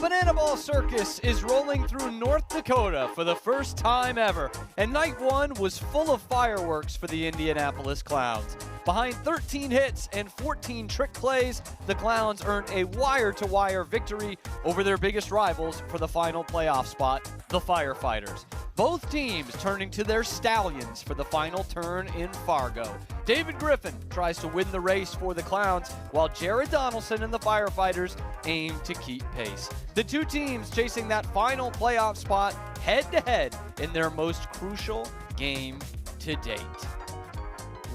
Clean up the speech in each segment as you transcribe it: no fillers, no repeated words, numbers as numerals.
Banana Ball Circus is rolling through North Dakota for the first time ever, and night one was full of fireworks for the Indianapolis Clowns. Behind 13 hits and 14 trick plays, the Clowns earned a wire-to-wire victory over their biggest rivals for the final playoff spot, the Firefighters. Both teams turning to their stallions for the final turn in Fargo. David Griffin tries to win the race for the Clowns, while Jared Donaldson and the Firefighters aim to keep pace. The two teams chasing that final playoff spot head-to-head in their most crucial game to date.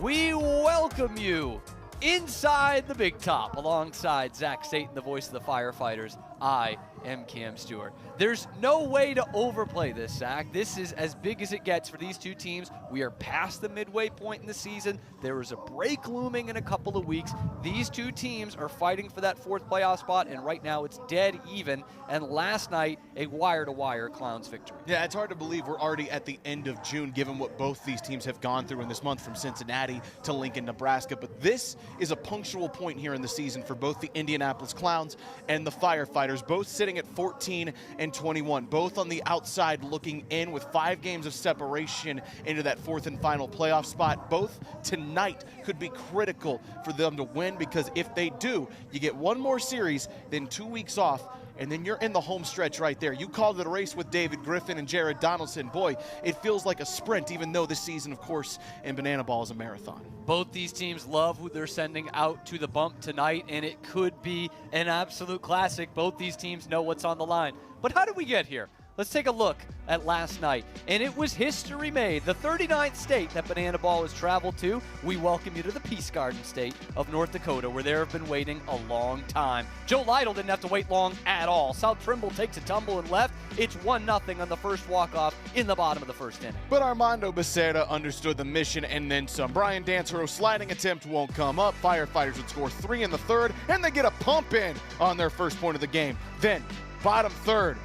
We welcome you inside the Big Top alongside Zach Staten, the voice of the Firefighters. I am Cam Stewart. There's no way to overplay this, Zach. This is as big as it gets for these two teams. We are past the midway point in the season. There is a break looming in a couple of weeks. These two teams are fighting for that fourth playoff spot, and right now it's dead even. And last night, a wire-to-wire Clowns victory. Yeah, it's hard to believe we're already at the end of June, given what both these teams have gone through in this month, from Cincinnati to Lincoln, Nebraska. But this is a punctual point here in the season for both the Indianapolis Clowns and the Firefighters, both sitting at 14 and 21, both on the outside looking in with 5 games of separation into that fourth and final playoff spot. Both tonight could be critical for them to win, because if they do, you get one more series, then 2 weeks off, and then you're in the home stretch right there. You called it a race with David Griffin and Jared Donaldson. Boy, it feels like a sprint, even though this season, of course, in Banana Ball is a marathon. Both these teams love who they're sending out to the bump tonight, and it could be an absolute classic. Both these teams know what's on the line. But how did we get here? Let's take a look at last night, and it was history made. The 39th state that Banana Ball has traveled to. We welcome you to the Peace Garden state of North Dakota, where they have been waiting a long time. Joe Lytle didn't have to wait long at all. South Trimble takes a tumble and left. It's 1-0 on the first walk-off in the bottom of the first inning. But Armando Becerra understood the mission and then some. Brian Dancero's sliding attempt won't come up. Firefighters would score 3 in the third, and they get a pump in on their first point of the game. Then, bottom third,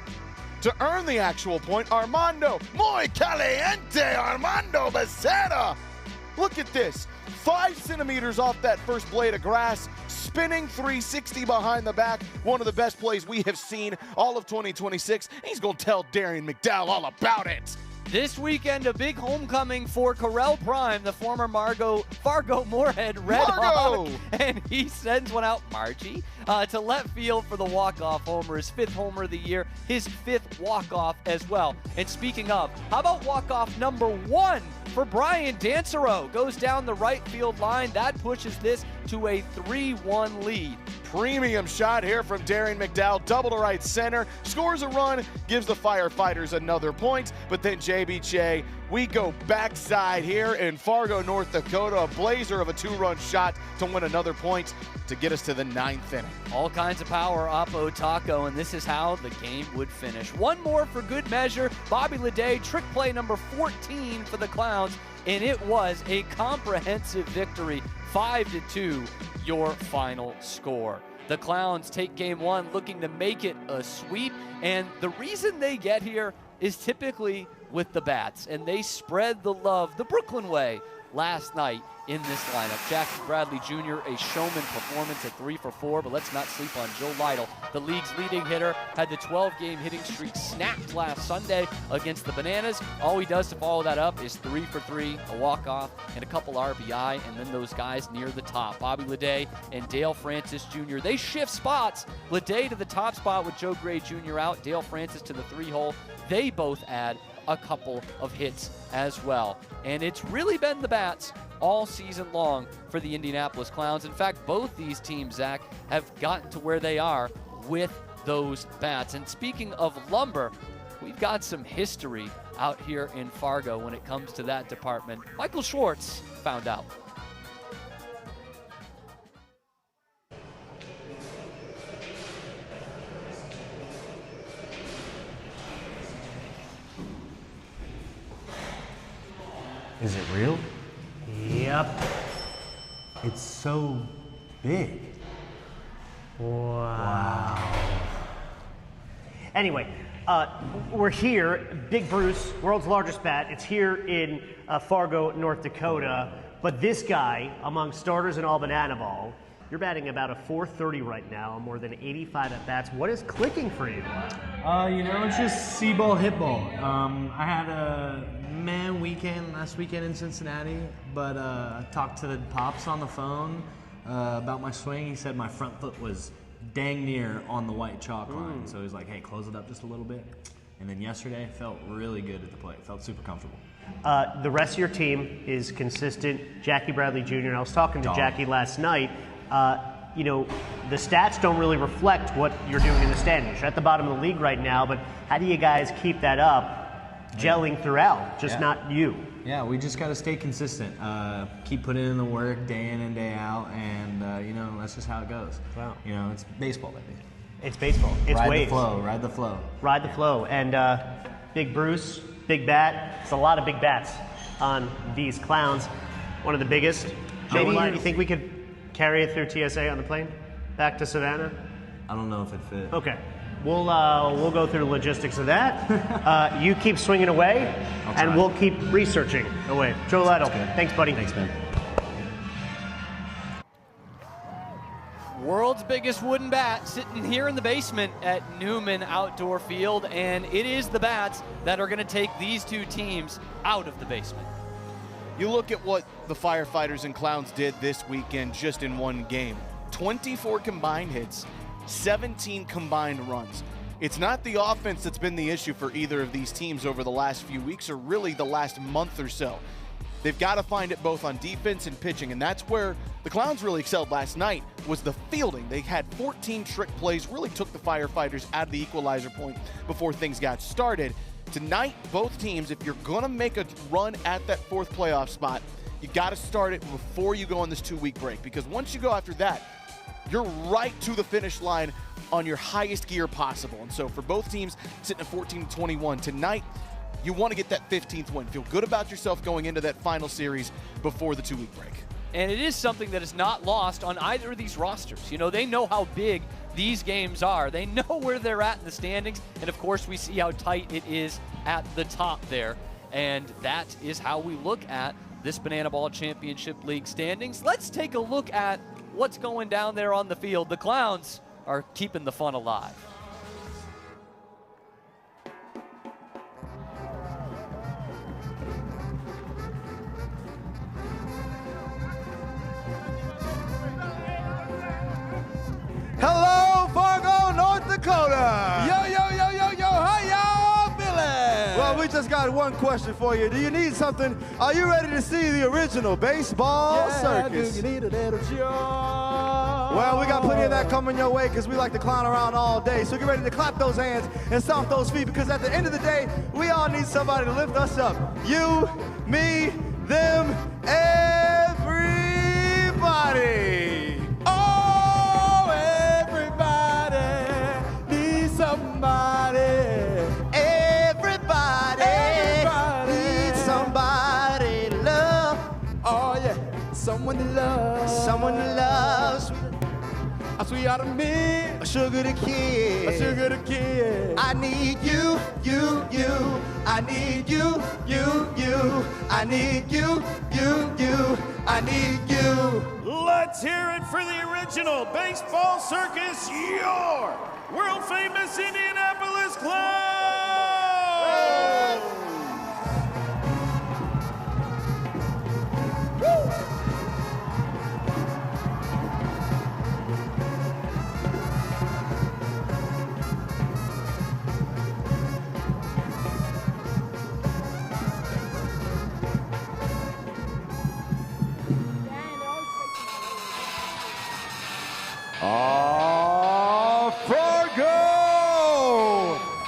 to earn the actual point, Armando, muy caliente, Armando Becerra. Look at this, 5 centimeters off that first blade of grass, spinning 360 behind the back, one of the best plays we have seen all of 2026. He's going to tell Darren McDowell all about it. This weekend, a big homecoming for Correll Prime, the former Fargo Moorhead Red Hawk, and he sends one out, Margie, to left field for the walk-off homer, his 5th homer of the year, his 5th walk-off as well. And speaking of, how about walk-off number 1 for Brian Dancero? Goes down the right field line. That pushes this to a 3-1 lead. Premium shot here from Darren McDowell, double to right center, scores a run, gives the Firefighters another point. But then JBJ, we go backside here in Fargo, North Dakota, a blazer of a 2-run shot to win another point to get us to the 9th inning. All kinds of power up Otako, and this is how the game would finish. One more for good measure. Bobby Leday, trick play number 14 for the Clowns, and it was a comprehensive victory, 5-2. Your final score. The Clowns take game 1 looking to make it a sweep, and the reason they get here is typically with the bats, and they spread the love the Brooklyn way last night in this lineup. Jackie Bradley Jr., a showman performance at 3 for 4, but let's not sleep on Joe Lytle. The league's leading hitter had the 12-game hitting streak snapped last Sunday against the Bananas. All he does to follow that up is 3 for 3, a walk-off, and a couple RBI, and then those guys near the top. Bobby Leday and Dale Francis Jr., they shift spots. Leday to the top spot with Joe Gray Jr. out, Dale Francis to the 3-hole. They both add a couple of hits as well. And it's really been the bats all season long for the Indianapolis Clowns. In fact, both these teams, Zach, have gotten to where they are with those bats. And speaking of lumber, we've got some history out here in Fargo when it comes to that department. Michael Schwartz found out. Is it real? Yep. It's so big. Wow. Anyway, we're here, Big Bruce, world's largest bat. It's here in Fargo, North Dakota. But this guy, among starters in all Banana Ball, You're batting about a .430 right now, more than 85 at-bats. What is clicking for you? It's just see ball, hit ball. I had a last weekend in Cincinnati, but I talked to the Pops on the phone about my swing. He said my front foot was dang near on the white chalk line. So he was like, hey, close it up just a little bit. And then yesterday, felt really good at the plate. Felt super comfortable. The rest of your team is consistent. Jackie Bradley Jr., and I was talking to Jackie last night. The stats don't really reflect what you're doing in the standings. You're at the bottom of the league right now, but how do you guys keep that up, gelling throughout, just not you? Yeah, we just got to stay consistent. Keep putting in the work day in and day out, and, that's just how it goes. Wow. It's baseball, baby. It's baseball. It's ride waves. The flow, ride the flow. Ride the flow. And Big Bruce, big bat. It's a lot of big bats on these Clowns. One of the biggest. Maybe you think we could carry it through TSA on the plane back to Savannah? I don't know if it fit. Okay. We'll go through the logistics of that. You keep swinging away, and we'll keep researching away. Joe Lytle, thanks, buddy. Thanks, man. World's biggest wooden bat sitting here in the basement at Newman Outdoor Field, and it is the bats that are going to take these two teams out of the basement. You look at what the Firefighters and Clowns did this weekend just in one game. 24 combined hits, 17 combined runs. It's not the offense that's been the issue for either of these teams over the last few weeks or really the last month or so. They've got to find it both on defense and pitching, and that's where the Clowns really excelled last night, was the fielding. They had 14 trick plays, really took the Firefighters out of the equalizer point before things got started. Tonight, both teams, if you're going to make a run at that fourth playoff spot, you got to start it before you go on this 2-week break, because once you go after that, you're right to the finish line on your highest gear possible. And so for both teams sitting at 14-21 tonight, you want to get that 15th win. Feel good about yourself going into that final series before the 2-week break. And it is something that is not lost on either of these rosters. They know how big these games are. They know where they're at in the standings. And, of course, we see how tight it is at the top there. And that is how we look at this Banana Ball Championship League standings. Let's take a look at what's going down there on the field. The Clowns are keeping the fun alive. Hello, Fargo, North Dakota. Yo, how y'all feeling? Well, we just got one question for you. Do you need something? Are you ready to see the original baseball circus? Do you need a little joy? Well, we got plenty of that coming your way because we like to clown around all day. So get ready to clap those hands and stomp those feet, because at the end of the day, we all need somebody to lift us up. You, me, them, everybody. Somebody. Everybody needs somebody to love. Oh yeah, someone to love. Someone to love. A sweet out of me. A sugar the kid. A sugar the kid. I need you, you, you. I need you, you, you. I need you, you, you. I need you. Let's hear it for the original baseball circus, your world-famous Indianapolis Clowns! Fargo!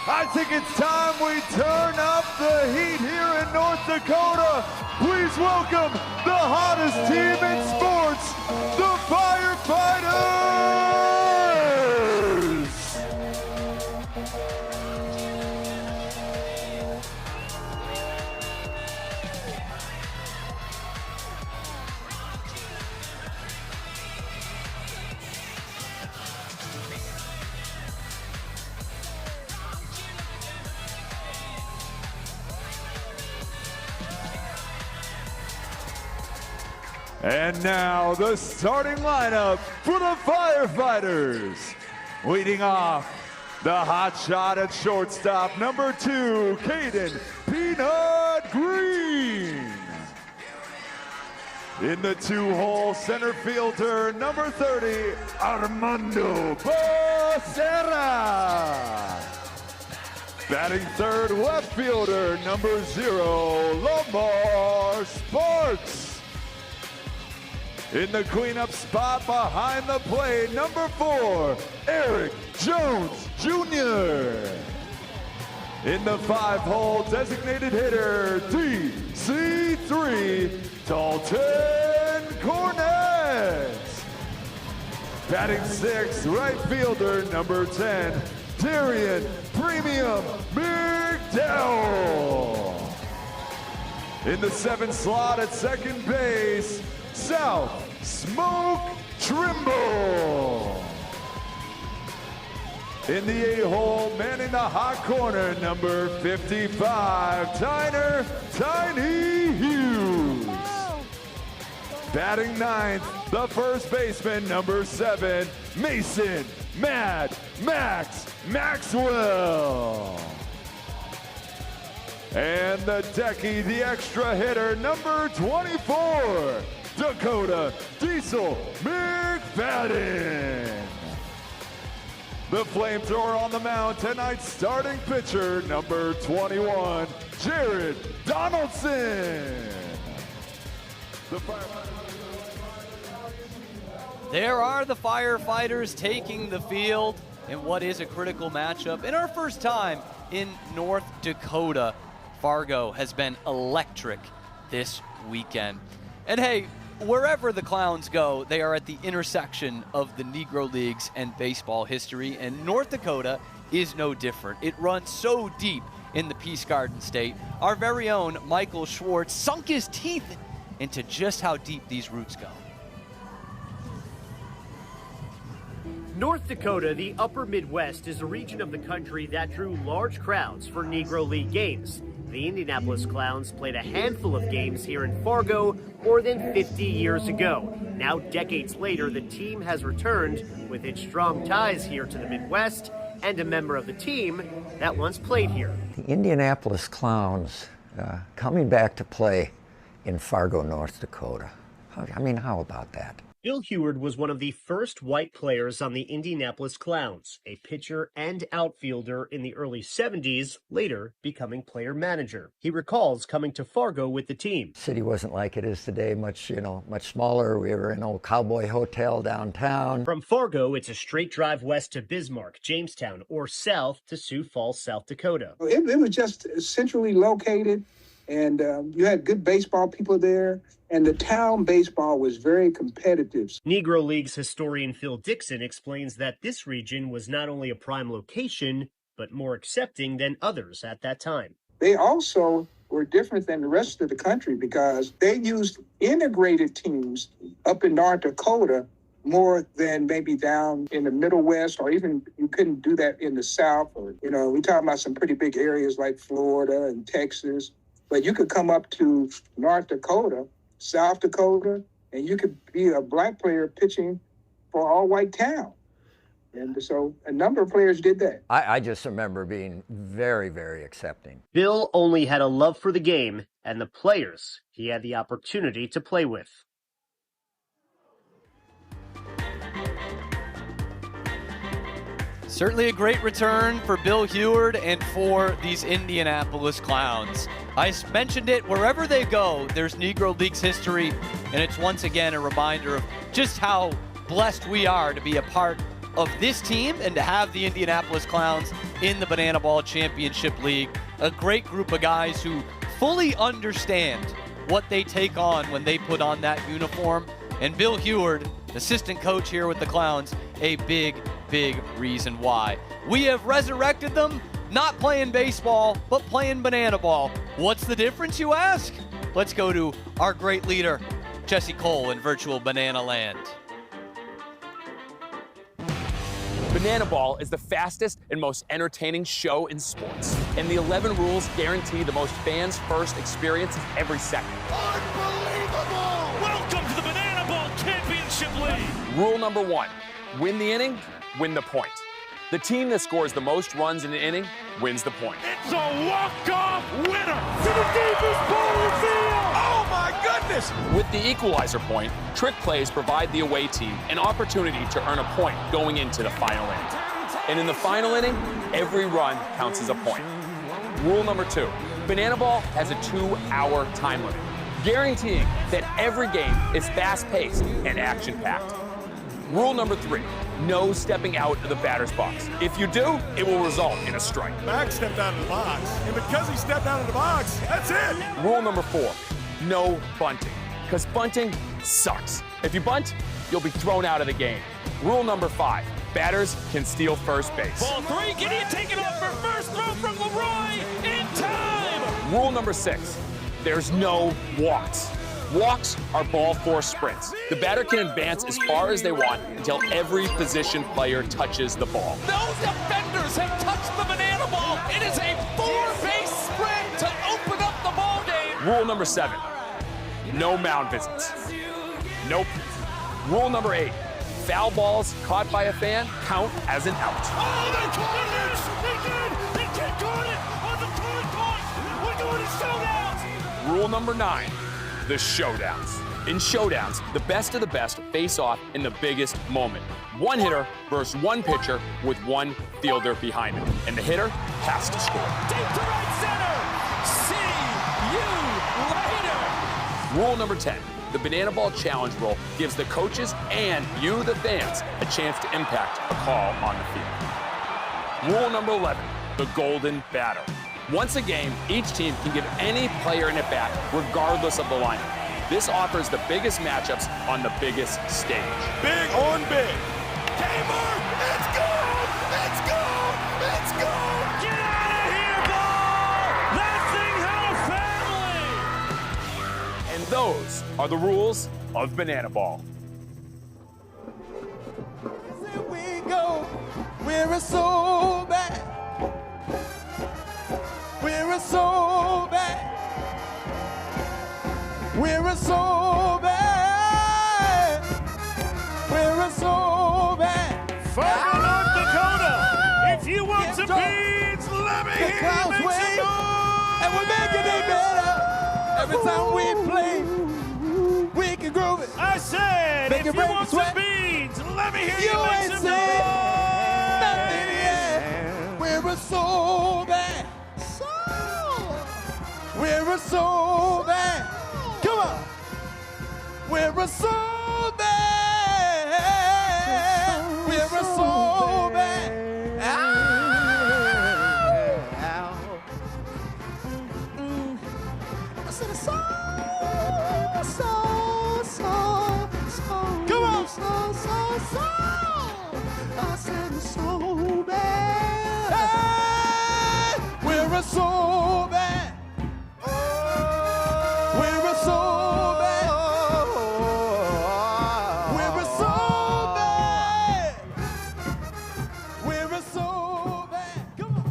I think it's time we turn up the heat here in North Dakota. Please welcome the hottest team in sports, the Firefighters! And now the starting lineup for the Firefighters. Leading off, the hot shot at shortstop, number 2, Caden Peanut Green. In the 2-hole center fielder, number 30, Armando Becerra. Batting third, left fielder, number 0, Lamar Sparks. In the cleanup spot behind the plate, number 4, Eric Jones Jr. In the 5-hole designated hitter, DC3, Dalton Cornett. Batting 6, right fielder, number 10, Darian Premium McDowell. In the 7th slot at second base, South Smoke Trimble. In the 8-hole, manning the hot corner, number 55, Tyner Tiny Hughes. Batting 9th, the first baseman, number 7, Mason Mad Max Maxwell. And the decky, the extra hitter, number 24, Dakota Diesel McFadden. The flamethrower on the mound, tonight's starting pitcher, number 21, Jared Donaldson. There are the Firefighters taking the field in what is a critical matchup. In our first time in North Dakota, Fargo has been electric this weekend. And hey, wherever the Clowns go, they are at the intersection of the Negro Leagues and baseball history, and North Dakota is no different. It runs so deep in the Peace Garden State. Our very own Michael Schwartz sunk his teeth into just how deep these roots go. North Dakota, the upper Midwest, is a region of the country that drew large crowds for Negro League games. The Indianapolis Clowns played a handful of games here in Fargo more than 50 years ago. Now, decades later, the team has returned with its strong ties here to the Midwest and a member of the team that once played here. The Indianapolis Clowns coming back to play in Fargo, North Dakota. I mean, how about that? Bill Heward was one of the first white players on the Indianapolis Clowns, a pitcher and outfielder in the early 70s, later becoming player manager. He recalls coming to Fargo with the team. The city wasn't like it is today, much smaller. We were in an old cowboy hotel downtown. From Fargo, it's a straight drive west to Bismarck, Jamestown, or south to Sioux Falls, South Dakota. It was just centrally located, and you had good baseball people there. And the town baseball was very competitive. Negro Leagues historian Phil Dixon explains that this region was not only a prime location, but more accepting than others at that time. They also were different than the rest of the country because they used integrated teams up in North Dakota more than maybe down in the Middle West, or even you couldn't do that in the South. Or, we talking about some pretty big areas like Florida and Texas, but you could come up to North Dakota, South Dakota, and you could be a black player pitching for all white town. And so a number of players did that. I just remember being very, very accepting. Bill only had a love for the game and the players he had the opportunity to play with. Certainly a great return for Bill Heward and for these Indianapolis Clowns. I mentioned it, wherever they go, there's Negro Leagues history, and it's once again a reminder of just how blessed we are to be a part of this team and to have the Indianapolis Clowns in the Banana Ball Championship League. A great group of guys who fully understand what they take on when they put on that uniform. And Bill Heward, assistant coach here with the Clowns, a big reason why. We have resurrected them, not playing baseball, but playing banana ball. What's the difference, you ask? Let's go to our great leader, Jesse Cole, in virtual Banana Land. Banana Ball is the fastest and most entertaining show in sports. And the 11 rules guarantee the most fans-first experience every second. Unbelievable! Welcome to the Banana championship lead. Rule number 1, win the inning, win the point. The team that scores the most runs in an inning wins the point. It's a walk-off winner to the deepest part of the field. Oh, my goodness. With the equalizer point, trick plays provide the away team an opportunity to earn a point going into the final inning. And in the final inning, every run counts as a point. Rule number 2, Banana Ball has a 2-hour time limit, guaranteeing that every game is fast-paced and action-packed. Rule number 3, no stepping out of the batter's box. If you do, it will result in a strike. Max stepped out of the box, and because he stepped out of the box, that's it. Rule number 4, no bunting, because bunting sucks. If you bunt, you'll be thrown out of the game. Rule number 5, batters can steal first base. Ball 3, Gideon taking off for first, throw from Leroy in time. Rule number 6, there's no walks. Walks are ball force sprints. The batter can advance as far as they want until every position player touches the ball. Those defenders have touched the banana ball. It is a 4-base sprint to open up the ball game. Rule number 7, no mound visits. Nope. Rule number 8, foul balls caught by a fan count as an out. Oh, they caught it! They did! They caught it on the third point! We're going to showdowns! Rule number 9, the showdowns. In showdowns, the best of the best face off in the biggest moment. One hitter versus one pitcher with one fielder behind him. And the hitter has to score. Deep to right center! See you later! Rule number 10, the Banana Ball Challenge rule gives the coaches and you, the fans, a chance to impact a call on the field. Rule number 11, the golden batter. Once a game, each team can give any player an at-bat, regardless of the lineup. This offers the biggest matchups on the biggest stage. Big on big. Kmart, let's go! Let's go! Let's go! Get out of here, ball! That thing had a family! And those are the rules of Banana Ball. Here we go. We're so bad. We're so bad. We're so bad. We're so bad. Fargo, North Dakota. If you want some beans, let me The hear you Clowns make win, some noise. and we're making it better. Every time we play, we can groove it. I said, Make if it you break want the some sweat. beans, let me hear You you make ain't some said noise. nothing yet. We're so bad. We're so bad. Come on. We're so bad. We're so bad. Ow. I said so. Come on. I said so bad. Hey, we're so bad. We're so bad. We're so bad. We're so bad. Come on.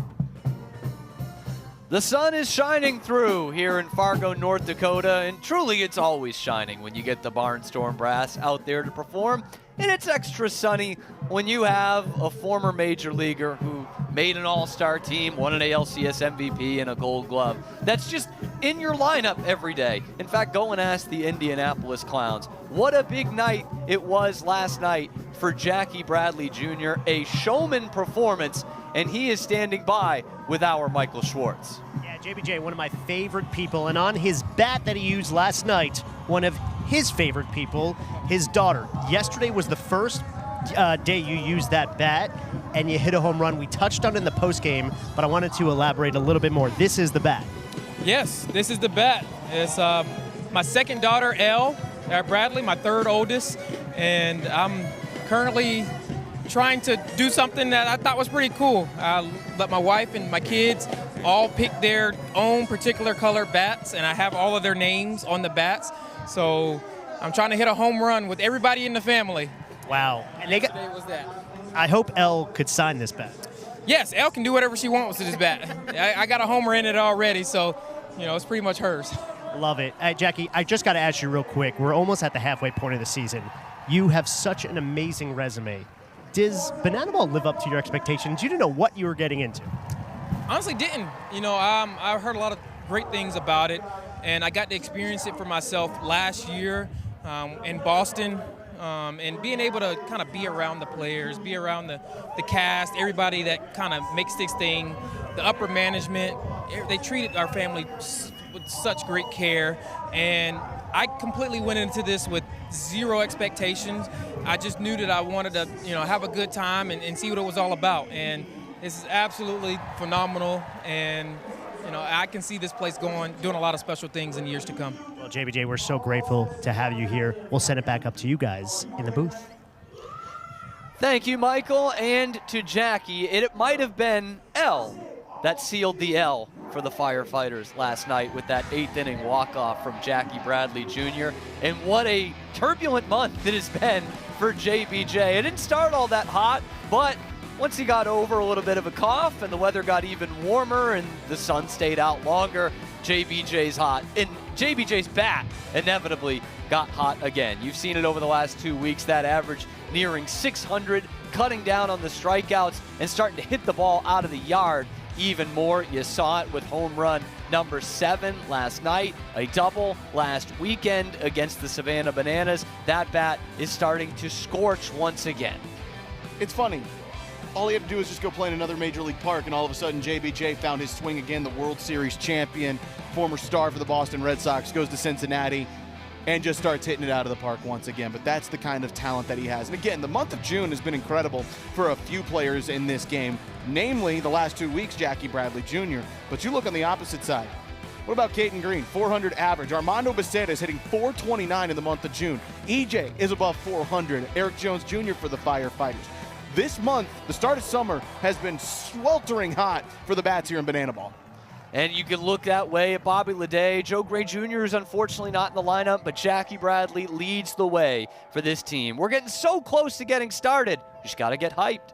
The sun is shining through here in Fargo, North Dakota, and truly it's always shining when you get the Barnstorm Brass out there to perform. And it's extra sunny when you have a former major leaguer who made an all-star team, won an ALCS MVP and a Gold Glove. That's just in your lineup every day. In fact, go and ask the Indianapolis Clowns. What a big night it was last night for Jackie Bradley Jr., a showman performance, and he is standing by with our Michael Schwartz. Yeah, JBJ, one of my favorite people, and on his bat that he used last night, one of his favorite people, his daughter. Yesterday was the first day you used that bat, and you hit a home run. We touched on it in the postgame, but I wanted to elaborate a little bit more. This is the bat. Yes, this is the bat. It's my second daughter, Elle Bradley, my third oldest, and I'm currently trying to do something that I thought was pretty cool. I let my wife and my kids all pick their own particular color bats, and I have all of their names on the bats. So I'm trying to hit a home run with everybody in the family. Wow. And they Today was that. I hope Elle could sign this bat. Yes, Elle can do whatever she wants with this bat. I got a homer in it already, so it's pretty much hers. Love it. Jackie, I just got to ask you real quick. We're almost at the halfway point of the season. You have such an amazing resume. Does Banana Ball live up to your expectations? You didn't know what you were getting into. Honestly, didn't. I heard a lot of great things about it, and I got to experience it for myself last year in Boston, and being able to kind of be around the players, be around the cast, everybody that kind of makes this thing, the upper management. They treated our family with such great care, and I completely went into this with zero expectations. I just knew that I wanted to, have a good time and see what it was all about. And this is absolutely phenomenal, and I can see this place doing a lot of special things in years to come. Well, JBJ, we're so grateful to have you here. We'll send it back up to you guys in the booth. Thank you, Michael, and to Jackie. It might have been L that sealed the L for the Firefighters last night with that 8th inning walk-off from Jackie Bradley Jr. And what a turbulent month it has been for JBJ. It didn't start all that hot, but once he got over a little bit of a cough and the weather got even warmer and the sun stayed out longer, JBJ's hot. And JBJ's bat inevitably got hot again. You've seen it over the last 2 weeks, that average nearing 600, cutting down on the strikeouts and starting to hit the ball out of the yard even more. You saw it with home run number 7 last night, a double last weekend against the Savannah Bananas. That bat is starting to scorch once again. It's funny. All he had to do was just go play in another major league park, and all of a sudden JBJ found his swing again. The World Series champion, former star for the Boston Red Sox, goes to Cincinnati and just starts hitting it out of the park once again. But that's the kind of talent that he has. And again, the month of June has been incredible for a few players in this game, namely the last 2 weeks, Jackie Bradley Jr. But you look on the opposite side. What about Caden Green? 400 average. Armando Becerra is hitting 429 in the month of June. EJ is above 400. Eric Jones Jr. for the Firefighters. This month, the start of summer, has been sweltering hot for the bats here in Banana Ball. And you can look that way at Bobby Leday. Joe Gray Jr. is unfortunately not in the lineup, but Jackie Bradley leads the way for this team. We're getting so close to getting started. Just got to get hyped.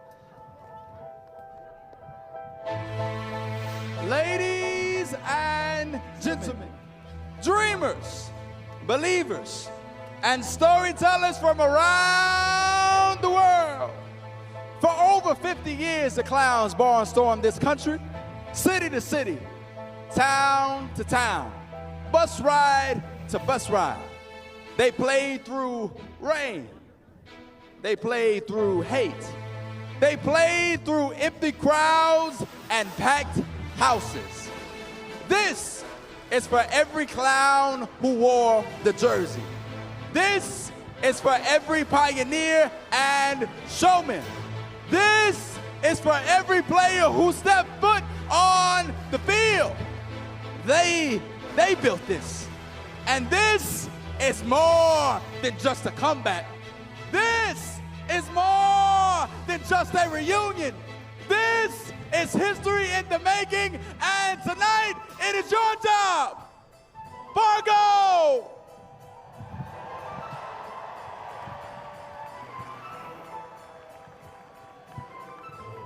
Ladies and gentlemen, dreamers, believers, and storytellers from around the world. For over 50 years, the Clowns barnstormed this country, city to city, town to town, bus ride to bus ride. They played through rain. They played through hate. They played through empty crowds and packed houses. This is for every clown who wore the jersey. This is for every pioneer and showman. This is for every player who stepped foot on the field. They built this. And this is more than just a comeback. This is more than just a reunion. This is history in the making, and tonight it is your job. Fargo!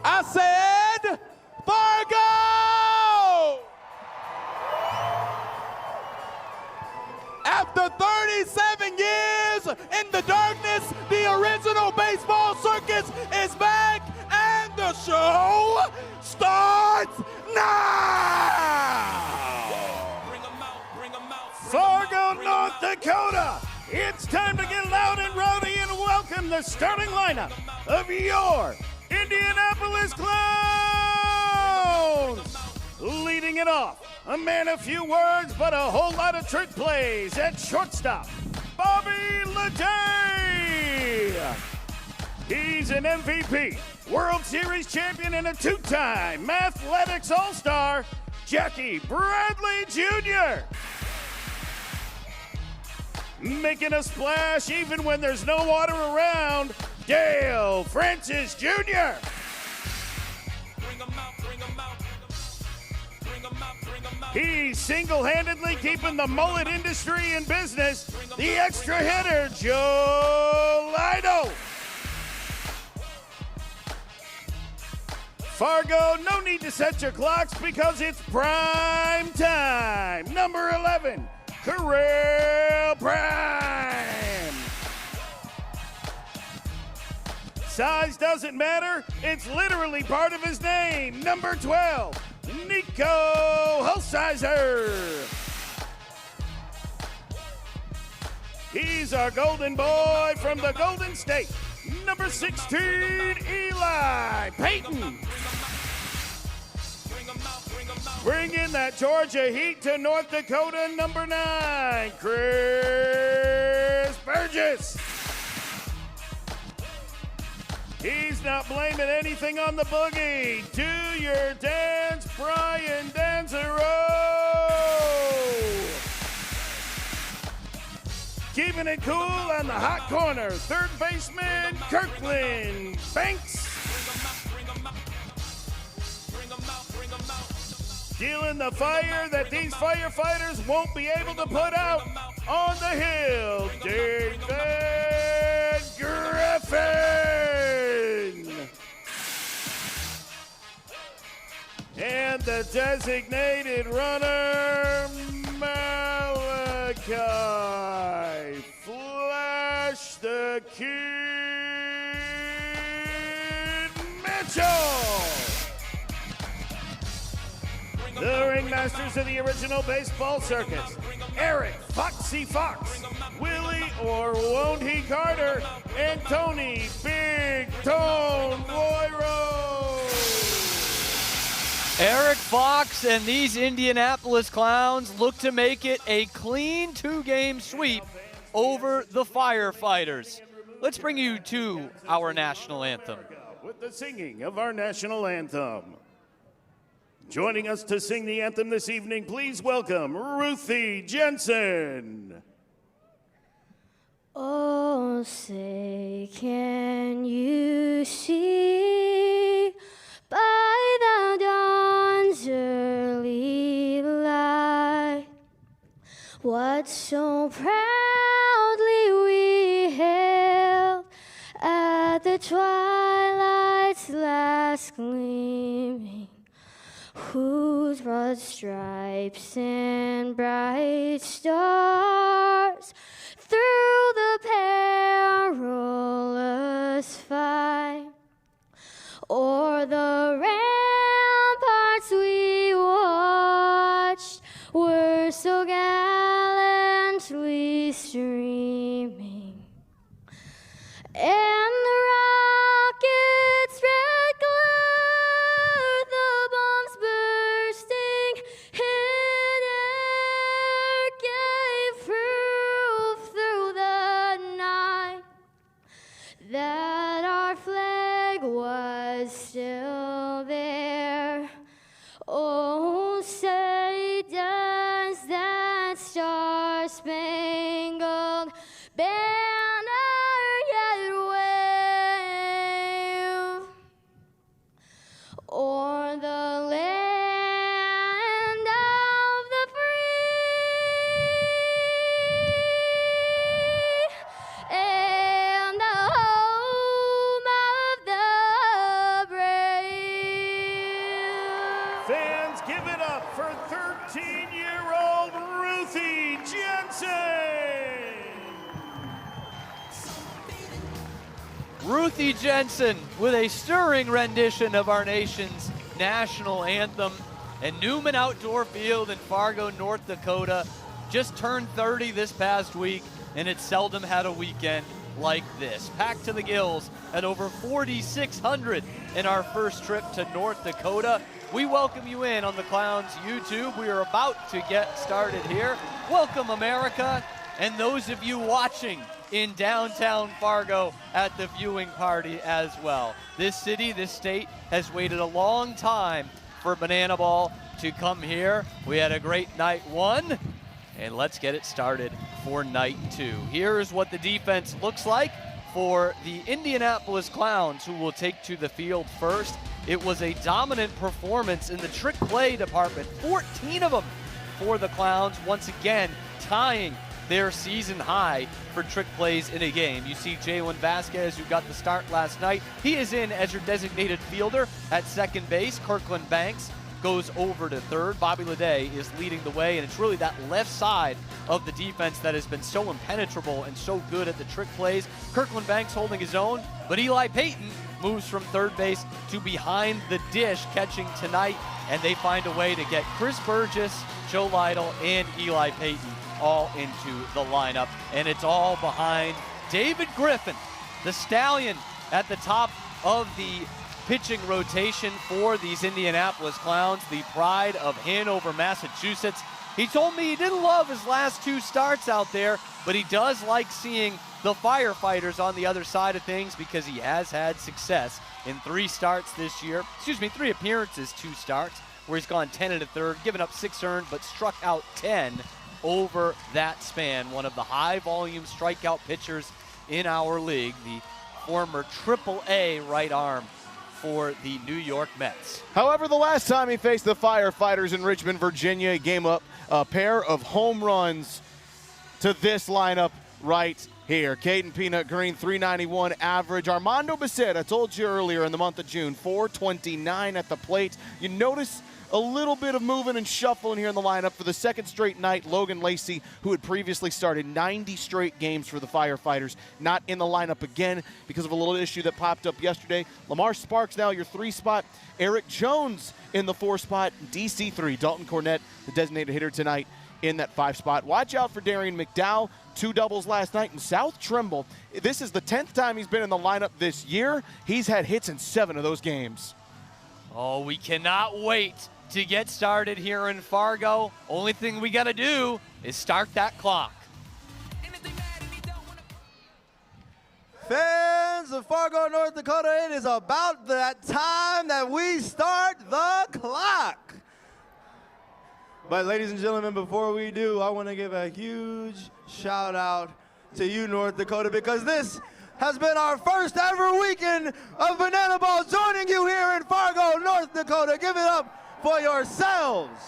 I said Fargo! After 37 years in the darkness, the original baseball circus is back, and the show starts now! Fargo, North Dakota, it's time to get loud and rowdy and welcome the starting lineup of your Indianapolis Clowns! Leading it off, a man of few words but a whole lot of trick plays at shortstop, Bobby Leday! He's an MVP, World Series champion, and a two-time Athletics All-Star, Jackie Bradley Jr. Making a splash even when there's no water around, Dale Francis Jr. He's single-handedly keeping the mullet industry in business, the extra hitter, Joe Lido. Fargo, no need to set your clocks because it's prime time. Number 11, Corral Prime. Size doesn't matter. It's literally part of his name. Number 12, Nico Holsizer. He's our golden boy from the Golden State. Number 16, Eli Payton. Bringing that Georgia heat to North Dakota, number 9, Chris Burgess. He's not blaming anything on the boogie. Do your dance, Brian Danzero. Keeping it cool on the hot corner, third baseman Kirkland Banks. Stealing the fire that these firefighters won't be able to put out on the hill, David Griffin. And the designated runner, Malachi Flash the Kid Mitchell. The ringmasters of the original baseball circus, Eric Foxy Fox, Willie or Won't He Carter, and Tony Big Tone Royro. Eric Fox and these Indianapolis Clowns look to make it a clean 2-game sweep over the Firefighters. Let's bring you to our national anthem. With the singing of our national anthem. Joining us to sing the anthem this evening, please welcome Ruthie Jensen. Oh, say, can you see by the dawn's early light what so proudly we hailed at the twilight's last gleaming, whose broad stripes and bright stars through the perilous fight o'er the ramparts we watched were so gallantly streaming, and the rocket's red glare, the bombs bursting in air, gave proof through the night that our flag was still there. Oh, say does that star-spangled banner yet wave o'er the land of the free and the home of the brave? Fans, give it up for 13-year-old Ruthie Jensen. Ruthie Jensen with a stirring rendition of our nation's national anthem. And Newman Outdoor Field in Fargo, North Dakota just turned 30 this past week, and it seldom had a weekend like this. Packed to the gills at over 4,600 in our first trip to North Dakota. We welcome you in on the Clowns YouTube. We are about to get started here. Welcome, America, and those of you watching in downtown Fargo at the viewing party as well. This city, this state has waited a long time for Banana Ball to come here. We had a great night 1, and let's get it started for night 2. Here's what the defense looks like for the Indianapolis Clowns, who will take to the field first. It was a dominant performance in the trick play department, 14 of them for the Clowns, once again tying their season high for trick plays in a game. You see Jalen Vasquez, who got the start last night. He is in as your designated fielder at second base. Kirkland Banks goes over to third. Bobby Leday is leading the way, and it's really that left side of the defense that has been so impenetrable and so good at the trick plays. Kirkland Banks holding his own, but Eli Payton moves from third base to behind the dish, catching tonight, and they find a way to get Chris Burgess, Joe Lytle, and Eli Payton all into the lineup, and it's all behind David Griffin, the Stallion, at the top of the pitching rotation for these Indianapolis Clowns, the pride of Hanover, Massachusetts. He told me he didn't love his last 2 starts out there, but he does like seeing the Firefighters on the other side of things because he has had success in 3 starts this year. 3 appearances, 2 starts, where he's gone 10 1/3, given up 6 earned, but struck out 10 over that span. One of the high-volume strikeout pitchers in our league, the former Triple-A right arm for the New York Mets. However, the last time he faced the Firefighters in Richmond, Virginia, he gave up a pair of home runs to this lineup right here. Caden Peanut Green, 391 average. Armando Becerra, I told you earlier in the month of June, 429 at the plate. You notice a little bit of moving and shuffling here in the lineup for the second straight night. Logan Lacey, who had previously started 90 straight games for the Firefighters, not in the lineup again because of a little issue that popped up yesterday. Lamar Sparks now your 3 spot. Eric Jones in the 4 spot. DC3, Dalton Cornett, the designated hitter tonight in that 5 spot. Watch out for Darian McDowell, 2 doubles last night. And South Trimble, this is the 10th time he's been in the lineup this year. He's had hits in 7 of those games. Oh, we cannot wait to get started here in Fargo. Only thing we got to do is start that clock. Fans of Fargo, North Dakota, it is about that time that we start the clock. But ladies and gentlemen, before we do, I want to give a huge shout out to you, North Dakota, because this has been our first ever weekend of Banana Ball, joining you here in Fargo, North Dakota. Give it up for yourselves.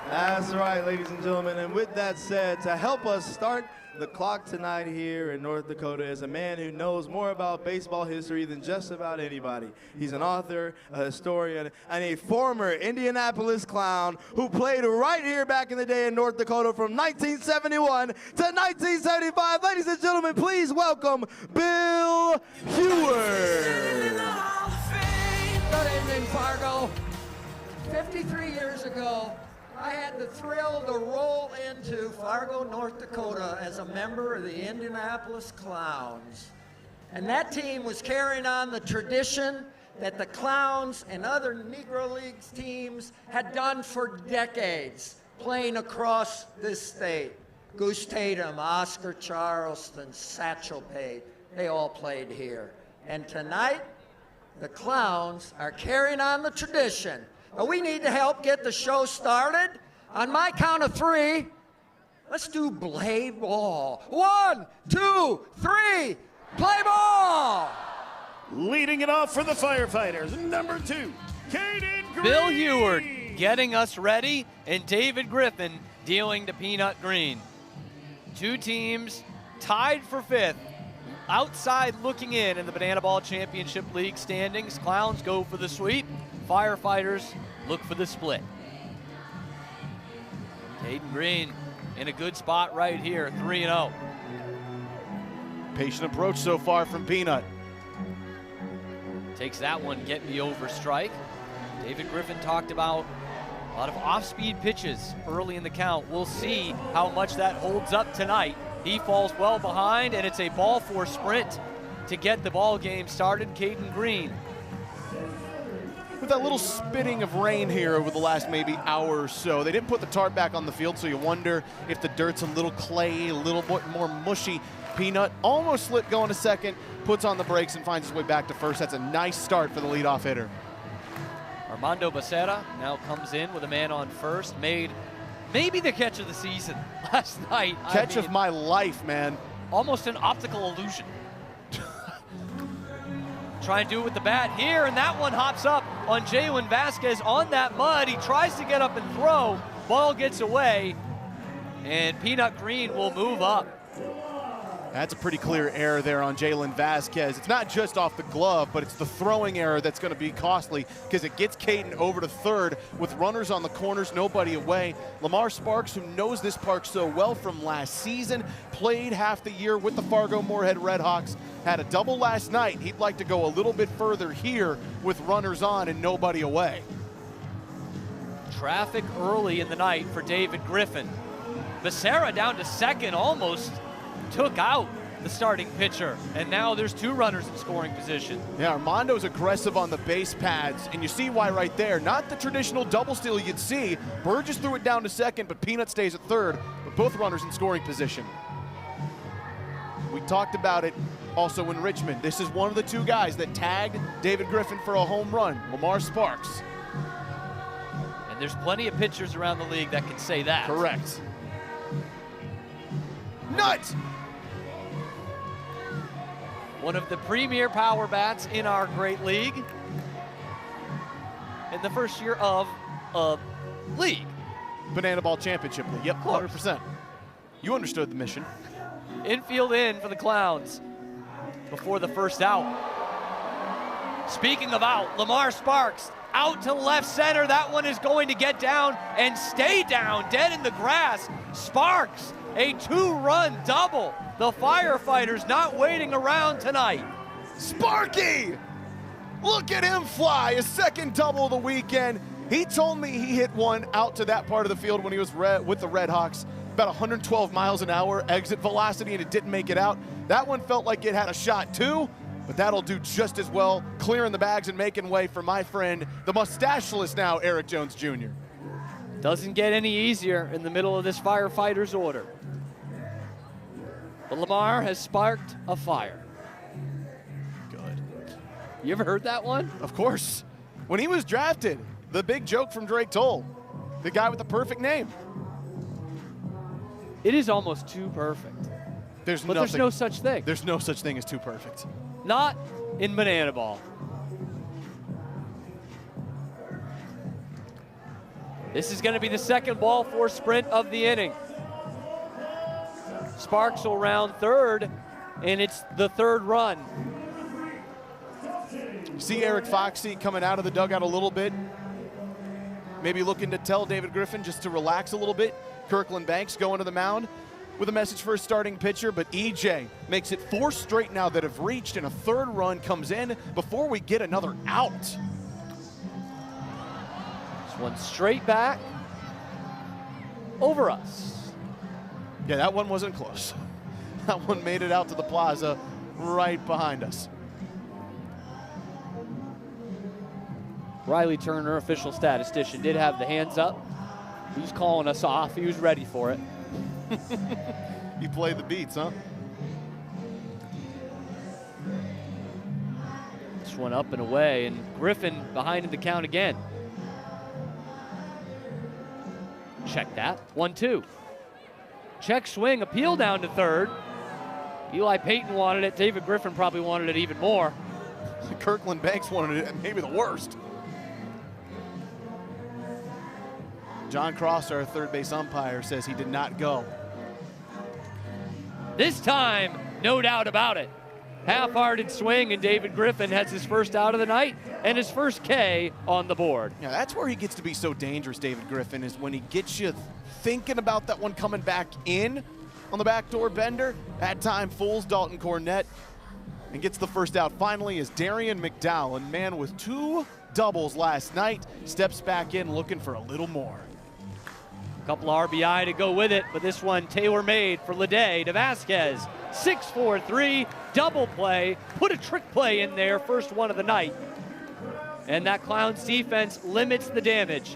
That's right, ladies and gentlemen. And with that said, to help us start the clock tonight here in North Dakota is a man who knows more about baseball history than just about anybody. He's an author, a historian, and a former Indianapolis Clown who played right here back in the day in North Dakota from 1971 to 1975. Ladies and gentlemen, please welcome Bill Heward. Good evening, Fargo. 53 years ago, I had the thrill to roll into Fargo, North Dakota as a member of the Indianapolis Clowns. And that team was carrying on the tradition that the Clowns and other Negro Leagues teams had done for decades, playing across this state. Goose Tatum, Oscar Charleston, Satchel Paige, they all played here. And tonight, the Clowns are carrying on the tradition. But we need to help get the show started. On my count of 3, let's do play ball. 1, 2, 3, play ball! Leading it off for the Firefighters, number 2, Caden Green. Bill Heward getting us ready, and David Griffin dealing to Peanut Green. 2 teams tied for 5th. Outside looking in the Banana Ball Championship League standings. Clowns go for the sweep. Firefighters look for the split. Caden Green in a good spot right here, 3-0. Patient approach so far from Peanut. Takes that one, get me over strike. David Griffin talked about a lot of off-speed pitches early in the count. We'll see how much that holds up tonight. He falls well behind, and it's a ball 4 sprint to get the ball game started. Caden Green. With that little spitting of rain here over the last maybe hour or so, they didn't put the tarp back on the field, so you wonder if the dirt's a little clay, a little bit more mushy. Peanut almost slipped going to second, puts on the brakes and finds his way back to first. That's a nice start for the leadoff hitter. Armando Becerra now comes in with a man on first, made maybe the catch of the season last night. Catch of my life, man. Almost an optical illusion. Try and do it with the bat here, and that one hops up on Jalen Vasquez on that mud. He tries to get up and throw. Ball gets away, and Peanut Green will move up. That's a pretty clear error there on Jalen Vasquez. It's not just off the glove, but it's the throwing error that's going to be costly because it gets Caden over to third with runners on the corners, nobody away. Lamar Sparks, who knows this park so well from last season, played half the year with the Fargo Moorhead Redhawks, had a double last night. He'd like to go a little bit further here with runners on and nobody away. Traffic early in the night for David Griffin. Becerra down to second, almost took out the starting pitcher, and now there's 2 runners in scoring position. Yeah, Armando's aggressive on the base pads, and you see why right there. Not the traditional double steal you'd see. Burgess threw it down to second, but Peanut stays at third, but both runners in scoring position. We talked about it also in Richmond. This is one of the 2 guys that tagged David Griffin for a home run, Lamar Sparks. And there's plenty of pitchers around the league that can say that. Correct. Nut! One of the premier power bats in our great league in the first year of a league. Banana Ball Championship League, yep, 100%. You understood the mission. Infield in for the Clowns before the first out. Speaking of out, Lamar Sparks out to left center. That one is going to get down and stay down, dead in the grass. Sparks, a 2-run double. The Firefighters not waiting around tonight. Sparky! Look at him fly, his second double of the weekend. He told me he hit one out to that part of the field when he was with the Redhawks, about 112 miles an hour exit velocity, and it didn't make it out. That one felt like it had a shot too, but that'll do just as well, clearing the bags and making way for my friend, the mustacheless now, Eric Jones Jr. Doesn't get any easier in the middle of this Firefighters order. But Lamar has sparked a fire. Good. You ever heard that one? Of course. When he was drafted, the big joke from Drake Toll, the guy with the perfect name. It is almost too perfect. There's no such thing. There's no such thing as too perfect. Not in Banana Ball. This is going to be the second ball four sprint of the inning. Sparks will round third, and it's the 3rd run. See Eric Foxy coming out of the dugout a little bit. Maybe looking to tell David Griffin just to relax a little bit. Kirkland Banks going to the mound with a message for his starting pitcher, but EJ makes it 4 straight now that have reached, and a 3rd run comes in before we get another out. This one straight back over us. Yeah, that one wasn't close. That one made it out to the plaza right behind us. Riley Turner, official statistician, did have the hands up. He was calling us off. He was ready for it. You played the beats, huh? This one up and away, and Griffin behind in the count again. Check that. 1-2. Check swing, appeal down to third. Eli Payton wanted it. David Griffin probably wanted it even more. Kirkland Banks wanted it, maybe the worst. John Cross, our third base umpire, says he did not go. This time, no doubt about it. Half-hearted swing, and David Griffin has his first out of the night and his first K on the board. Yeah, that's where he gets to be so dangerous, David Griffin, is when he gets you thinking about that one coming back in on the backdoor bender. That time fools Dalton Cornett and gets the first out. Finally is Darian McDowell, a man with 2 doubles last night, steps back in looking for a little more. Couple RBI to go with it, but this one tailor-made for Leday to Vasquez. 6-4-3, double play, put a trick play in there, first one of the night. And that Clowns defense limits the damage.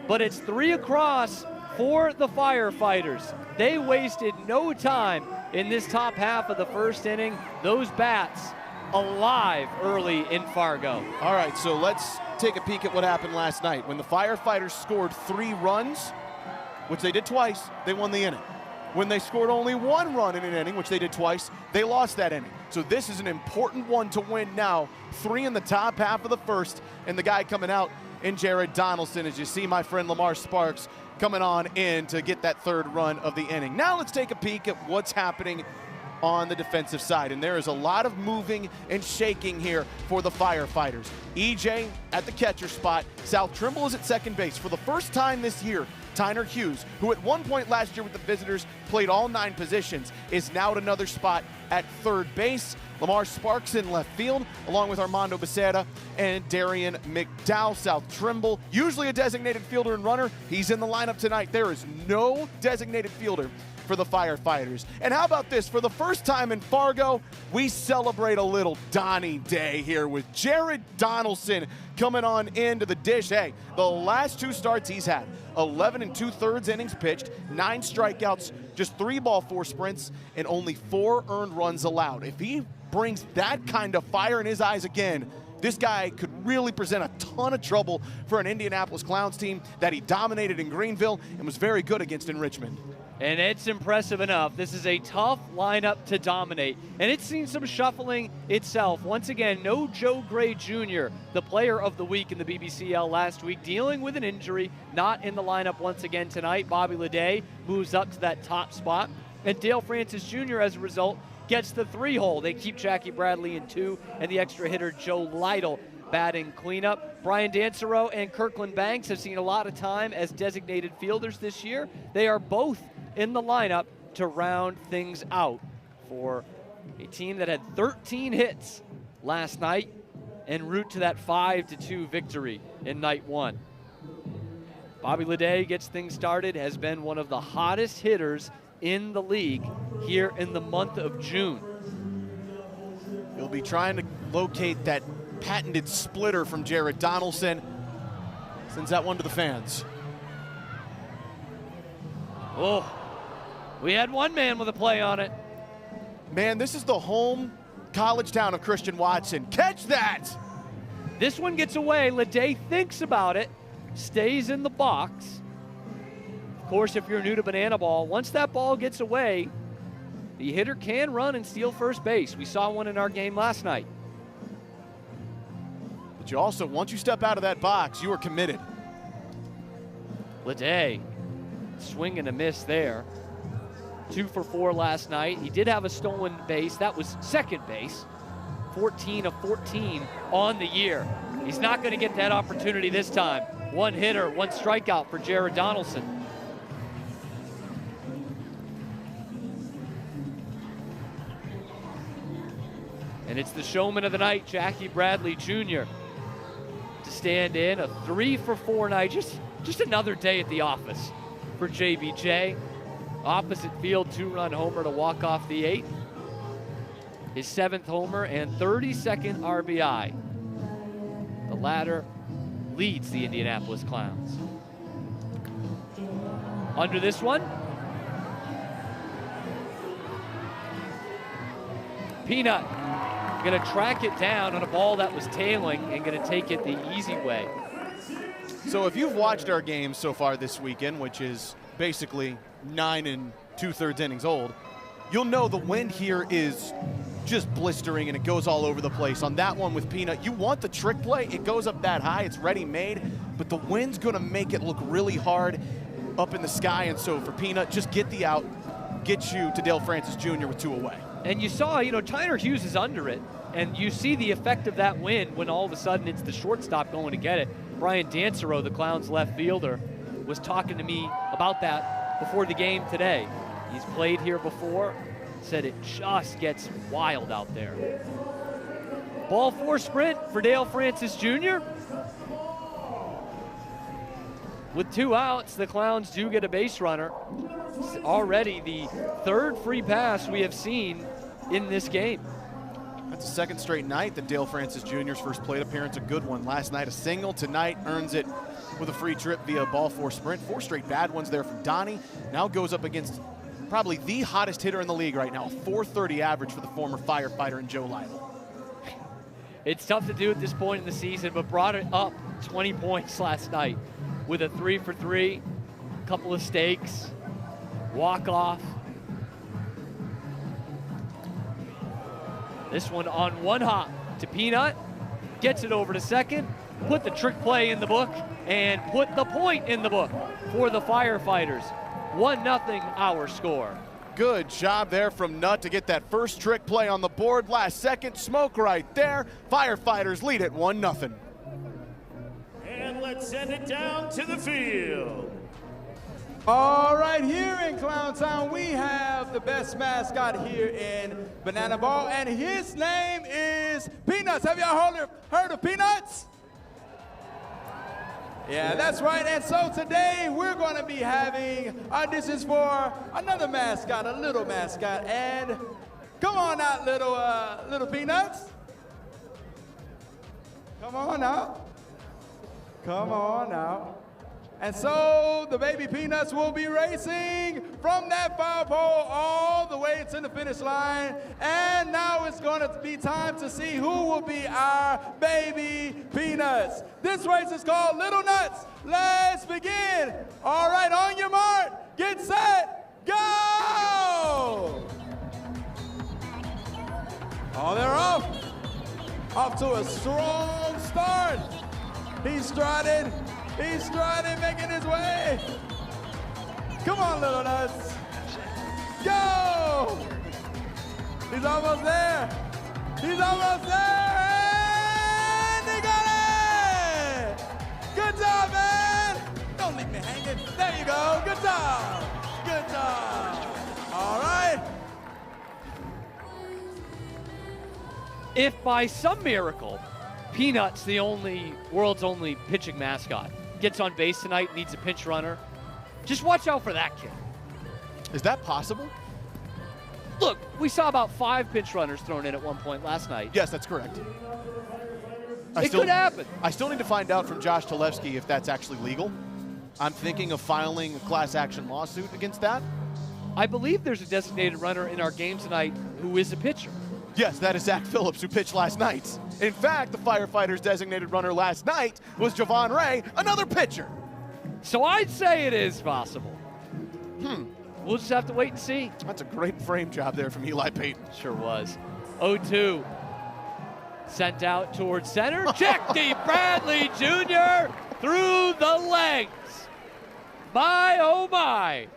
But it's 3 across for the Firefighters. They wasted no time in this top half of the first inning. Those bats alive early in Fargo. All right, so let's take a peek at what happened last night. When the Firefighters scored 3 runs, which they did twice, they won the inning. When they scored only 1 run in an inning, which they did twice, they lost that inning. So this is an important one to win now. 3 in the top half of the first, and the guy coming out in Jared Donaldson, as you see my friend Lamar Sparks coming on in to get that 3rd run of the inning. Now let's take a peek at what's happening on the defensive side, and there is a lot of moving and shaking here for the Firefighters. EJ at the catcher spot. South Trimble is at second base. For the first time this year, Tyner Hughes, who at one point last year with the visitors played all 9 positions, is now at another spot at third base. Lamar Sparks in left field, along with Armando Becerra and Darian McDowell. South Trimble, usually a designated fielder and runner. He's in the lineup tonight. There is no designated fielder for the Firefighters. And how about this? For the first time in Fargo, we celebrate a little Donnie Day here with Jared Donaldson coming on into the dish. Hey, the last 2 starts he's had, 11 2/3 innings pitched, 9 strikeouts, just 3 ball 4 sprints, and only 4 earned runs allowed. If he brings that kind of fire in his eyes again, this guy could really present a ton of trouble for an Indianapolis Clowns team that he dominated in Greenville and was very good against in Richmond. And it's impressive enough. This is a tough lineup to dominate. And it's seen some shuffling itself. Once again, no Joe Gray Jr., the player of the week in the BBCL last week, dealing with an injury, not in the lineup once again tonight. Bobby Leday moves up to that top spot. And Dale Francis Jr., as a result, gets the 3-hole. They keep Jackie Bradley in 2, and the extra hitter Joe Lytle batting cleanup. Brian Dancero and Kirkland Banks have seen a lot of time as designated fielders this year. They are both in the lineup to round things out for a team that had 13 hits last night en route to that 5-2 victory in night 1. Bobby Leday gets things started, has been one of the hottest hitters in the league here in the month of June. He'll be trying to locate that patented splitter from Jared Donaldson. Sends that one to the fans. Oh, we had one man with a play on it. Man, this is the home college town of Christian Watson. Catch that! This one gets away. Leday thinks about it, stays in the box. Of course, if you're new to banana ball, once that ball gets away, the hitter can run and steal first base. We saw one in our game last night. But you also, once you step out of that box, you are committed. Leday, swing and a miss there. 2 for 4 last night. He did have a stolen base. That was second base. 14 of 14 on the year. He's not going to get that opportunity this time. 1 hitter, 1 strikeout for Jared Donaldson. And it's the showman of the night, Jackie Bradley Jr., to stand in. A 3 for 4 night. Just another day at the office for JBJ. Opposite field 2-run homer to walk off the 8th. His 7th homer and 32nd RBI. The latter leads the Indianapolis Clowns. Under this one, Peanut gonna track it down on a ball that was tailing and gonna take it the easy way. So if you've watched our game so far this weekend, which is basically 9 2/3 innings old, you'll know the wind here is just blistering and it goes all over the place. On that one with Peanut, you want the trick play, it goes up that high, it's ready-made, but the wind's gonna make it look really hard up in the sky, and so for Peanut, just get the out, get you to Dale Francis Jr. with 2 away. And you saw, Tyner Hughes is under it, and you see the effect of that wind when all of a sudden it's the shortstop going to get it. Brian Dancero, the Clowns left fielder, was talking to me about that before the game today. He's played here before, said it just gets wild out there. Ball 4 sprint for Dale Francis Jr. With 2 outs, the Clowns do get a base runner. It's already the 3rd free pass we have seen in this game. That's the 2nd straight night that Dale Francis Jr.'s first plate appearance, a good one. Last night a single, tonight earns it with a free trip via ball 4 sprint. 4 straight bad ones there from Donnie. Now goes up against probably the hottest hitter in the league right now, a .430 average for the former Firefighter and Joe Lytle. It's tough to do at this point in the season, but brought it up 20 points last night with a 3 for 3, couple of stakes, walk-off. This one on 1 hop to Peanut, gets it over to second, put the trick play in the book, and put the point in the book for the Firefighters. 1-0 our score. Good job there from Nutt to get that first trick play on the board. Last second, smoke right there. Firefighters lead it 1-0. And let's send it down to the field. All right, here in Clowntown, we have the best mascot here in Banana Ball, and his name is Peanuts. Have y'all heard of Peanuts? Yeah, that's right. And so today we're going to be having auditions for another mascot, a little mascot. And come on out, little Peanuts. Come on out. Come on out. And so the baby Peanuts will be racing from that foul pole all the way to the finish line. And now it's going to be time to see who will be our baby Peanuts. This race is called Little Nuts. Let's begin. All right, on your mark, get set, go! Oh, they're off. Off to a strong start. He's strutting. He's striding, making his way. Come on, Little Nuts. Go! He's almost there. He's almost there. And he got it! Good job, man. Don't leave me hanging. There you go. Good job. Good job. All right. If by some miracle, Peanuts, the world's only pitching mascot, gets on base tonight, needs a pinch runner, just watch out for that kid. Is that possible? Look, we saw about 5 pinch runners thrown in at one point last night. Yes, that's correct. It could happen. I still need to find out from Josh Talevsky if that's actually legal. I'm thinking of filing a class action lawsuit against that. I believe there's a designated runner in our game tonight who is a pitcher. Yes, that is Zach Phillips, who pitched last night. In fact, the Firefighters' designated runner last night was Javon Ray, another pitcher. So I'd say it is possible. We'll just have to wait and see. That's a great frame job there from Eli Payton. Sure was. 0-2. Sent out towards center. Jackie Bradley Jr. through the legs. My, oh my.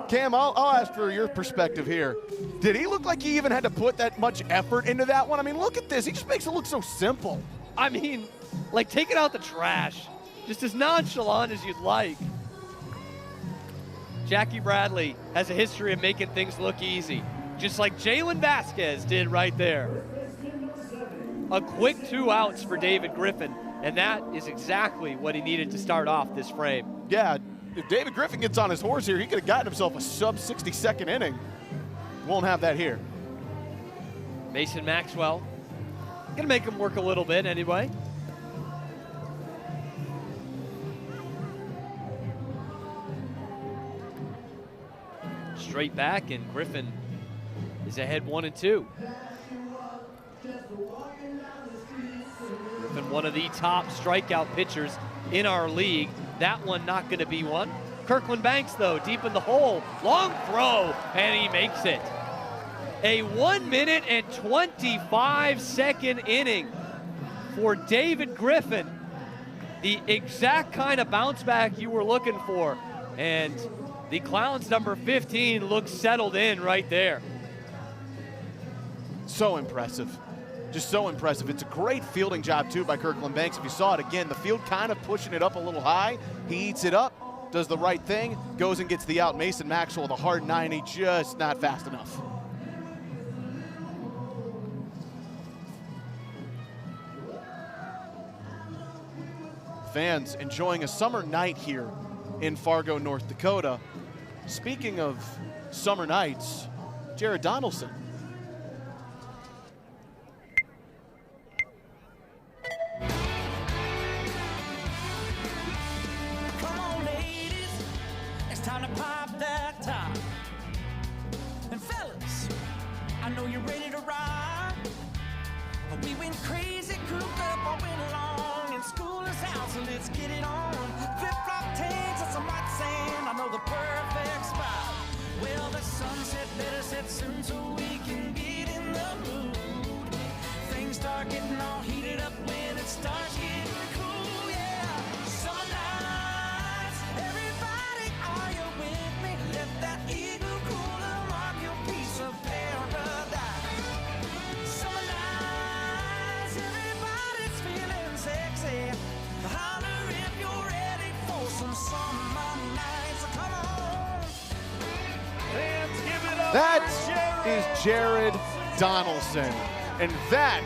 Cam, I'll ask for your perspective here. Did he look like he even had to put that much effort into that one? I mean, look at this. He just makes it look so simple. I mean, like taking out the trash. Just as nonchalant as you'd like. Jackie Bradley has a history of making things look easy, just like Jalen Vasquez did right there. A quick 2 outs for David Griffin, and that is exactly what he needed to start off this frame. Yeah, if David Griffin gets on his horse here, he could have gotten himself a sub-60-second inning. Won't have that here. Mason Maxwell, gonna make him work a little bit anyway. Straight back, and Griffin is ahead 1-2. Griffin, one of the top strikeout pitchers in our league. That one not going to be one. Kirkland Banks, though, deep in the hole. Long throw, and he makes it. A 1-minute and 25-second inning for David Griffin. The exact kind of bounce back you were looking for. And the Clowns number 15 looks settled in right there. So impressive. Just so impressive. It's a great fielding job, too, by Kirkland Banks. If you saw it again, the field kind of pushing it up a little high. He eats it up, does the right thing, goes and gets the out. Mason Maxwell, the hard 90, just not fast enough. Fans enjoying a summer night here in Fargo, North Dakota. Speaking of summer nights, Jared Donaldson. Come on, ladies, it's time to pop that top. And fellas, I know you're ready to ride. We went crazy, cooped up all winter long, and school is out, so let's get it on. Flip-flop tanks and some white sand, I know the perfect spot. Well, the sunset better set soon so we can get in the mood. Things start getting all heated up when it starts getting cool, yeah. Summer nights, everybody, are you with me? Let that ear That is Jared Donaldson. And that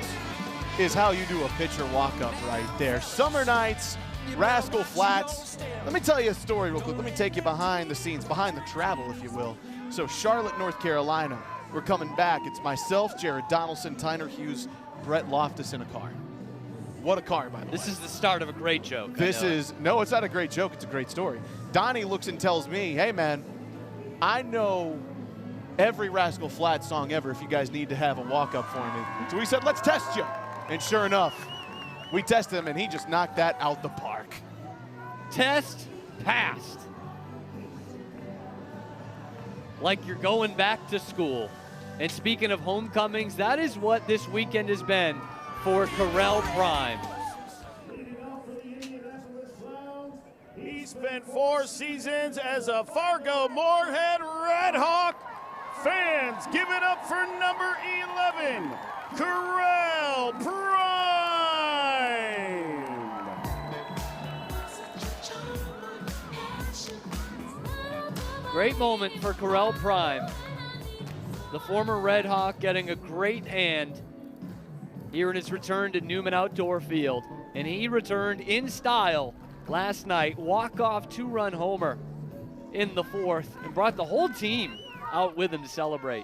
is how you do a pitcher walk-up right there. Summer nights, Rascal Flats. Let me tell you a story real quick. Let me take you behind the scenes, behind the travel, if you will. So Charlotte, North Carolina, we're coming back. It's myself, Jared Donaldson, Tyner Hughes, Brett Loftus in a car. What a car, by the way. This is the start of a great joke. No, it's not a great joke. It's a great story. Donnie looks and tells me, hey, man, I know every Rascal Flatts song ever if you guys need to have a walk-up for me. So we said, let's test you. And sure enough, we tested him, and he just knocked that out the park. Test passed. Like you're going back to school. And speaking of homecomings, that is what this weekend has been for Correll Prime. He spent 4 seasons as a Fargo Moorhead Red Hawk. Fans, give it up for number 11, Correll Prime. Great moment for Correll Prime. The former Red Hawk getting a great hand here in his return to Newman Outdoor Field. And he returned in style last night. Walk-off 2-run homer in the 4th and brought the whole team out with him to celebrate.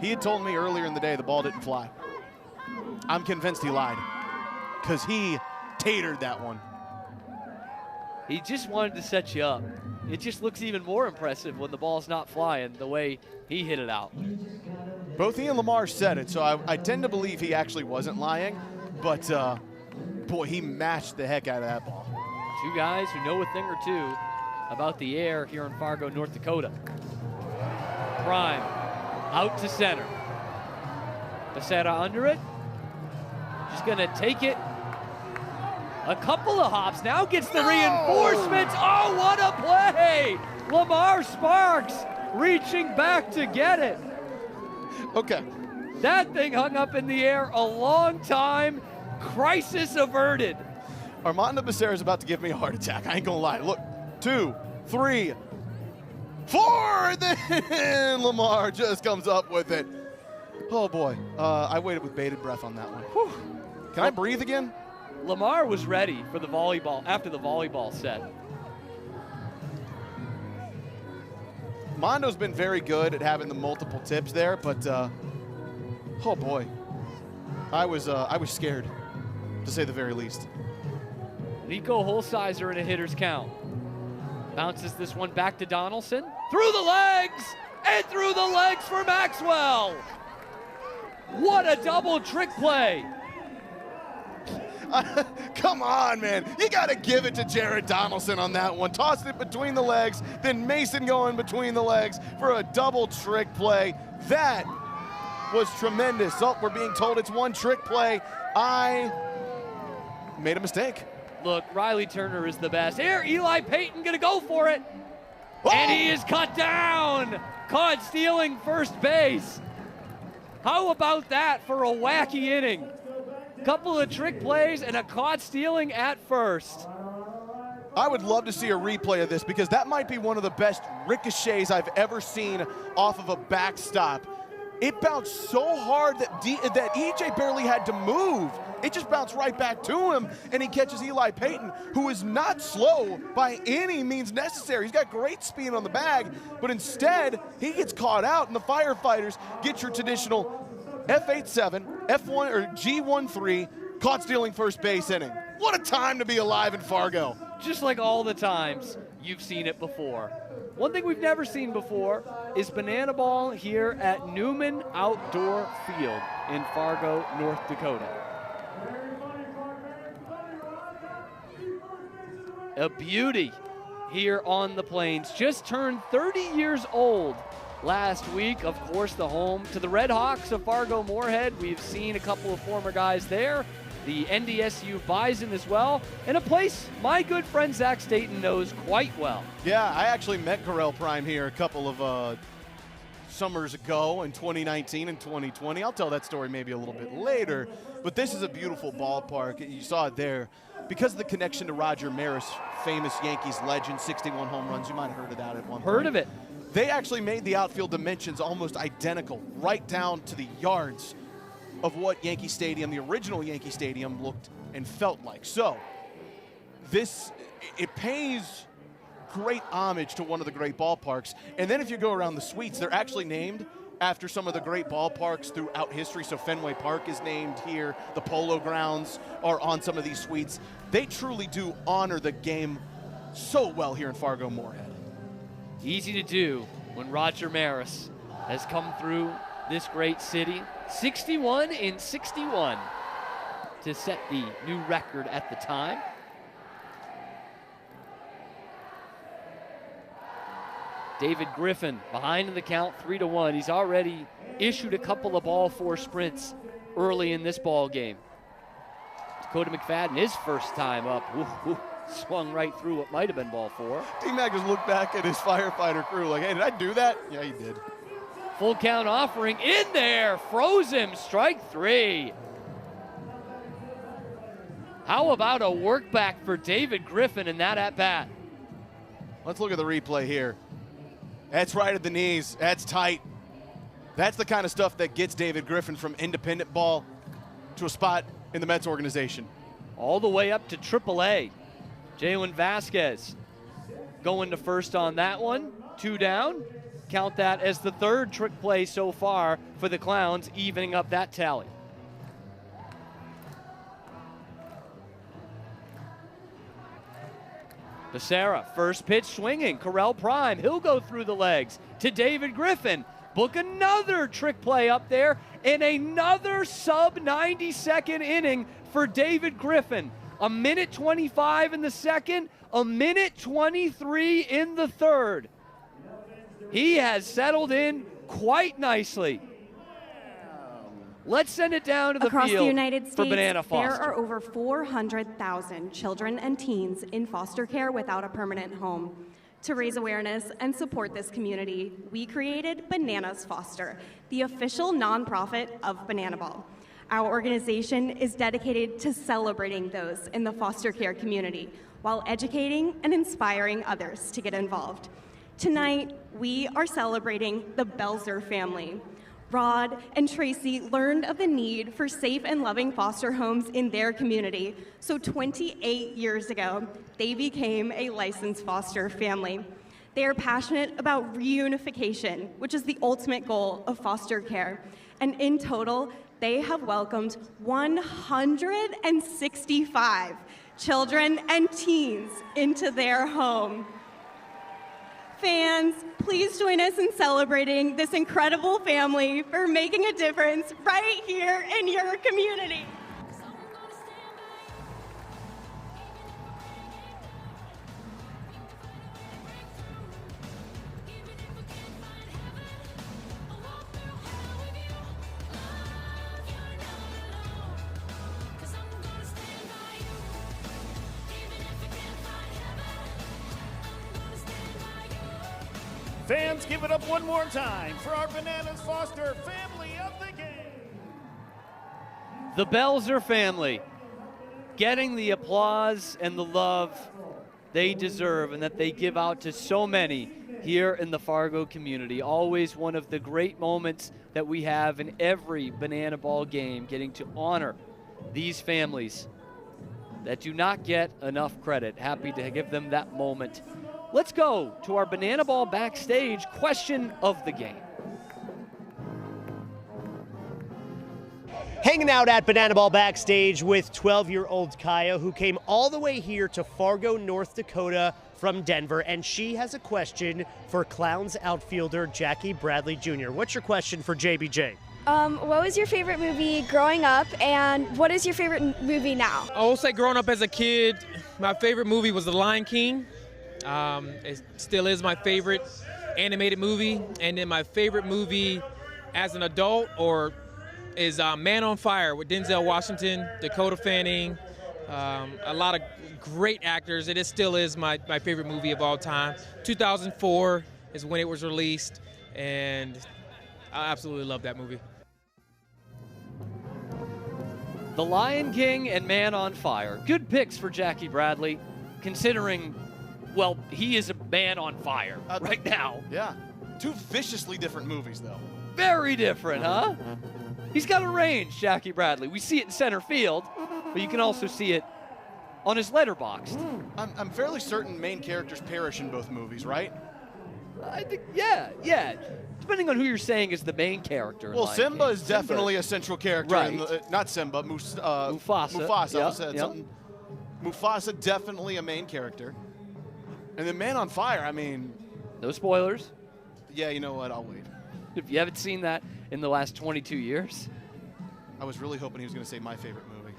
He had told me earlier in the day the ball didn't fly. I'm convinced he lied because he tatered that one. He just wanted to set you up. It just looks even more impressive when the ball's not flying the way he hit it out. Both he and Lamar said it, so I tend to believe he actually wasn't lying, but boy, he mashed the heck out of that ball. Two guys who know a thing or two about the air here in Fargo, North Dakota. Prime out to center. Becerra under it. Just gonna take it. A couple of hops, now gets the reinforcements. Oh, what a play! Lamar Sparks reaching back to get it. Okay. That thing hung up in the air a long time. Crisis averted. Armando Becerra is about to give me a heart attack. I ain't gonna lie. Look, 2, 3, 4, and then Lamar just comes up with it. Oh boy, I waited with bated breath on that one. Whew. Can I breathe again? Lamar was ready for the volleyball after the volleyball set. Mondo's been very good at having the multiple tips there, but oh boy, I was scared, to say the very least. Nico Holsizer in a hitter's count. Bounces this one back to Donaldson. Through the legs, and through the legs for Maxwell. What a double trick play. Come on, man. You got to give it to Jared Donaldson on that one. Tossed it between the legs, then Mason going between the legs for a double trick play. That was tremendous. Oh, we're being told it's one trick play. I made a mistake. Look, Riley Turner is the best. Here, Eli Payton gonna go for it. Oh! And he is cut down. Caught stealing first base. How about that for a wacky inning? Couple of trick plays and a caught stealing at first. I would love to see a replay of this because that might be one of the best ricochets I've ever seen off of a backstop. It bounced so hard that EJ barely had to move. It just bounced right back to him, and he catches Eli Payton, who is not slow by any means necessary. He's got great speed on the bag, but instead, he gets caught out, and the Firefighters get your traditional F87, F1 or G13, caught stealing first base inning. What a time to be alive in Fargo. Just like all the times you've seen it before. One thing we've never seen before is banana ball here at Newman Outdoor Field in Fargo, North Dakota. A beauty here on the Plains. Just turned 30 years old last week. Of course, the home to the Red Hawks of Fargo Moorhead. We've seen a couple of former guys there. The NDSU Bison as well. And a place my good friend Zach Staten knows quite well. Yeah, I actually met Correll Prime here a couple of summers ago in 2019 and 2020. I'll tell that story maybe a little bit later. But this is a beautiful ballpark. You saw it there. Because of the connection to Roger Maris, famous Yankees legend, 61 home runs. You might have heard of that at one point. Heard of it. They actually made the outfield dimensions almost identical, right down to the yards of what Yankee Stadium, the original Yankee Stadium, looked and felt like. So it pays great homage to one of the great ballparks. And then if you go around the suites, they're actually named after some of the great ballparks throughout history. So Fenway Park is named here. The Polo Grounds are on some of these suites. They truly do honor the game so well here in Fargo Moorhead. Easy to do when Roger Maris has come through this great city. 61-61 to set the new record at the time. David Griffin behind in the count, 3-1. He's already issued a couple of ball four sprints early in this ball game. Dakota McFadden, his first time up, swung right through what might have been ball four. T-Mac just looked back at his firefighter crew like, hey, did I do that? Yeah, you did. Full count offering in there, froze him, strike three. How about a work back for David Griffin in that at-bat? Let's look at the replay here. That's right at the knees. That's tight. That's the kind of stuff that gets David Griffin from independent ball to a spot in the Mets organization. All the way up to AAA. Jalen Vasquez going to first on that one. 2 down. Count that as the third trick play so far for the Clowns, evening up that tally. Becerra, first pitch swinging. Correll Prime, he'll go through the legs to David Griffin. Book another trick play up there, and another sub-90-second inning for David Griffin. A minute 25 in the second, a minute 23 in the third. He has settled in quite nicely. Let's send it down to the Across field the United States, for Banana Foster. there are over 400,000 children and teens in foster care without a permanent home. To raise awareness and support this community, we created Bananas Foster, the official nonprofit of Banana Ball. Our organization is dedicated to celebrating those in the foster care community while educating and inspiring others to get involved. Tonight, we are celebrating the Belzer family. Rod and Tracy learned of the need for safe and loving foster homes in their community. So 28 years ago, they became a licensed foster family. They are passionate about reunification, which is the ultimate goal of foster care. And in total, they have welcomed 165 children and teens into their home. Fans, please join us in celebrating this incredible family for making a difference right here in your community. Fans, give it up one more time for our Bananas Foster family of the game. The Belzer family getting the applause and the love they deserve and that they give out to so many here in the Fargo community. Always one of the great moments that we have in every Banana Ball game, getting to honor these families that do not get enough credit. Happy to give them that moment. Let's go to our Banana Ball backstage question of the game. Hanging out at Banana Ball backstage with 12-year-old Kaya, who came all the way here to Fargo, North Dakota from Denver, and she has a question for Clowns outfielder Jackie Bradley Jr. What's your question for JBJ? What was your favorite movie growing up, and what is your favorite movie now? I will say growing up as a kid, my favorite movie was The Lion King. It still is my favorite animated movie. And then my favorite movie as an adult is Man on Fire with Denzel Washington, Dakota Fanning, a lot of great actors. It still is my favorite movie of all time. 2004 is when it was released, and I absolutely love that movie. The Lion King and Man on Fire. Good picks for Jackie Bradley, considering, well, he is a man on fire right now. Yeah. Two viciously different movies, though. Very different, huh? He's got a range, Jackie Bradley. We see it in center field, but you can also see it on his letterbox. I'm fairly certain main characters perish in both movies, right? I think, yeah. Depending on who you're saying is the main character. Well, Simba is definitely a central character. Right. Not Simba, Mufasa. Mufasa. I said something. Mufasa, definitely a main character. And then Man on Fire, I mean. No spoilers. Yeah, you know what? I'll wait. If you haven't seen that in the last 22 years. I was really hoping he was going to say my favorite movie.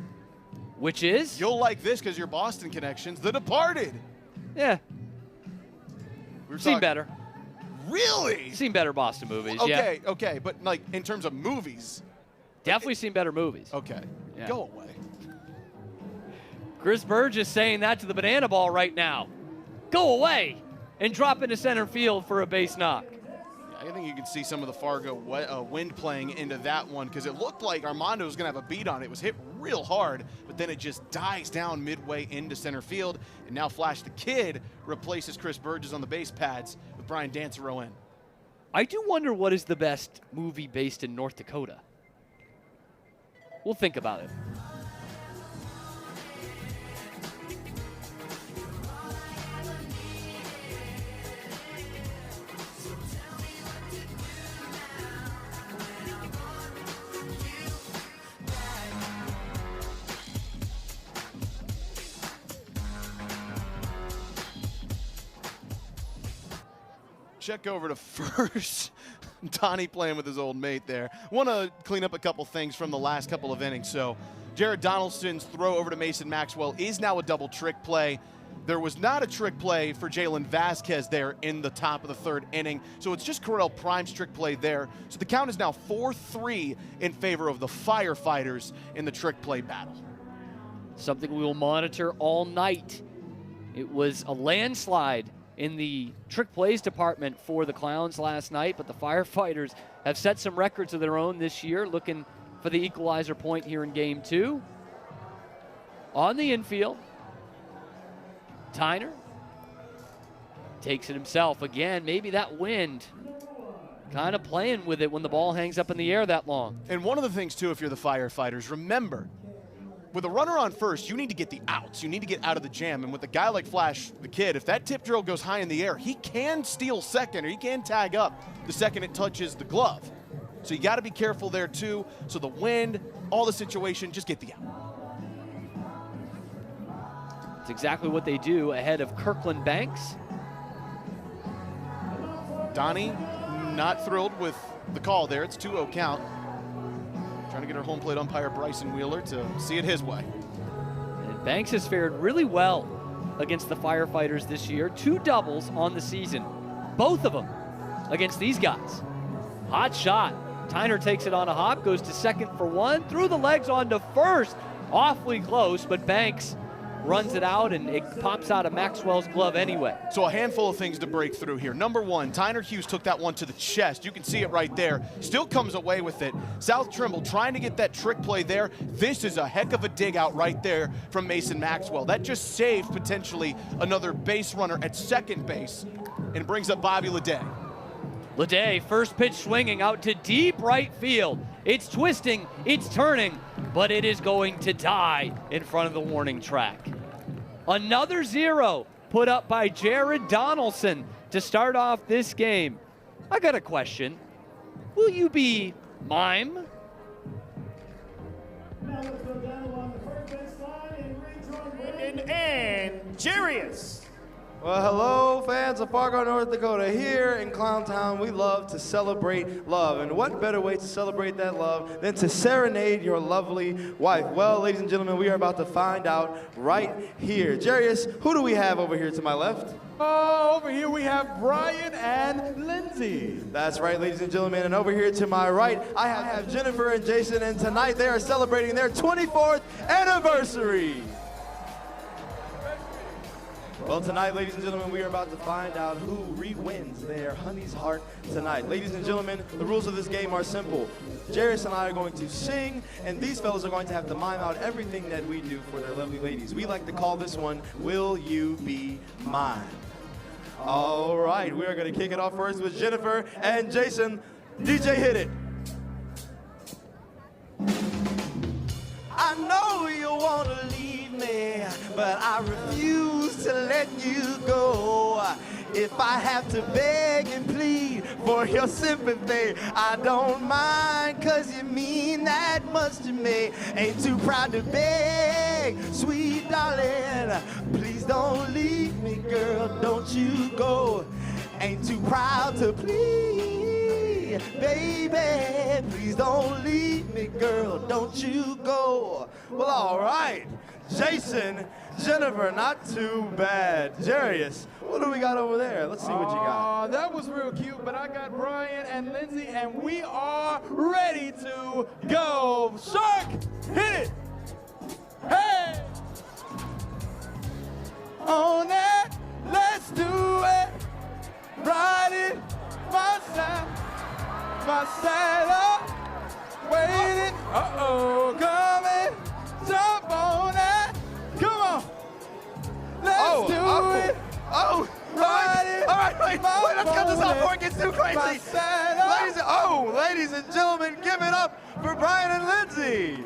Which is? You'll like this because your Boston connections, The Departed. Yeah. Seen better. Really? Seen better Boston movies, okay, okay. But, like, in terms of movies. Definitely seen better movies. Okay. Yeah. Go away. Chris Burgess saying that to the banana ball right now. Go away and drop into center field for a base knock. I think you can see some of the Fargo wind playing into that one because it looked like Armando was going to have a beat on it. It was hit real hard, but then it just dies down midway into center field. And now Flash the Kid replaces Chris Burgess on the base pads with Brian Dancero in. I do wonder what is the best movie based in North Dakota. We'll think about it. Check over to first. Donnie playing with his old mate there. Want to clean up a couple things from the last couple of innings. So Jared Donaldson's throw over to Mason Maxwell is now a double trick play. There was not a trick play for Jalen Vasquez there in the top of the third inning. So it's just Correll Prime's trick play there. So the count is now 4-3 in favor of the Firefighters in the trick play battle. Something we will monitor all night. It was a landslide in the trick plays department for the Clowns last night, but the Firefighters have set some records of their own this year, looking for the equalizer point here in Game 2. On the infield, Tyner takes it himself again. Maybe that wind kind of playing with it when the ball hangs up in the air that long. And one of the things, too, if you're the Firefighters, remember, with a runner on first, you need to get the outs. You need to get out of the jam. And with a guy like Flash the Kid, if that tip drill goes high in the air, he can steal second or he can tag up the second it touches the glove. So you got to be careful there, too. So the wind, all the situation, just get the out. It's exactly what they do ahead of Kirkland Banks. Donnie not thrilled with the call there. It's 2-0 count. Trying to get our home plate umpire Bryson Wheeler to see it his way. And Banks has fared really well against the Firefighters this year. 2 doubles on the season, both of them against these guys. Hot shot. Tyner takes it on a hop, goes to second for 1, through the legs onto first. Awfully close, but Banks runs it out, and it pops out of Maxwell's glove anyway. So a handful of things to break through here. Number one, Tyner Hughes took that one to the chest. You can see it right there. Still comes away with it. South Trimble trying to get that trick play there. This is a heck of a dig out right there from Mason Maxwell. That just saved potentially another base runner at second base and brings up Bobby Leday. Leday, first pitch swinging out to deep right field. It's twisting, it's turning, but it is going to die in front of the warning track. Another 0 put up by Jared Donaldson to start off this game. I got a question. Will you be mime? And Jarius. Well, hello, fans of Fargo, North Dakota. Here in Clowntown, we love to celebrate love. And what better way to celebrate that love than to serenade your lovely wife? Well, ladies and gentlemen, we are about to find out right here. Jarius, who do we have over here to my left? Over here we have Brian and Lindsay. That's right, ladies and gentlemen. And over here to my right, I have Jennifer and Jason. And tonight they are celebrating their 24th anniversary. Well, tonight, ladies and gentlemen, we are about to find out who re-wins their honey's heart tonight. Ladies and gentlemen, the rules of this game are simple. Jarius and I are going to sing, and these fellas are going to have to mime out everything that we do for their lovely ladies. We like to call this one, Will You Be Mine? All right, we are going to kick it off first with Jennifer and Jason. DJ, hit it. I know you want to leave me, but I refuse to let you go. If I have to beg and plead for your sympathy, I don't mind, 'cause you mean that much to me. Ain't too proud to beg, sweet darling. Please don't leave me, girl, don't you go. Ain't too proud to plead, baby. Please don't leave me, girl, don't you go. Well, all right. Jason, Jennifer, not too bad. Jarius, what do we got over there? Let's see what you got. That was real cute, but I got Brian and Lindsay, and we are ready to go. Shark, hit it. Hey! On it, let's do it. Ride it, my side up. Waiting, uh-oh, coming. Jump on that. Come on. Let's do it. Oh, Ride it. all right, wait, let's cut this off before it gets too crazy. Ladies and gentlemen, give it up for Brian and Lindsay.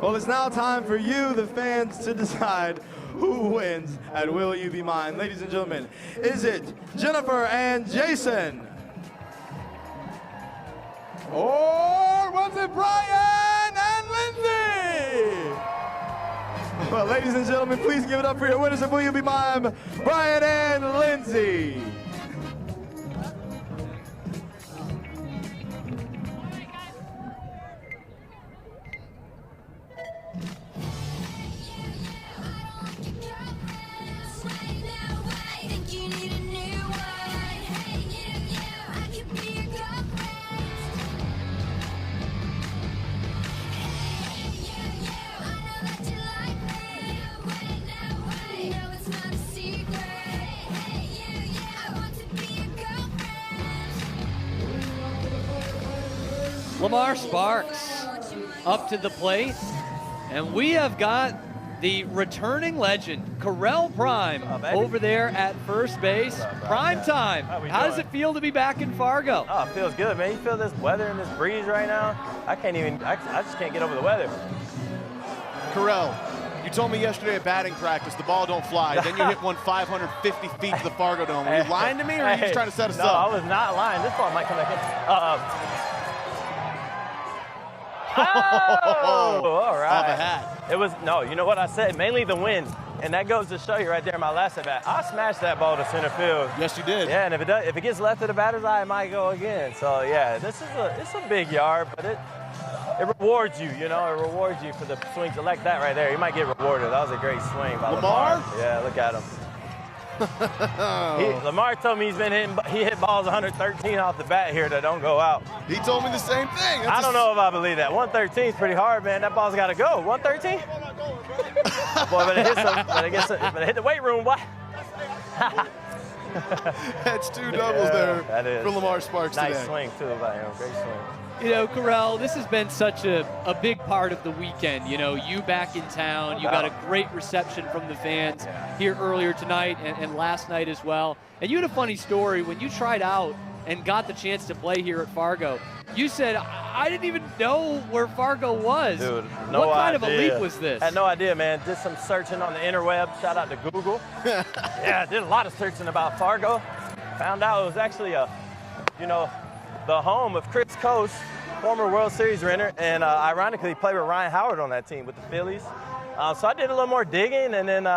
Well, it's now time for you, the fans, to decide who wins at Will You Be Mine. Ladies and gentlemen, is it Jennifer and Jason? Or was it Brian and Lindsay? Well, ladies and gentlemen, please give it up for your winners of Will You Be Mine, Brian and Lindsay. Lamar Sparks up to the plate, and we have got the returning legend, Correll Prime, over there at first base. Prime time. How does it feel to be back in Fargo? Oh, it feels good, man. You feel this weather and this breeze right now? I just can't get over the weather. Correll, you told me yesterday at batting practice the ball don't fly. Then you hit one 550 feet to the Fargo Dome. Were you lying to me, or are you just trying to set us up? No, I was not lying. This ball might come back in. Oh, all right. Off a hat. It was, no, you know what I said? Mainly the wind. And that goes to show you right there in my last at bat. I smashed that ball to center field. Yes, you did. Yeah, and if it gets left of the batter's eye, it might go again. So yeah, it's a big yard, but it rewards you, you know, it rewards you for the swings like that right there. You might get rewarded. That was a great swing by Lamar. Yeah, look at him. Lamar told me he hit balls 113 off the bat here that don't go out. He told me the same thing. I don't know if I believe that. 113 is pretty hard, man. That ball's got to go. 113? Boy, but it hit the weight room, boy. That's two doubles there that is. for Lamar Sparks nice today. Swing, too, by him. Great swing. You know, Corell, this has been such a big part of the weekend. You know, you back in town, you got a great reception from the fans here earlier tonight and last night as well. And you had a funny story when you tried out and got the chance to play here at Fargo. You said, I didn't even know where Fargo was. Dude, no What kind of a idea. leap was this? I had no idea, man. Did some searching on the interweb. Shout out to Google. Yeah, did a lot of searching about Fargo. Found out it was actually the home of Chris Coast, former World Series winner, and ironically played with Ryan Howard on that team with the Phillies. So I did a little more digging, and then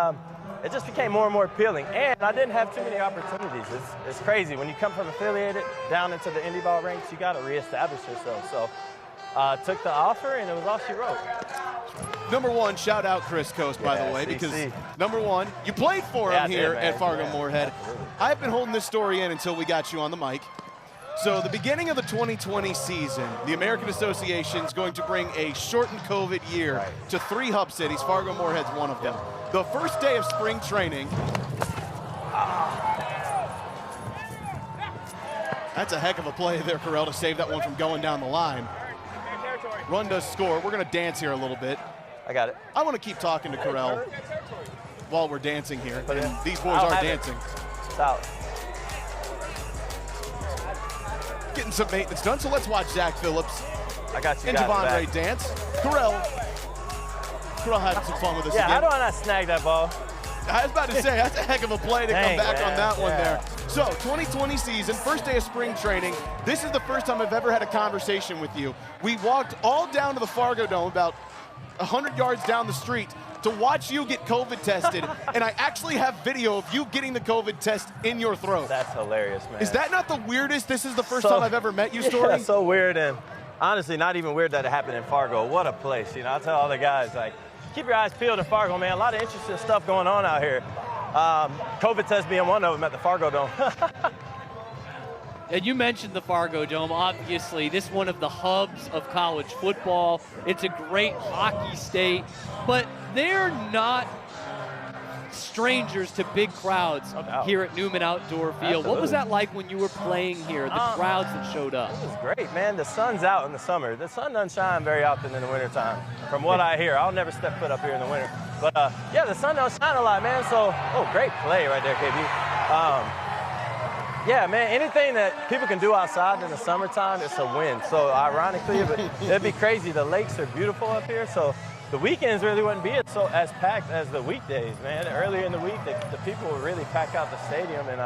it just became more and more appealing. And I didn't have too many opportunities. It's crazy. When you come from affiliated down into the indie ball ranks, you got to reestablish yourself. So took the offer, and it was all she wrote. Number one, shout out Chris Coast, by the way, because number one, you played for him here at Fargo Moorhead. I've been holding this story in until we got you on the mic. So the beginning of the 2020 season, the American Association is going to bring a shortened COVID year to 3 hub cities. Fargo Moorhead's one of them. The first day of spring training. That's a heck of a play there, Corell, to save that one from going down the line. Run does score. We're going to dance here a little bit. I got it. I want to keep talking to Corell. while we're dancing here. And these boys I'll are have dancing. It's out. Getting some maintenance done, so let's watch Zach Phillips I got you and guys Javon back. Ray dance. Carell having some fun with us Yeah, again. how do I not snag that ball? I was about to say, that's a heck of a play to Dang, come back man. on that one Yeah. there. So, 2020 season, first day of spring training. This is the first time I've ever had a conversation with you. We walked all down to the Fargo Dome, about 100 yards down the street, to watch you get COVID tested, and I actually have video of you getting the COVID test in your throat. That's hilarious, man. Is that not the weirdest, this is the first time I've ever met you story? Yeah, so weird, and honestly, not even weird that it happened in Fargo. What a place, you know. I tell all the guys, like, keep your eyes peeled in Fargo, man. A lot of interesting stuff going on out here. COVID test being one of them at the Fargo Dome. And you mentioned the Fargo Dome. Obviously, this is one of the hubs of college football. It's a great hockey state, but they're not strangers to big crowds here at Newman Outdoor Field. Absolutely. What was that like when you were playing here, the crowds that showed up? It was great, man. The sun's out in the summer. The sun doesn't shine very often in the wintertime, from what I hear. I'll never step foot up here in the winter. But, yeah, the sun don't shine a lot, man. So, great play right there, KB. Yeah, man, anything that people can do outside in the summertime, it's a win. So, ironically, it'd be crazy. The lakes are beautiful up here, so the weekends really wouldn't be as packed as the weekdays, man. Earlier in the week, the people would really pack out the stadium and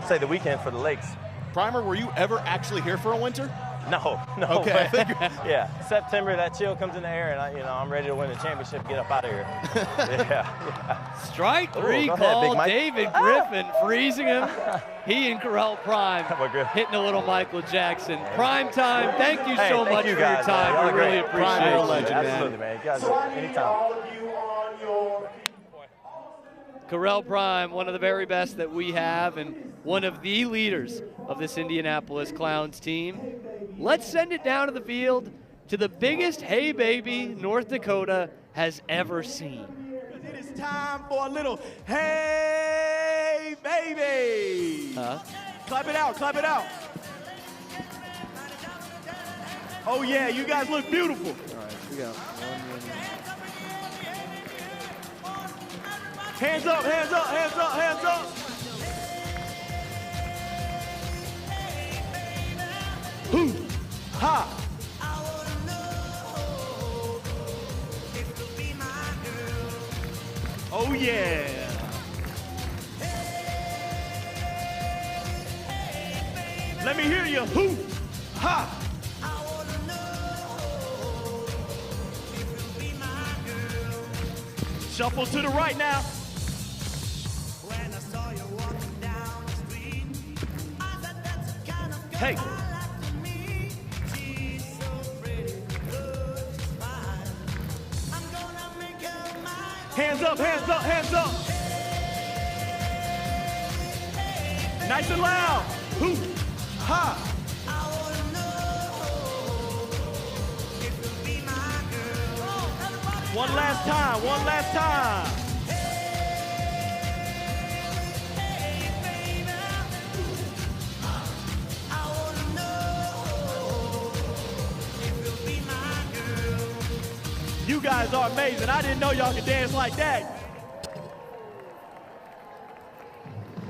save the weekend for the lakes. Primer, were you ever actually here for a winter? No. Okay, I figured. Yeah, September, that chill comes in the air, and I'm ready to win the championship and get up out of here. Yeah. Strike three go ahead, call, Big Mike. David Griffin freezing him. He and Carell Prime hitting a little Michael Jackson. Prime time, thank you so thank much you for guys, your time. man. We Y'all are really great. appreciate Prime, you're a it. legend, man. Absolutely, man. You guys, anytime. Carell Prime, one of the very best that we have and one of the leaders of this Indianapolis Clowns team. Let's send it down to the field to the biggest hey baby North Dakota has ever seen. It is time for a little hey baby. Huh? Clap it out, clap it out. Oh yeah, you guys look beautiful. All right, we got 1 minute. Hands up, hands up, hands up, hands up. Hoo, ha. Oh yeah. Let me hear you. Hoo, ha. Shuffle to the right now. Hey. Hands up, hands up, hands up. Nice and loud. Hoo, ha. One last time, one last time. You guys are amazing. I didn't know y'all could dance like that.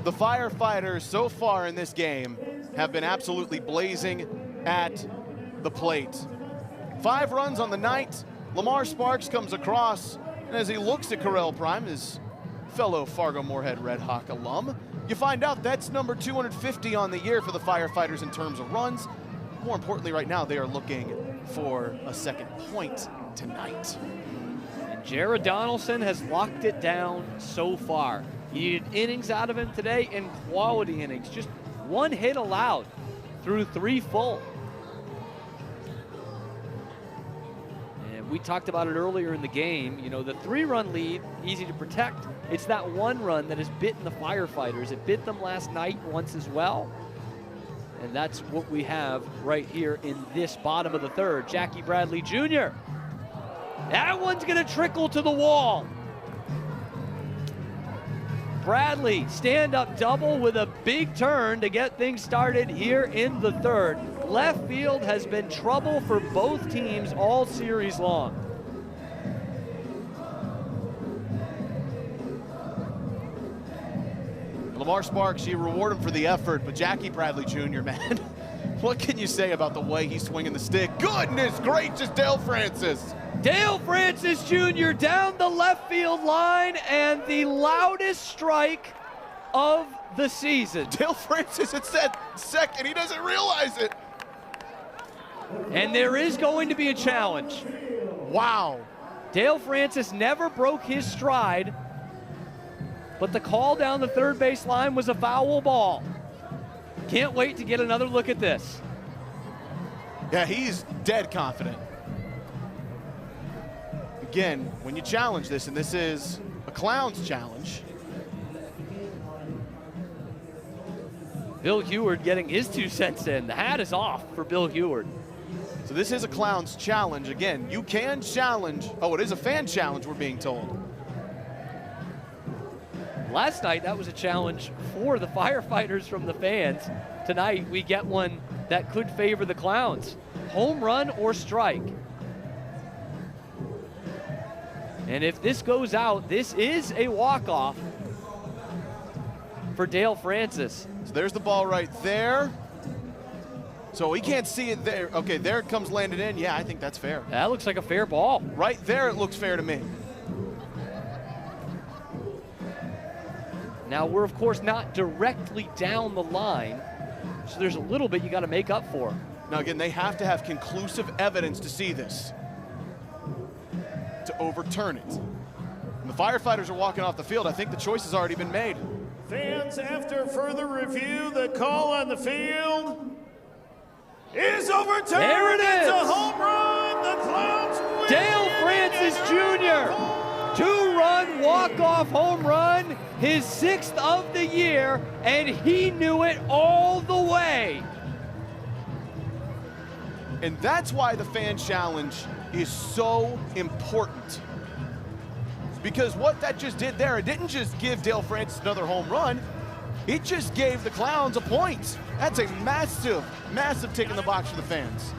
The Firefighters so far in this game have been absolutely blazing at the plate. 5 runs on the night. Lamar Sparks comes across, and as he looks at Carell Prime, his fellow Fargo Moorhead Red Hawk alum, you find out that's number 250 on the year for the Firefighters in terms of runs. More importantly, right now, they are looking for a second point tonight. And Jared Donaldson has locked it down so far. He needed innings out of him today and quality innings. Just 1 hit allowed through 3 full. And we talked about it earlier in the game. You know, the 3-run lead, easy to protect. It's that 1 run that has bitten the Firefighters. It bit them last night once as well. And that's what we have right here in this bottom of the 3rd. Jackie Bradley Jr. That one's going to trickle to the wall. Bradley, stand-up double with a big turn to get things started here in the 3rd. Left field has been trouble for both teams all series long. Lamar Sparks, you reward him for the effort, but Jackie Bradley Jr., man, what can you say about the way he's swinging the stick? Goodness gracious, Dale Francis. Dale Francis Jr. down the left field line, and the loudest strike of the season. Dale Francis at second, he doesn't realize it. And there is going to be a challenge. Wow. Dale Francis never broke his stride, but the call down the third base line was a foul ball. Can't wait to get another look at this. Yeah, he's dead confident. Again, when you challenge this, and this is a Clowns challenge. Bill Heward getting his 2 cents in. The hat is off for Bill Heward. So this is a Clowns challenge. Again, you can challenge. Oh, it is a fan challenge, we're being told. Last night, that was a challenge for the Firefighters from the fans. Tonight, we get one that could favor the Clowns. Home run or strike. And if this goes out, this is a walk-off for Dale Francis. So there's the ball right there. So he can't see it there. Okay, there it comes landed in. Yeah, I think that's fair. That looks like a fair ball. Right there, it looks fair to me. Now, we're, of course, not directly down the line, so there's a little bit you got to make up for. Now, again, they have to have conclusive evidence to see this, to overturn it. And the Firefighters are walking off the field. I think the choice has already been made. Fans, after further review, the call on the field is overturned. There it is. It's a home run. The Clowns win. Dale Francis Jr. 2-run walk-off home run, his 6th of the year, and he knew it all the way. And that's why the fan challenge is so important. Because what that just did there, it didn't just give Dale Francis another home run, it just gave the Clowns a point. That's a massive, massive tick in the box for the fans.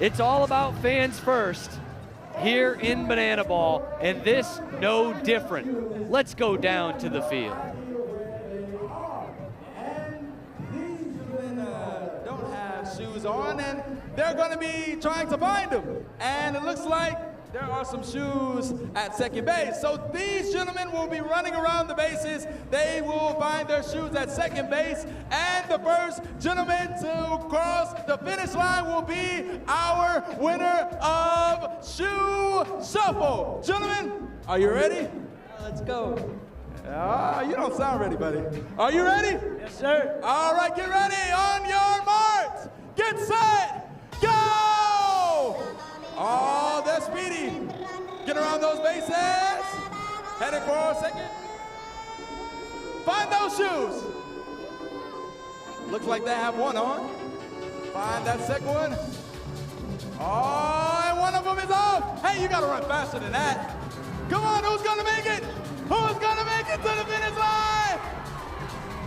It's all about fans first here in Banana Ball, and this no different. Let's go down to the field. Don't have shoes on, and they're going to be trying to find them. And it looks like there are some shoes at second base. So these gentlemen will be running around the bases. They will find their shoes at second base. And the first gentleman to cross the finish line will be our winner of Shoe Shuffle. Gentlemen, are you ready? Let's go. You don't sound ready, buddy. Are you ready? Yes, sir. All right, get ready. On your marks, get set, go! Oh, they're speedy. Get around those bases. Headed for a second. Find those shoes. Looks like they have one on. Find that second one. Oh, and one of them is off. Hey, you got to run faster than that. Come on, who's going to make it? Who's going to make it to the finish line?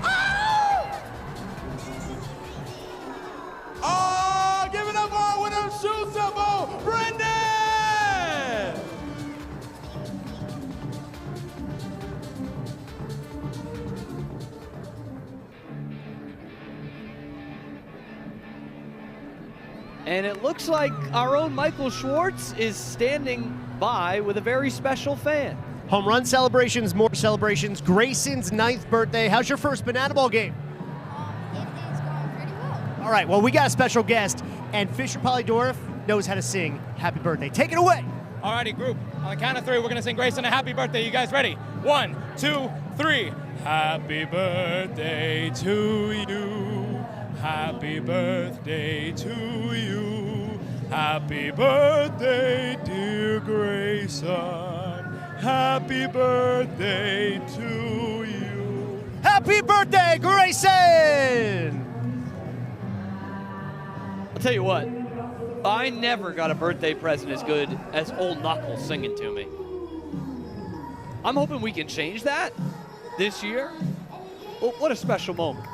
Oh! Oh, give it up for our winner of Shoe Shuffle, Brendan! And it looks like our own Michael Schwartz is standing by with a very special fan. Home run celebrations, more celebrations. Grayson's 9th birthday. How's your first Banana Ball game? It's going pretty well. All right, well, we got a special guest, and Fisher Polydorf knows how to sing Happy Birthday. Take it away. All righty, group. On the count of 3, we're going to sing Grayson a happy birthday. You guys ready? 1, 2, 3. Happy birthday to you. Happy birthday to you. Happy birthday, dear Grayson. Happy birthday to you. Happy birthday, Grayson! I'll tell you what, I never got a birthday present as good as Old Knuckles singing to me. I'm hoping we can change that this year. Oh, what a special moment.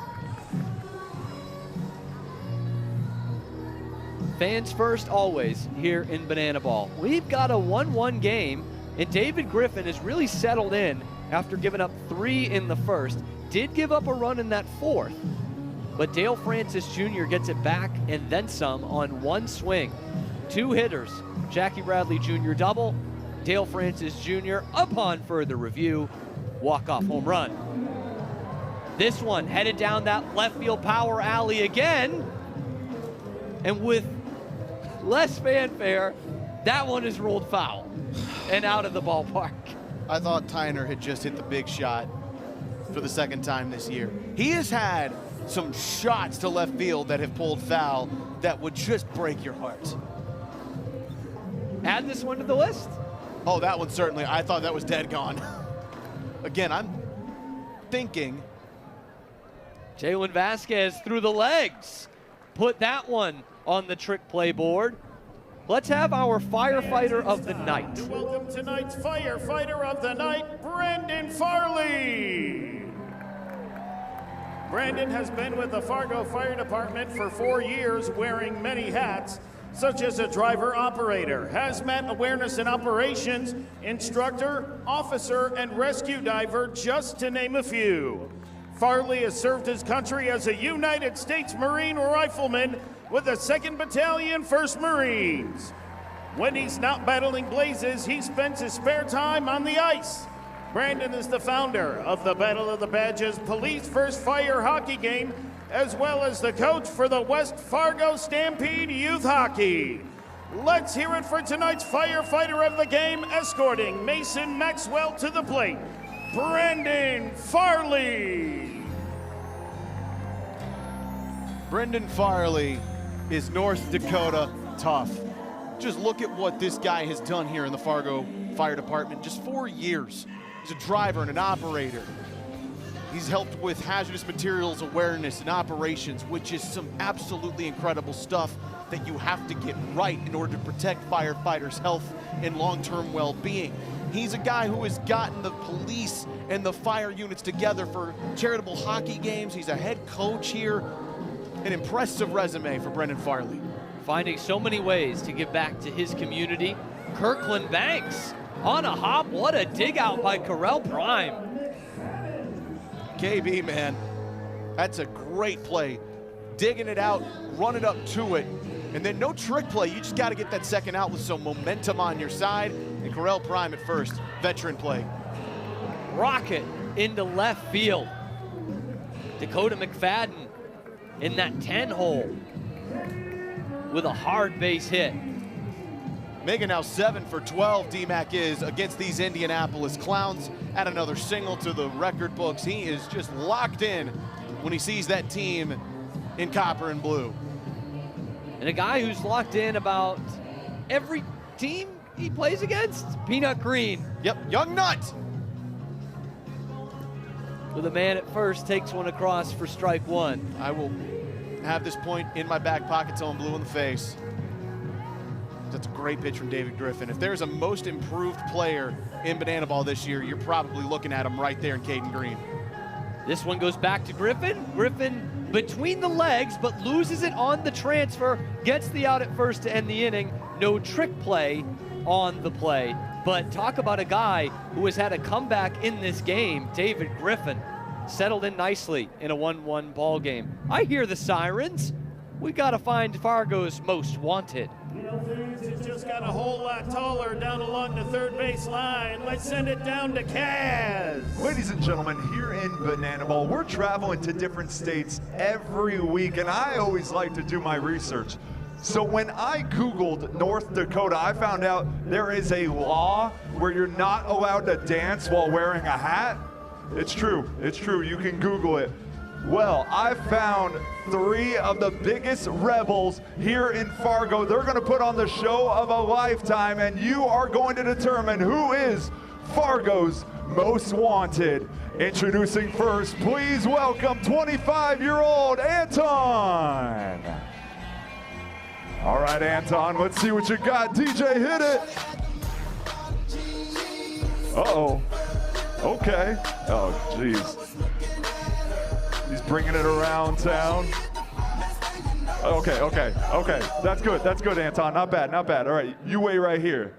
Fans first always here in Banana Ball. We've got a 1-1 game, and David Griffin has really settled in after giving up 3 in the first. did give up a run in that fourth, but Dale Francis Jr. gets it back and then some on one swing. 2 hitters, Jackie Bradley Jr. double, Dale Francis Jr. upon further review, walk-off home run. This one headed down that left field power alley again, and with less fanfare, that one is rolled foul and out of the ballpark. I thought Tyner had just hit the big shot for the second time this year. He has had some shots to left field that have pulled foul that would just break your heart. Add this one to the list? Oh, that one certainly. I thought that was dead gone. Again, I'm thinking. Jalen Vasquez through the legs. Put that one on the trick play board. Let's have our firefighter of the night. Welcome tonight's firefighter of the night, Brandon Farley. Brandon has been with the Fargo Fire Department for 4 years, wearing many hats, such as a driver-operator, hazmat awareness and operations, instructor, officer, and rescue diver, just to name a few. Farley has served his country as a United States Marine Rifleman with the 2nd Battalion, 1st Marines. When he's not battling blazes, he spends his spare time on the ice. Brandon is the founder of the Battle of the Badges Police First Fire hockey game, as well as the coach for the West Fargo Stampede Youth Hockey. Let's hear it for tonight's firefighter of the game, escorting Mason Maxwell to the plate, Brandon Farley. Brendan Farley is North Dakota tough. Just look at what this guy has done here in the Fargo Fire Department. Just 4 years. He's a driver and an operator. He's helped with hazardous materials awareness and operations, which is some absolutely incredible stuff that you have to get right in order to protect firefighters' health and long-term well-being. He's a guy who has gotten the police and the fire units together for charitable hockey games. He's a head coach here. An impressive resume for Brendan Farley. Finding so many ways to give back to his community. Kirkland Banks on a hop. What a dig out by Correll Prime. KB, man, that's a great play. Digging it out, run it up to it, and then no trick play. You just got to get that second out with some momentum on your side. And Correll Prime at first, veteran play. Rocket into left field. Dakota McFadden in that 10 hole with a hard base hit. Making now 7 for 12, D-Mac is against these Indianapolis Clowns. Add another single to the record books. He is just locked in when he sees that team in copper and blue. And a guy who's locked in about every team he plays against, Peanut Green. Yep, Young Nut. With a man at first, takes one across for strike one. I will have this point in my back pocket till I'm blue in the face. That's a great pitch from David Griffin. If there's a most improved player in banana ball this year, you're probably looking at him right there in Caden Green. This one goes back to Griffin. Griffin between the legs, but loses it on the transfer, gets the out at first to end the inning. No trick play on the play. But talk about a guy who has had a comeback in this game, David Griffin. Settled in nicely in a 1-1 ball game. I hear the sirens. We gotta find Fargo's most wanted. It just got a whole lot taller down along the third base line. Let's send it down to Kaz. Ladies and gentlemen, here in Banana Ball, we're traveling to different states every week, and I always like to do my research. So when I Googled North Dakota, I found out there is a law where you're not allowed to dance while wearing a hat. It's true, you can Google it. Well, I found 3 of the biggest rebels here in Fargo. They're gonna put on the show of a lifetime, and you are going to determine who is Fargo's most wanted. Introducing first, please welcome 25-year-old Anton. All right, Anton, let's see what you got. DJ, hit it. Uh-oh. Okay. Oh, jeez. He's bringing it around town. Okay. That's good, Anton. Not bad. All right, you wait right here.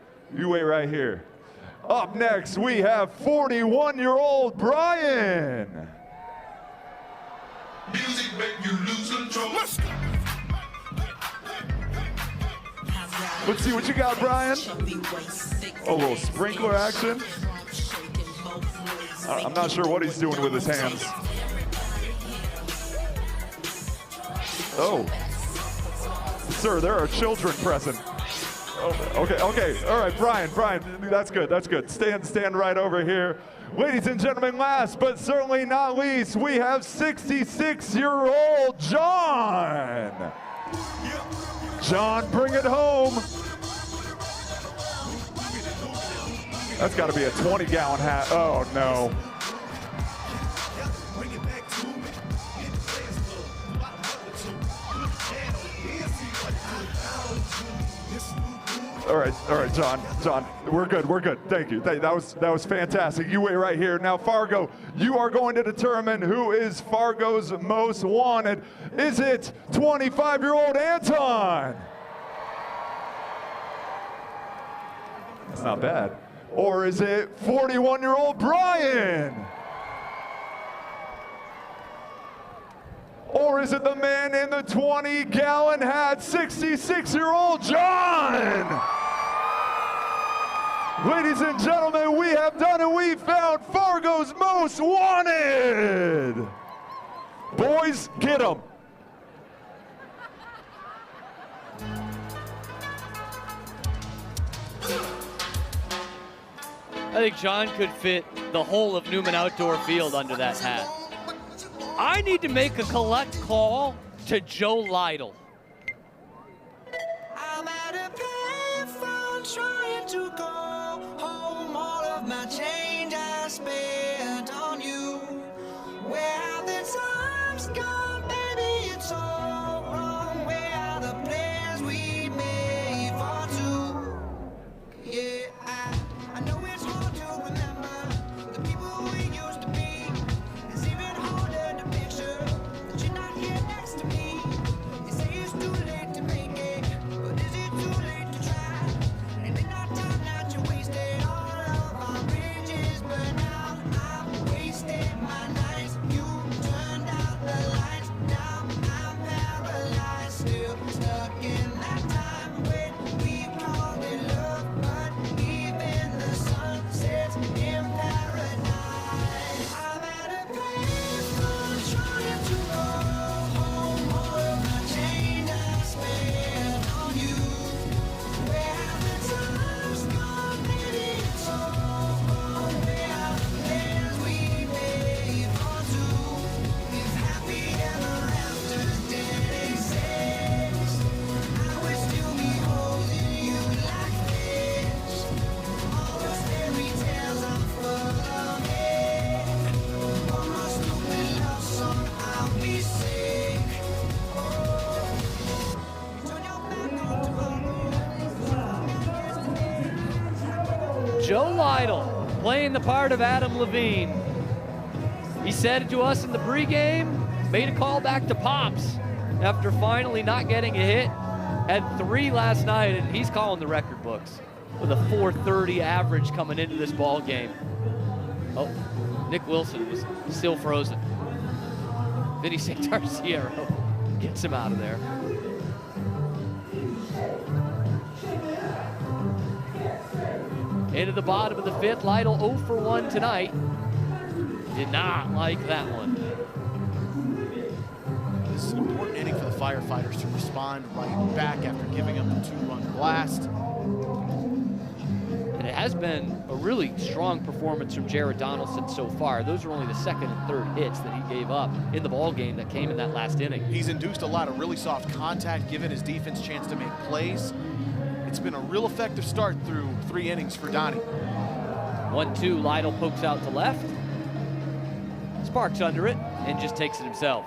Up next, we have 41-year-old Brian. Let's see what you got, Brian. Oh, a little sprinkler action. I'm not sure what he's doing with his hands. Oh. Sir, there are children present. Oh, okay. All right, Brian, that's good. Stand right over here. Ladies and gentlemen, last but certainly not least, we have 66-year-old John. John, bring it home. That's got to be a 20-gallon hat. Oh, no. All right, John, we're good. Thank you. That was fantastic. You wait right here. Now, Fargo, you are going to determine who is Fargo's most wanted. Is it 25-year-old Anton? That's not bad. Or is it 41-year-old Brian? Or is it the man in the 20-gallon hat, 66-year-old John? Ladies and gentlemen, we have done it. We found Fargo's most wanted. Boys, get him. I think John could fit the whole of Newman Outdoor Field under that hat. I need to make a collect call to Joe Lytle. I'm at a payphone trying to go home. All of my change I spent on you. Where have the times gone, baby? It's all wrong. Where are the plans we made for two? Yeah, I know it's hard to remember the people we used to be. It's even harder to picture that you're not here next to me. You say it's too late to make it, but is it too late to try? And in our time that you wasted all of our bridges, but now I've wasted my nights. You turned out the lights, now I'm paralyzed, still stuck in that time when we called it love, but even the sun sets in paradise. I'm at a payphone trying to go home. All of my change I spent on you. Where have the times gone? Maybe it's all wrong. Where are the plans we made for two? If happy ever after did exist, I would still be holding you like this. All those fairy tales I'm full of it. One more stupid love song, I'll be sick. Turn your back on tomorrow. Joe Lytle playing the part of Adam Levine. He said it to us in the pregame, made a call back to Pops after finally not getting a hit. Had 3 last night, and he's calling the record books with a .430 average coming into this ball game. Oh, Nick Wilson was still frozen. Vinny Santarciero gets him out of there. Into the bottom of the 5th, Lytle 0 for 1 tonight. Did not like that one. This is an important inning for the Firefighters to respond right back after giving up the 2-run blast. And it has been a really strong performance from Jared Donaldson so far. Those are only the 2nd and 3rd hits that he gave up in the ball game that came in that last inning. He's induced a lot of really soft contact, given his defense a chance to make plays. It's been a real effective start through 3 innings for Donnie. 1-2, Lytle pokes out to left. Sparks under it and just takes it himself.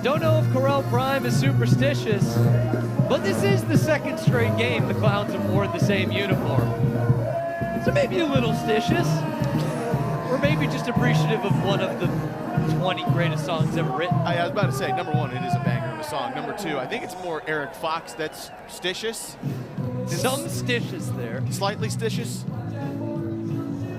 Don't know if Correll Prime is superstitious, But this is the second straight game the Clowns have worn the same uniform. So maybe a little stitious, or maybe just appreciative of one of the 20 greatest songs ever written. I was about to say, number one, it is a banger of a song. Number two, I think it's more Eric Fox that's stitious. Some stitious there. Slightly stitious.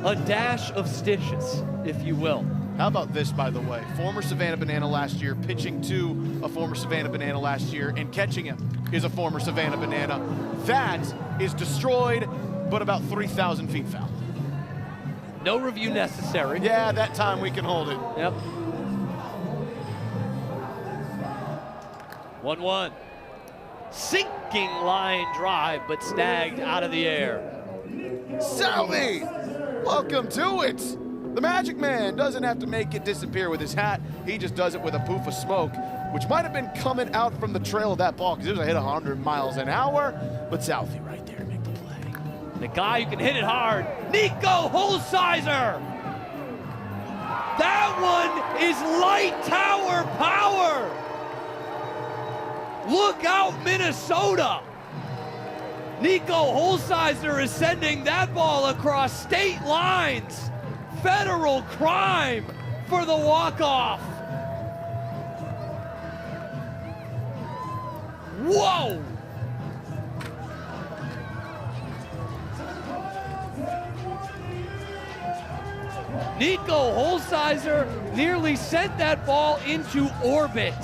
A dash of stitious, if you will. How about this, by the way? Former Savannah Banana last year, pitching to a former Savannah Banana last year, and catching him is a former Savannah Banana. That is destroyed, but about 3,000 feet foul. No review necessary. Yeah, that time we can hold it. Yep. 1-1. Sinking line drive, but snagged out of the air. Sally, welcome to it. The Magic Man doesn't have to make it disappear with his hat. He just does it with a poof of smoke, which might have been coming out from the trail of that ball because it was a hit 100 miles an hour. But Southie right there to make the play. The guy who can hit it hard, Nico Holsizer. That one is light tower power. Look out, Minnesota. Nico Holsizer is sending that ball across state lines. Federal crime for the walk-off. Whoa! Nico Holsizer nearly sent that ball into orbit.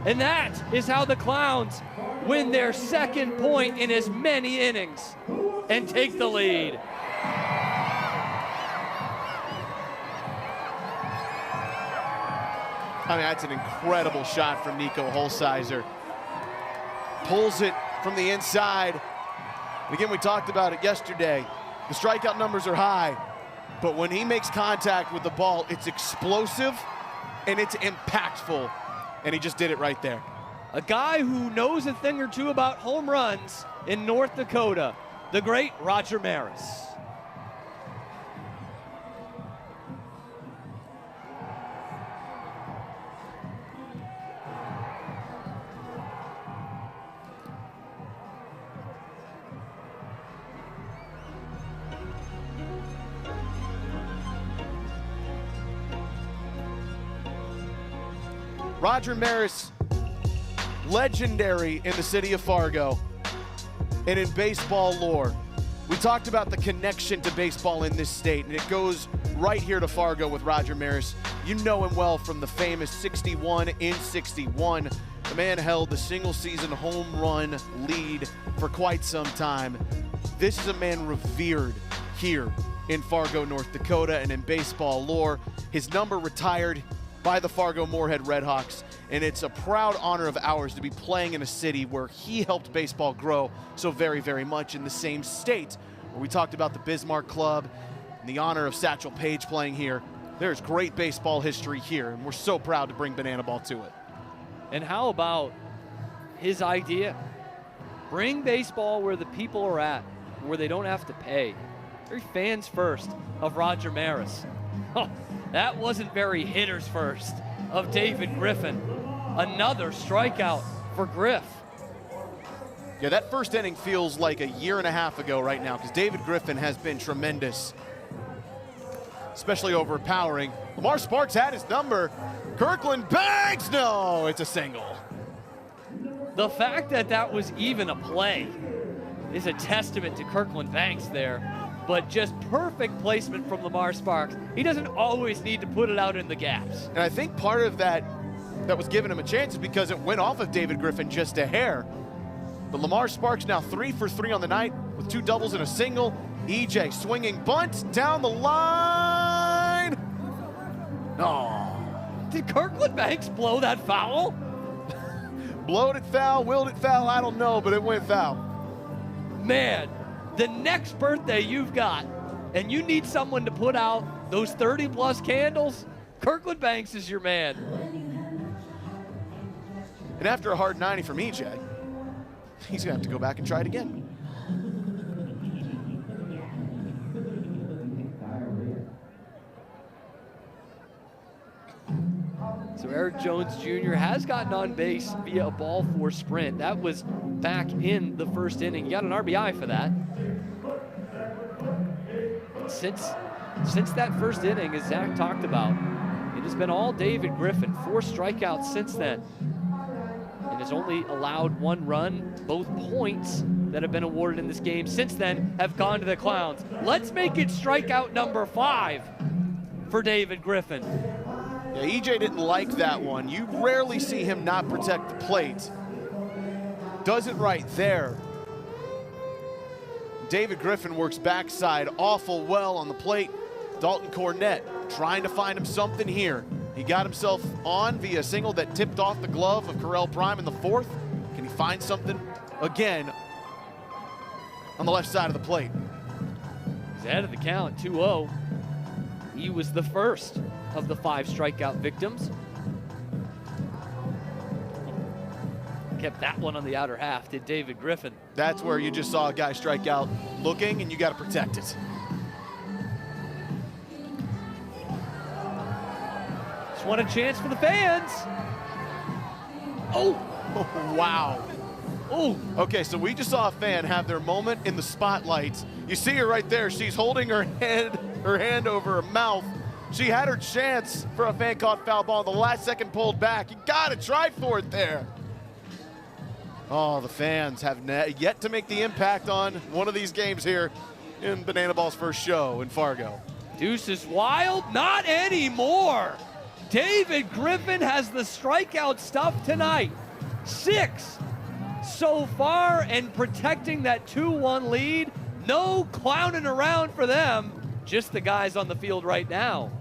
And that is how the Clowns win their second point in as many innings and take the lead. I mean, that's an incredible shot from Nico Holsizer. Pulls it from the inside. And again, we talked about it yesterday. The strikeout numbers are high, but when he makes contact with the ball, it's explosive and it's impactful. And he just did it right there. A guy who knows a thing or two about home runs in North Dakota, the great Roger Maris. Roger Maris, legendary in the city of Fargo and in baseball lore. We talked about the connection to baseball in this state, and it goes right here to Fargo with Roger Maris. You know him well from the famous 61 in 61. The man held the single-season home run lead for quite some time. This is a man revered here in Fargo, North Dakota, and in baseball lore. His number retired by the Fargo Moorhead Redhawks, and it's a proud honor of ours to be playing in a city where he helped baseball grow so very, very much, in the same state where we talked about the Bismarck Club and the honor of Satchel Paige playing here. There's great baseball history here, and we're so proud to bring Banana Ball to it. And how about his idea? Bring baseball where the people are at, where they don't have to pay. Very fans first of Roger Maris. Oh, that wasn't very hitters first of David Griffin. Another strikeout for Griff. Yeah, that first inning feels like a year and a half ago right now, because David Griffin has been tremendous, especially overpowering. Lamar Sparks had his number. Kirkland bangs, no, it's a single. The fact that that was even a play is a testament to Kirkland Banks there. But just perfect placement from Lamar Sparks. He doesn't always need to put it out in the gaps. And I think part of that was giving him a chance is because it went off of David Griffin just a hair. But Lamar Sparks now 3 for 3 on the night with 2 doubles and a single. EJ swinging bunt down the line. Oh. Did Kirkland Banks blow that foul? Blowed it foul, willed it foul, I don't know, but it went foul. Man. The next birthday you've got, and you need someone to put out those 30-plus candles, Kirkland Banks is your man. And after a hard 90 from EJ, he's going to have to go back and try it again. So Eric Jones Jr. has gotten on base via a ball four sprint. That was back in the first inning. He got an RBI for that. Since that first inning, as Zach talked about, it has been all David Griffin. 4 strikeouts since then. And has only allowed 1 run. Both points that have been awarded in this game since then have gone to the Clowns. Let's make it strikeout number 5 for David Griffin. Yeah, EJ didn't like that one. You rarely see him not protect the plate. Does it right there. David Griffin works backside awful well on the plate. Dalton Cornett trying to find him something here. He got himself on via a single that tipped off the glove of Correll Prime in the 4th. Can he find something again on the left side of the plate? He's ahead of the count, 2-0. He was the first of the 5 strikeout victims. Kept that one on the outer half, did David Griffin. That's where you just saw a guy strike out looking, and you got to protect it. Just want a chance for the fans. Oh, wow. Oh, okay, so we just saw a fan have their moment in the spotlight. You see her right there. She's holding her hand over her mouth. She had her chance for a fan caught foul ball. The last second pulled back. You got to try for it there. Oh, the fans have yet to make the impact on one of these games here in Banana Ball's first show in Fargo. Deuce is wild, not anymore. David Griffin has the strikeout stuff tonight. 6 so far, and protecting that 2-1 lead. No clowning around for them, just the guys on the field right now.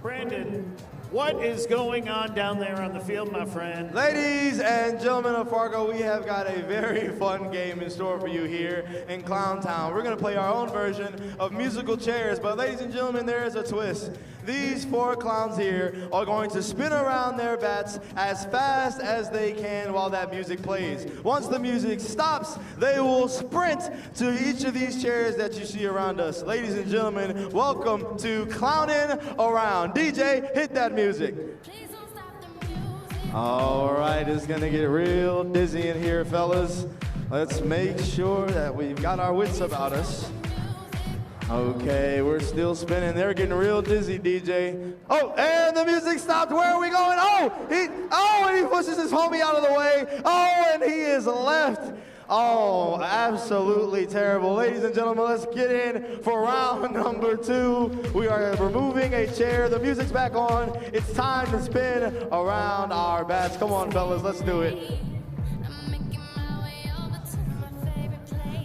Brandon, what is going on down there on the field, my friend? Ladies and gentlemen of Fargo, we have got a very fun game in store for you here in Clown Town. We're going to play our own version of musical chairs, but ladies and gentlemen, there is a twist. These 4 clowns here are going to spin around their bats as fast as they can while that music plays. Once the music stops, they will sprint to each of these chairs that you see around us. Ladies and gentlemen, welcome to Clownin' Around. DJ, hit that music. All right, it's gonna get real dizzy in here, fellas. Let's make sure that we've got our wits about us. Okay, we're still spinning. They're getting real dizzy, DJ. Oh, and the music stopped. Where are we going? And he pushes his homie out of the way. Oh, and he is left. Oh, absolutely terrible. Ladies and gentlemen, let's get in for round number 2. We are removing a chair. The music's back on. It's time to spin around our bats. Come on, fellas, let's do it.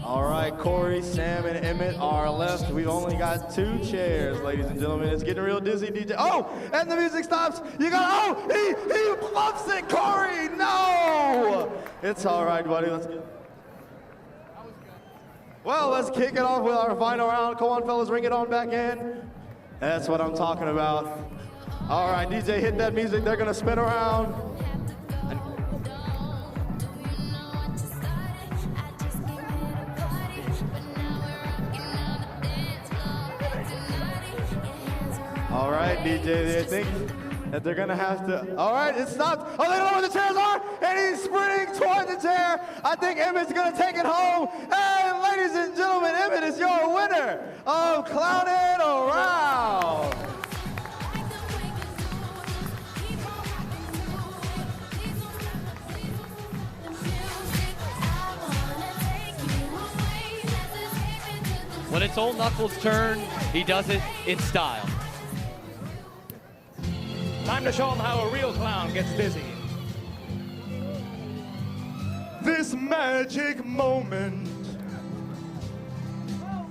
All right, Corey, Sam, and Emmett are left. We've only got 2 chairs, ladies and gentlemen. It's getting real dizzy, DJ. Oh, and the music stops. You got, he bumps it, Corey. No! It's all right, buddy. Let's get. Well, let's kick it off with our final round. Come on, fellas, ring it on back in. That's what I'm talking about. All right, DJ, hit that music. They're going to spin around. All right, DJ, they think that they're gonna have to, all right, it stopped. Oh, they don't know where the chairs are, and he's sprinting toward the chair. I think Emmett's gonna take it home. And ladies and gentlemen, Emmett is your winner of Clownin' Around. When it's Old Knuckles' turn, he does it in style. Time to show them how a real clown gets dizzy. This magic moment,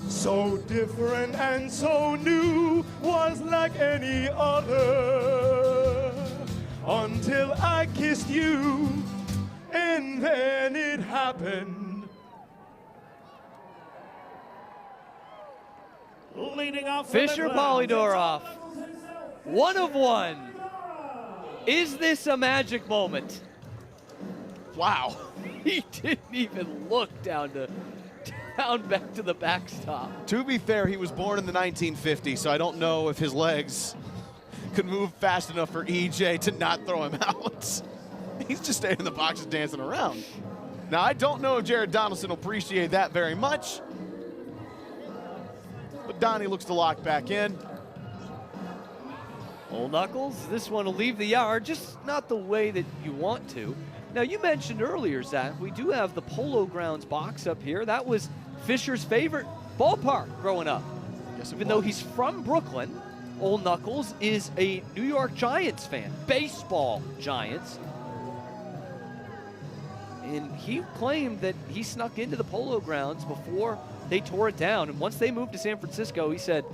so different and so new, was like any other, until I kissed you, and then it happened. Leading off Fisher Polydoroff, 1 of 1. Is this a magic moment? Wow. He didn't even look down back to the backstop. To be fair, he was born in the 1950s, so I don't know if his legs could move fast enough for EJ to not throw him out. He's just staying in the boxes dancing around. Now, I don't know if Jared Donaldson will appreciate that very much, but Donnie looks to lock back in. Old Knuckles, this one will leave the yard, just not the way that you want to. Now, you mentioned earlier, Zach, we do have the Polo Grounds box up here. That was Fisher's favorite ballpark growing up. Yes, even though he's from Brooklyn, Old Knuckles is a New York Giants fan, baseball Giants. And he claimed that he snuck into the Polo Grounds before they tore it down. And once they moved to San Francisco, he said,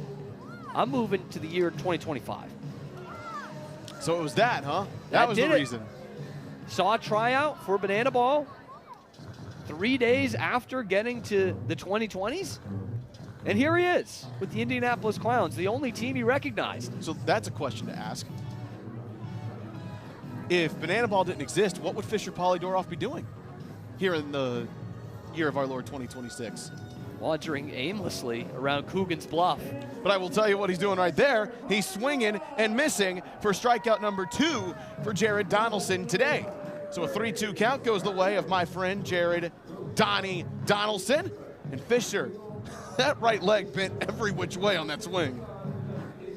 I'm moving to the year 2025. So it was that, huh? That was the reason. Saw a tryout for Banana Ball 3 days after getting to the 2020s. And here he is with the Indianapolis Clowns, the only team he recognized. So that's a question to ask. If Banana Ball didn't exist, what would Fisher Polydoroff be doing here in the year of our Lord 2026? Wandering aimlessly around Coogan's Bluff. But I will tell you what he's doing right there. He's swinging and missing for strikeout number 2 for Jared Donaldson today. So a 3-2 count goes the way of my friend Jared Donnie Donaldson. And Fisher, that right leg bent every which way on that swing.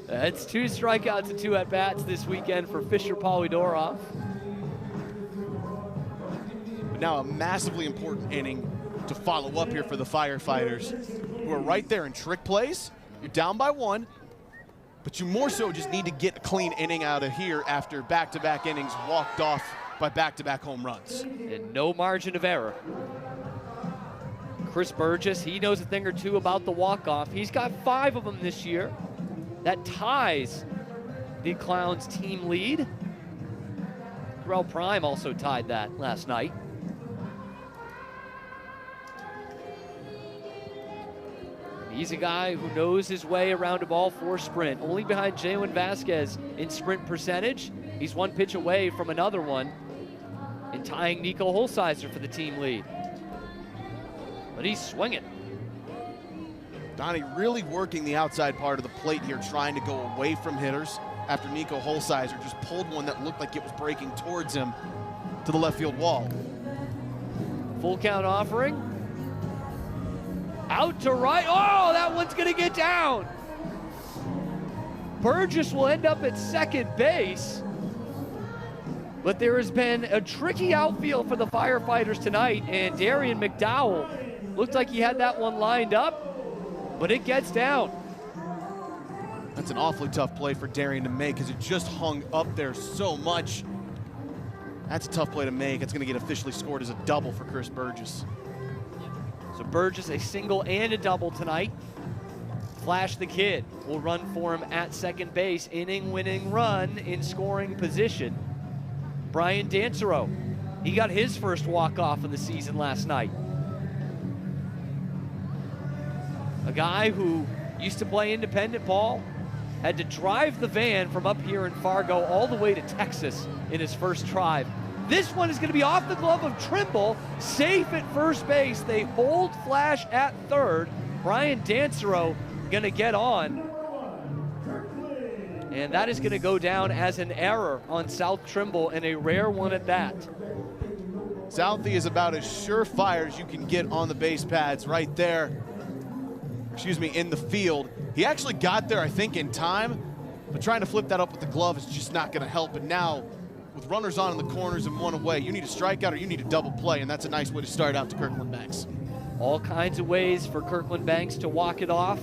It's 2 strikeouts and 2 at-bats this weekend for Fisher Polydoroff. But now a massively important inning to follow up here for the Firefighters, who are right there in trick plays. You're down by 1, but you more so just need to get a clean inning out of here after back-to-back innings walked off by back-to-back home runs. And no margin of error. Chris Burgess, he knows a thing or two about the walk-off. He's got 5 of them this year. That ties the Clowns team lead. Terrell Prime also tied that last night. He's a guy who knows his way around a ball 4 sprint, only behind Jalen Vasquez in sprint percentage. He's 1 pitch away from another one and tying Nico Holsizer for the team lead. But he's swinging. Donnie really working the outside part of the plate here, trying to go away from hitters after Nico Holsizer just pulled one that looked like it was breaking towards him to the left field wall. Full count offering. Out to right. Oh, that one's going to get down. Burgess will end up at second base. But there has been a tricky outfield for the Firefighters tonight, and Darian McDowell looked like he had that one lined up, but it gets down. That's an awfully tough play for Darian to make because it just hung up there so much. That's a tough play to make. It's going to get officially scored as a double for Chris Burgess. So Burgess, a single and a double tonight. Flash the Kid will run for him at second base. Inning-winning run in scoring position. Brian Dancero, he got his first walk-off of the season last night. A guy who used to play independent ball, had to drive the van from up here in Fargo all the way to Texas in his first try. This one is going to be off the glove of Trimble, safe at first base. They hold Flash at third. Brian Dancero going to get on. And that is going to go down as an error on South Trimble, and a rare one at that. Southie is about as surefire as you can get on the base pads right there. Excuse me, in the field. He actually got there, I think, in time, but trying to flip that up with the glove is just not going to help. And now, with runners on in the corners and 1 away, you need a strikeout or you need a double play, and that's a nice way to start out to Kirkland Banks. All kinds of ways for Kirkland Banks to walk it off.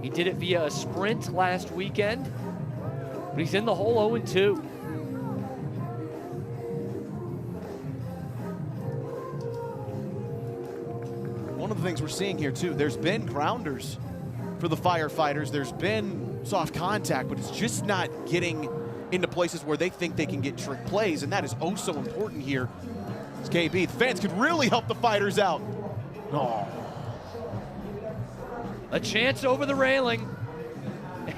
He did it via a sprint last weekend, but he's in the hole 0-2. One of the things we're seeing here, too, there's been grounders for the Firefighters. There's been soft contact, but it's just not getting into places where they think they can get trick plays, and that is oh so important here. It's KB. The fans could really help the Fighters out. Oh. A chance over the railing,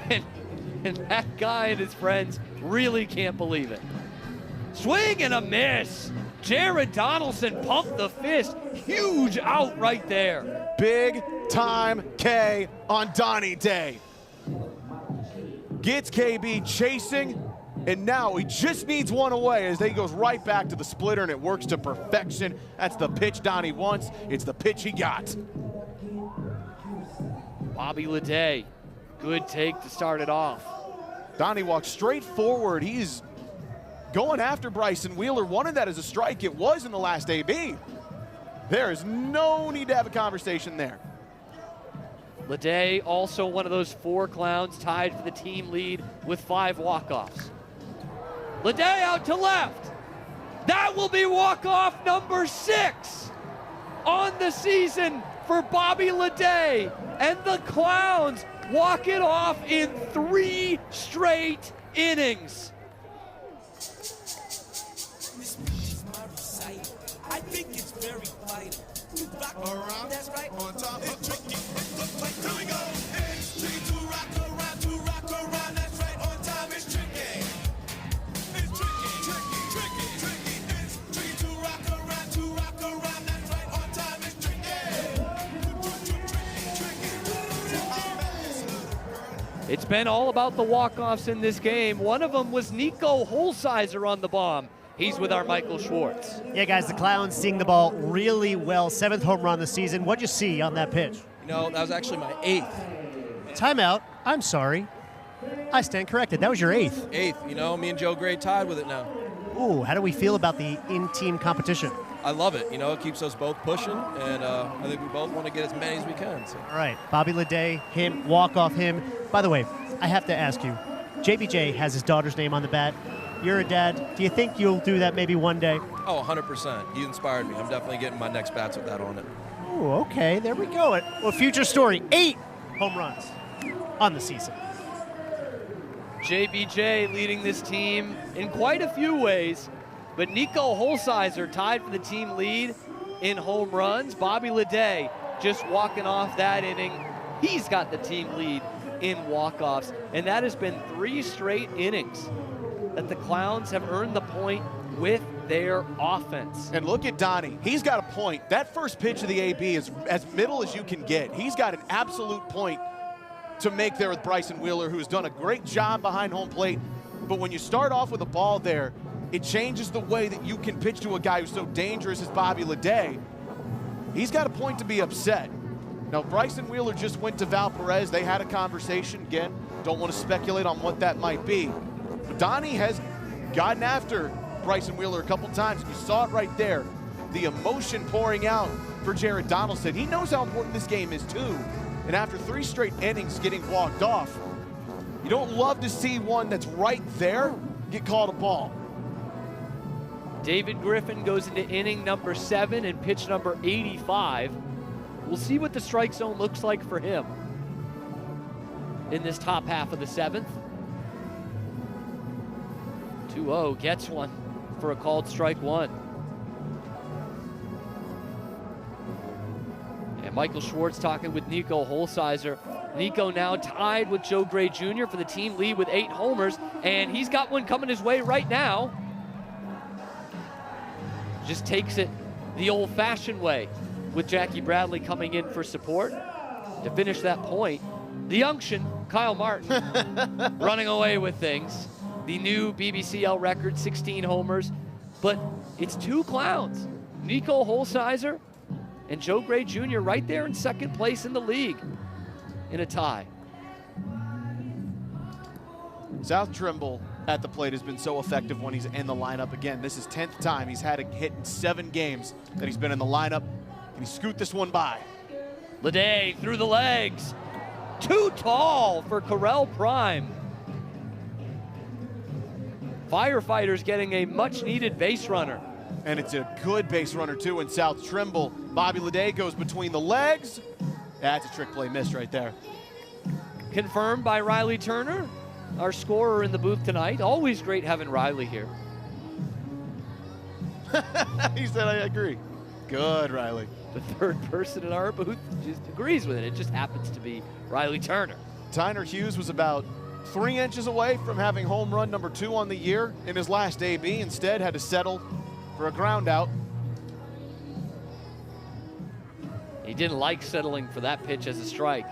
and that guy and his friends really can't believe it. Swing and a miss. Jared Donaldson pumped the fist. Huge out right there. Big time K on Donnie Day. Gets KB chasing, and now he just needs one away as he goes right back to the splitter, and it works to perfection. That's the pitch Donnie wants. It's the pitch he got. Bobby Leday, good take to start it off. Donnie walks straight forward. He's going after Bryson Wheeler. Wanted that as a strike. It was in the last AB. There is no need to have a conversation there. Leday, also one of those 4 Clowns tied for the team lead with 5 walk-offs. Leday out to left. That will be walk-off number 6 on the season for Bobby Leday. And the Clowns walk it off in 3 straight innings. I think it's very vital. You rock around, that's right. On top of tricky. Here we go. It's tricky to rock around, that's right. On time, it's tricky. It's tricky. It's tricky to rock around, that's right. On time, it's tricky. It's been all about the walk-offs in this game. One of them was Nico Holsizer on the bomb. He's with our Michael Schwartz. Yeah, guys, the Clowns seeing the ball really well. 7th home run of the season. What'd you see on that pitch? You know, that was actually my 8th. Timeout. I'm sorry. I stand corrected. That was your 8th. 8th. You know, me and Joe Gray tied with it now. Ooh, how do we feel about the in-team competition? I love it. You know, it keeps us both pushing, and I think we both want to get as many as we can. So. All right, Bobby Leday, him, walk off him. By the way, I have to ask you, JBJ has his daughter's name on the bat. You're a dad. Do you think you'll do that maybe one day? Oh, 100%. You inspired me. I'm definitely getting my next bats with that on it. Ooh, okay, there we go. Well, future story, 8 home runs on the season. JBJ leading this team in quite a few ways, but Nico Holsizer tied for the team lead in home runs. Bobby Leday just walking off that inning. He's got the team lead in walk-offs, and that has been 3 straight innings that the Clowns have earned the point with their offense. And look at Donnie. He's got a point. That first pitch of the AB is as middle as you can get. He's got an absolute point to make there with Bryson Wheeler, who's done a great job behind home plate. But when you start off with a ball there, it changes the way that you can pitch to a guy who's so dangerous as Bobby Leday. He's got a point to be upset. Now, Bryson Wheeler just went to Val Perez. They had a conversation. Again, don't want to speculate on what that might be. But Donnie has gotten after Bryson Wheeler a couple times. You saw it right there. The emotion pouring out for Jared Donaldson. He knows how important this game is, too. And after 3 straight innings getting walked off, you don't love to see one that's right there get called a ball. David Griffin goes into inning number 7 and pitch number 85. We'll see what the strike zone looks like for him in this top half of the 7th. 2-0 gets one for a called strike 1. And Michael Schwartz talking with Nico Holsizer. Nico now tied with Joe Gray Jr. for the team lead with 8 homers, and he's got one coming his way right now. Just takes it the old-fashioned way with Jackie Bradley coming in for support. To finish that point, the unction, Kyle Martin, running away with things. The new BBCL record, 16 homers, but it's 2 Clowns. Nico Holsizer and Joe Gray Jr. right there in second place in the league in a tie. South Trimble at the plate has been so effective when he's in the lineup. Again, this is 10th time he's had a hit in 7 games that he's been in the lineup. Can he scoot this one by? Leday through the legs. Too tall for Correll Prime. Firefighters getting a much-needed base runner. And it's a good base runner, too, in South Trimble. Bobby Leday goes between the legs. That's a trick play missed right there. Confirmed by Riley Turner, our scorer in the booth tonight. Always great having Riley here. He said, I agree. Good, Riley. The third person in our booth just agrees with it. It just happens to be Riley Turner. Tyner Hughes was about 3 inches away from having home run number 2 on the year in his last AB. Instead, had to settle for a ground out. He didn't like settling for that pitch as a strike.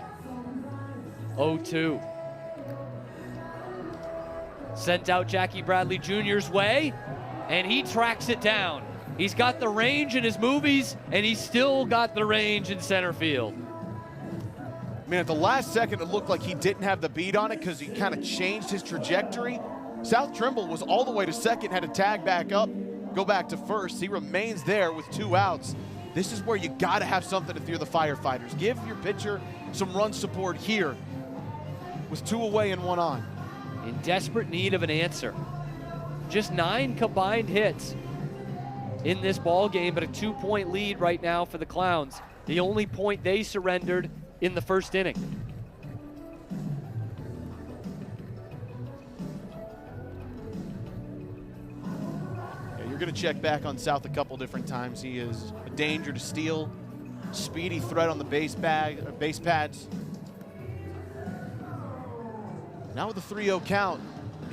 0-2. Sent out Jackie Bradley Jr.'s way, and he tracks it down. He's got the range in his movies, and he's still got the range in center field. I mean, at the last second, it looked like he didn't have the beat on it because he kind of changed his trajectory. South Trimble was all the way to second, had to tag back up, go back to first. He remains there with 2 outs. This is where you got to have something to fear the Firefighters. Give your pitcher some run support here with 2 away and 1 on. In desperate need of an answer. Just 9 combined hits in this ball game, but a 2-point lead right now for the Clowns. The only point they surrendered in the first inning. Yeah, you're going to check back on South a couple different times. He is a danger to steal, speedy threat on the base pads. Now with the 3-0 count,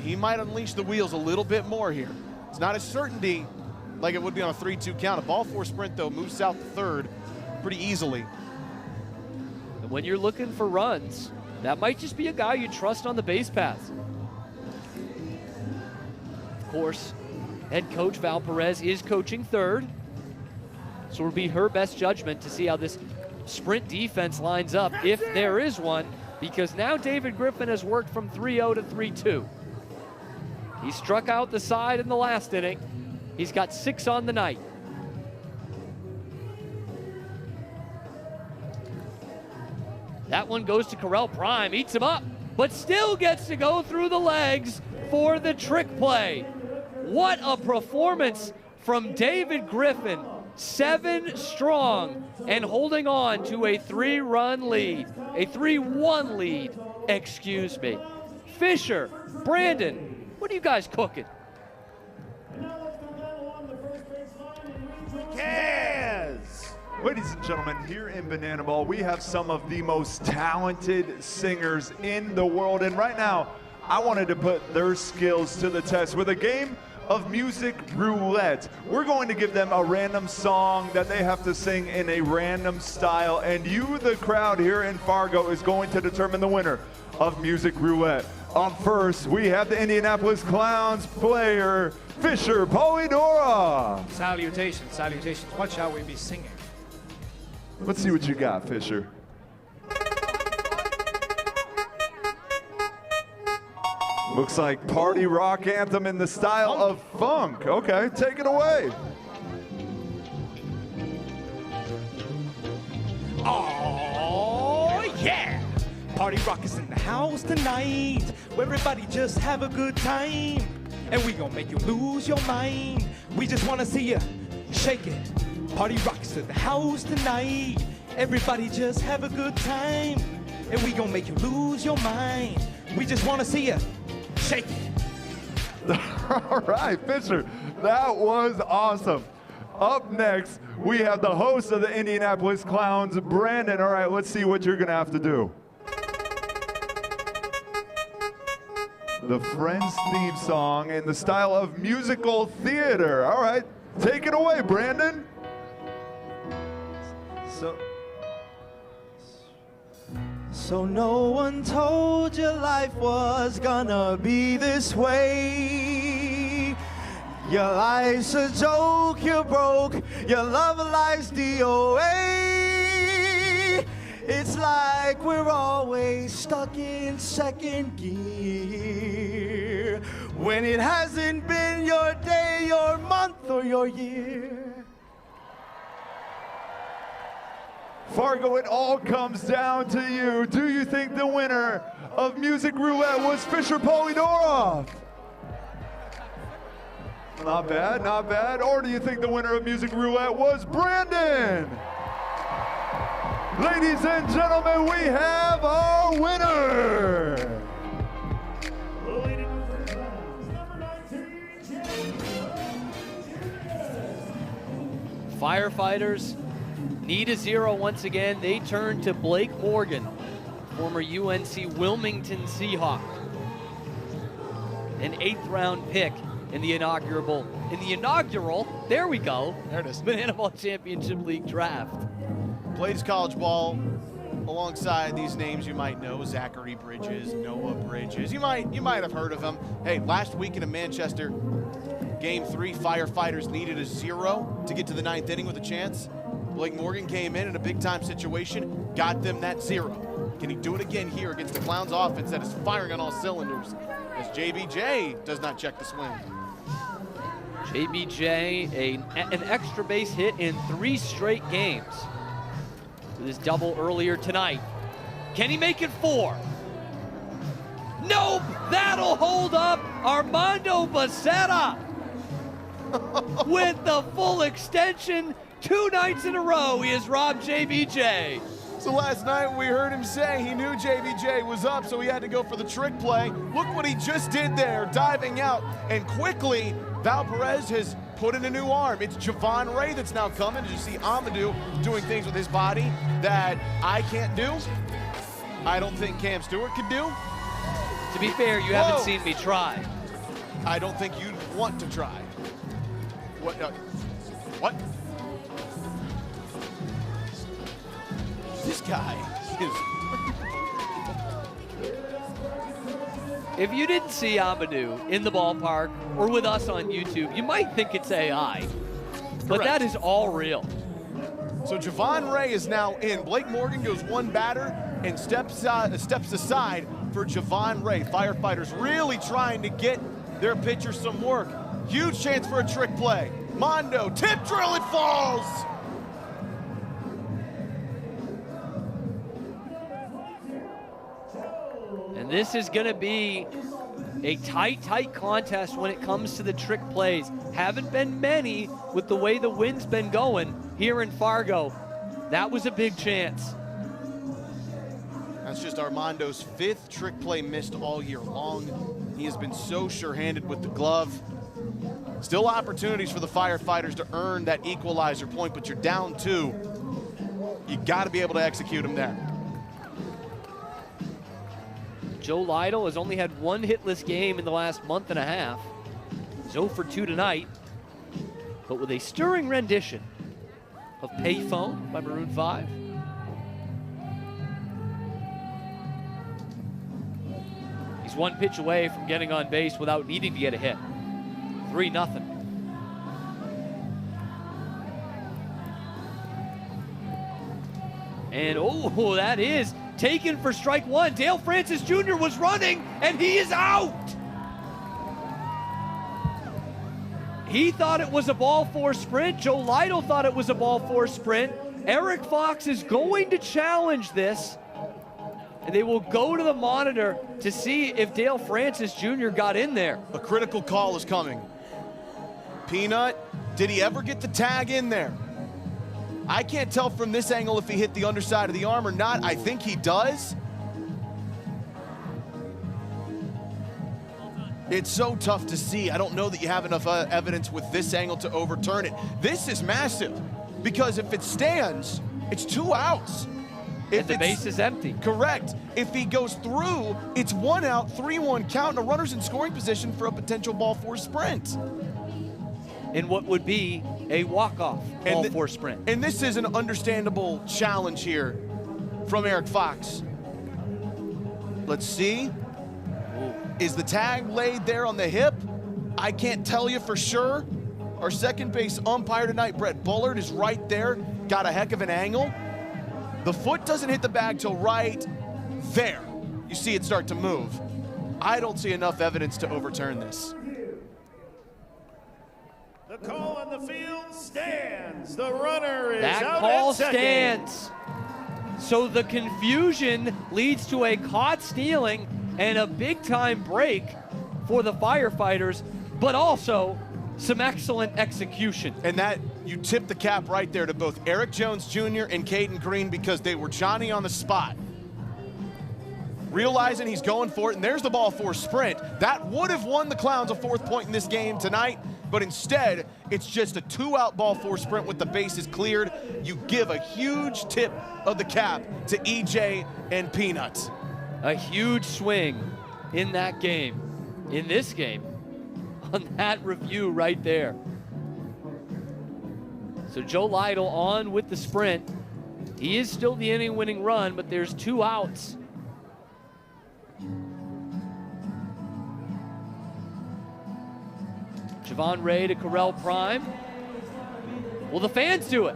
he might unleash the wheels a little bit more here. It's not a certainty like it would be on a 3-2 count. A ball 4 sprint, though, moves South to third pretty easily. And when you're looking for runs, that might just be a guy you trust on the base paths. Of course, head coach Val Perez is coaching third, so it'll be her best judgment to see how this sprint defense lines up, if there is one, because now David Griffin has worked from 3-0 to 3-2. He struck out the side in the last inning. He's got 6 on the night. That one goes to Correll Prime, eats him up, but still gets to go through the legs for the trick play. What a performance from David Griffin. 7 strong and holding on to a 3-run lead, a 3-1 lead, excuse me. Fisher, Brandon, what are you guys cooking? Yes! Ladies and gentlemen, here in Banana Ball, we have some of the most talented singers in the world. And right now, I wanted to put their skills to the test with a game of music roulette. We're going to give them a random song that they have to sing in a random style, and you, the crowd here in Fargo, is going to determine the winner of music roulette. Up first, we have the Indianapolis Clowns player, Fisher Polidora. Salutations, salutations. What shall we be singing? Let's see what you got, Fisher. Looks like party rock anthem in the style of funk. Okay, take it away. Oh, yeah! Party rock is in the house tonight, where everybody just have a good time. And we gonna make you lose your mind. We just wanna see you shake it. Party rock is in the house tonight. Everybody just have a good time. And we gonna make you lose your mind. We just wanna see you shake it. All right, Fisher, that was awesome. Up next, we have the host of the Indianapolis Clowns, Brandon. All right, let's see what you're gonna have to do. The Friends theme song in the style of musical theater. All right, take it away, Brandon. So no one told you life was gonna be this way. Your life's a joke, you're broke, your love life's DOA. It's like we're always stuck in second gear, when it hasn't been your day, your month, or your year. Fargo, it all comes down to you. Do you think the winner of Music Roulette was Fisher Polidora? Not bad, not bad. Or do you think the winner of Music Roulette was Brandon? Ladies and gentlemen, we have our winner. Firefighters need a 0 once again. They turn to Blake Morgan, former UNC Wilmington Seahawk. An 8th round pick in the inaugural, there we go. There it is. Banana Ball Championship League draft. Played his college ball, alongside these names you might know, Zachary Bridges, Noah Bridges. You might have heard of them. Hey, last weekend in Manchester, Game 3, Firefighters needed a 0 to get to the 9th inning with a chance. Blake Morgan came in a big-time situation, got them that 0. Can he do it again here against the Clowns offense that is firing on all cylinders as JBJ does not check the swing? JBJ, an extra base hit in 3 straight games. With his double earlier tonight. Can he make it 4? Nope, that'll hold up Armando Becerra with the full extension. 2 nights in a row, he has robbed JBJ. So last night we heard him say he knew JBJ was up, so he had to go for the trick play. Look what he just did there, diving out. And quickly, Val Perez has put in a new arm. It's Javon Ray that's now coming. As you see Amadou doing things with his body that I can't do. I don't think Cam Stewart could do. To be fair, you haven't seen me try. I don't think you'd want to try. What? What? This guy is... If you didn't see Amadou in the ballpark or with us on YouTube, you might think it's AI, but Correct. that is all real. So Javon Ray is now in. Blake Morgan goes 1 batter and steps aside for Javon Ray. Firefighters really trying to get their pitcher some work. Huge chance for a trick play. Mondo, tip drill, it falls! And this is going to be a tight contest when it comes to the trick plays. Haven't been many with the way the wind's been going here in Fargo. That was a big chance. That's just Armando's 5th trick play missed all year long. He has been so sure-handed with the glove. Still opportunities for the Firefighters to earn that equalizer point, but you're down 2. You got to be able to execute them there. Joe Lytle has only had 1 hitless game in the last month and a half. He's 0 for 2 tonight, but with a stirring rendition of Payphone by Maroon 5. He's 1 pitch away from getting on base without needing to get a hit. 3-0. And oh, that is taken for strike 1. Dale Francis Jr. was running, and he is out. He thought it was a ball 4 sprint. Joe Lytle thought it was a ball 4 sprint. Eric Fox is going to challenge this, and they will go to the monitor to see if Dale Francis Jr. got in there. A critical call is coming. Peanut, did he ever get the tag in there? I can't tell from this angle if he hit the underside of the arm or not. I think he does. It's so tough to see. I don't know that you have enough evidence with this angle to overturn it. This is massive because if it stands, it's 2 outs. And the base is empty. Correct. If he goes through, it's 1 out, 3-1 count, and a runner's in scoring position for a potential ball 4 sprint. In what would be a walk-off ball 4 sprint. And this is an understandable challenge here from Eric Fox. Let's see. Is the tag laid there on the hip? I can't tell you for sure. Our second base umpire tonight, Brett Bullard, is right there. Got a heck of an angle. The foot doesn't hit the bag till right there. You see it start to move. I don't see enough evidence to overturn this. The call on the field stands. The runner is that out call at second. stands. So the confusion leads to a caught stealing and a big-time break for the Firefighters, but also some excellent execution. And that, you tip the cap right there to both Eric Jones Jr. and Caden Green because they were Johnny on the spot. Realizing he's going for it, and there's the ball 4 sprint. That would have won the Clowns a 4th point in this game tonight, but instead, it's just a 2-out ball 4 sprint with the bases cleared. You give a huge tip of the cap to EJ and Peanut. A huge swing in that game, in this game, on that review right there. So Joe Lytle on with the sprint. He is still the inning-winning run, but there's 2 outs. Javon Ray to Correll Prime. Will the fans do it?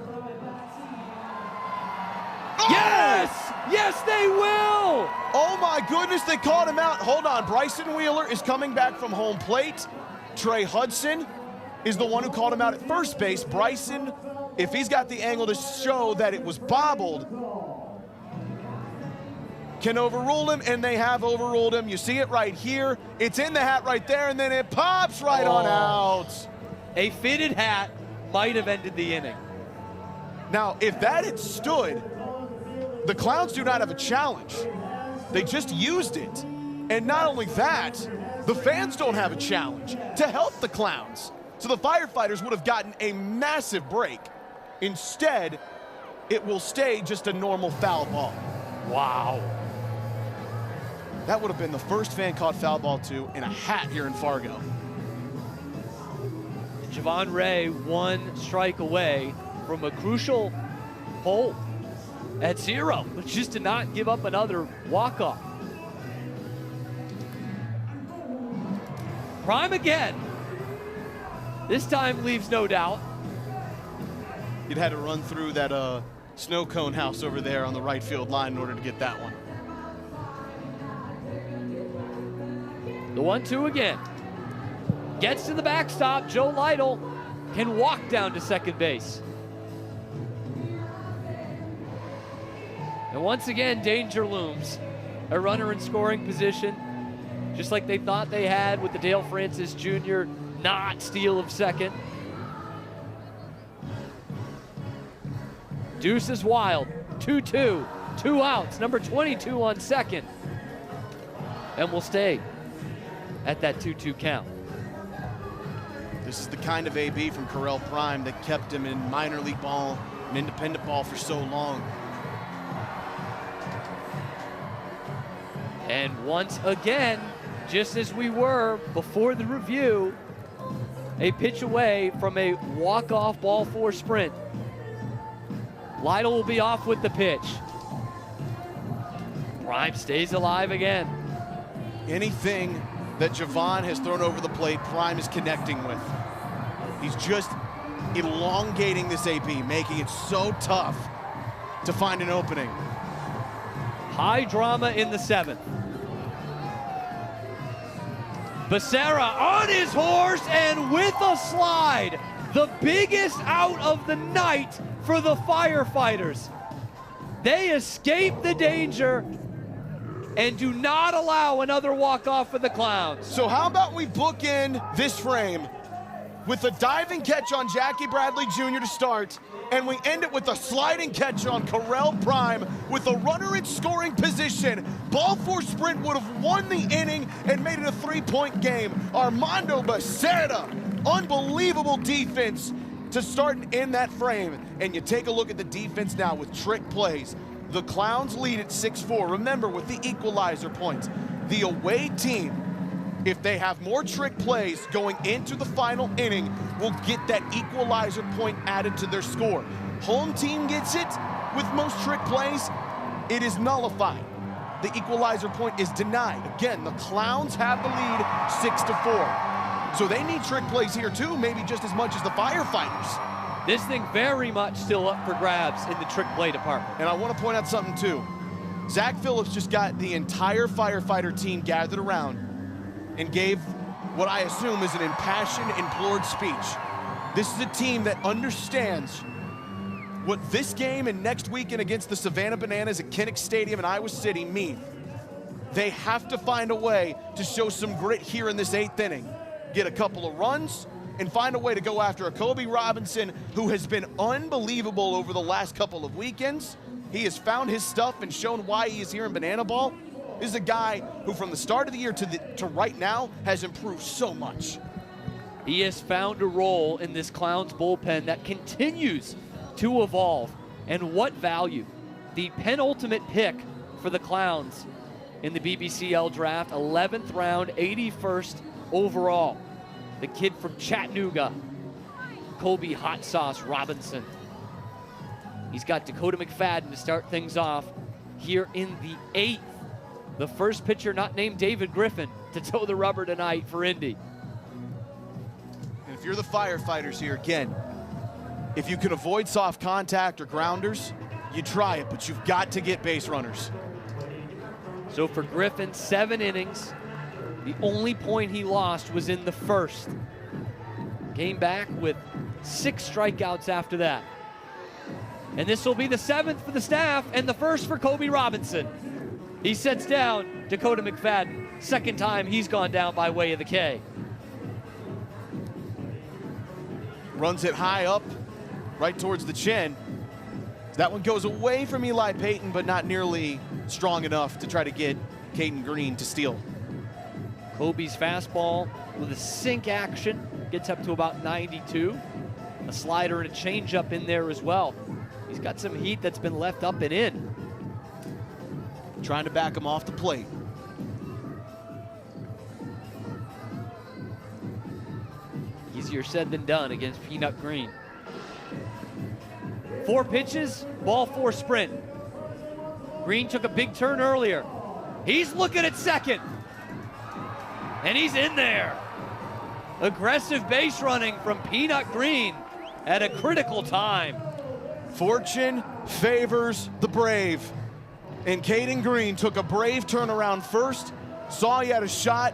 Oh! Yes! Yes, they will! Oh my goodness, they caught him out. Hold on, Bryson Wheeler is coming back from home plate. Trey Hudson is the one who caught him out at first base. Bryson, if he's got the angle to show that it was bobbled, can overrule him, and they have overruled him. You see it right here. It's in the hat right there, and then it pops right on out. A fitted hat might have ended the inning. Now, if that had stood, the Clowns do not have a challenge. They just used it. And not only that, the fans don't have a challenge to help the Clowns. So the Firefighters would have gotten a massive break. Instead, it will stay just a normal foul ball. Wow. That would have been the first fan-caught foul ball, too, in a hat here in Fargo. Javon Ray 1 strike away from a crucial hole at 0, but just to not give up another walk-off. Prime again. This time leaves no doubt. You'd had to run through that snow cone house over there on the right field line in order to get that one. The 1-2 again. Gets to the backstop. Joe Lytle can walk down to second base. And once again, danger looms. A runner in scoring position, just like they thought they had with the Dale Francis Jr. not steal of second. Deuce is wild. 2-2. 2 outs. Number 22 on second. And will stay at that 2-2 count. This is the kind of AB from Correll Prime that kept him in minor league ball and independent ball for so long. And once again, just as we were before the review, a pitch away from a walk-off ball 4 sprint. Lytle will be off with the pitch. Prime stays alive again. Anything that Javon has thrown over the plate, Prime is connecting with. He's just elongating this AB, making it so tough to find an opening. High drama in the 7th. Becerra on his horse and with a slide. The biggest out of the night for the Firefighters. They escape the danger and do not allow another walk-off for the Clowns. So how about we bookend this frame with a diving catch on Jackie Bradley Jr. to start, and we end it with a sliding catch on Correll Prime with a runner in scoring position. Ball 4 sprint would have won the inning and made it a 3-point game. Armando Becerra, unbelievable defense to start and end that frame. And you take a look at the defense now with trick plays. The Clowns lead at 6-4. Remember, with the equalizer points, the away team, if they have more trick plays going into the final inning, will get that equalizer point added to their score. Home team gets it with most trick plays, it is nullified. The equalizer point is denied. Again, the Clowns have the lead 6-4. So they need trick plays here too, maybe just as much as the Firefighters. This thing very much still up for grabs in the trick play department. And I want to point out something too. Zach Phillips just got the entire Firefighter team gathered around and gave what I assume is an impassioned, implored speech. This is a team that understands what this game and next weekend against the Savannah Bananas at Kinnick Stadium in Iowa City mean. They have to find a way to show some grit here in this 8th inning. Get a couple of runs and find a way to go after a Kobe Robinson who has been unbelievable over the last couple of weekends. He has found his stuff and shown why he is here in Banana Ball. This is a guy who from the start of the year to right now has improved so much. He has found a role in this Clowns bullpen that continues to evolve. And what value? The penultimate pick for the Clowns in the BBCL draft, 11th round, 81st overall. The kid from Chattanooga, Kobe Hot Sauce Robinson. He's got Dakota McFadden to start things off here in the 8th. The first pitcher not named David Griffin to toe the rubber tonight for Indy. And if you're the Firefighters here, again, if you can avoid soft contact or grounders, you try it, but you've got to get base runners. So for Griffin, 7 innings. The only point he lost was in the first. Came back with 6 strikeouts after that. And this will be the 7th for the staff and the first for Kobe Robinson. He sets down Dakota McFadden. Second time he's gone down by way of the K. Runs it high up, right towards the chin. That one goes away from Eli Payton, but not nearly strong enough to try to get Caden Green to steal. Kobe's fastball with a sink action gets up to about 92. A slider and a changeup in there as well. He's got some heat that's been left up and in. Trying to back him off the plate. Easier said than done against Peanut Green. 4 pitches, ball 4 sprint. Green took a big turn earlier. He's looking at second. And he's in there. Aggressive base running from Peanut Green at a critical time. Fortune favors the brave. And Caden Green took a brave turnaround first, saw he had a shot,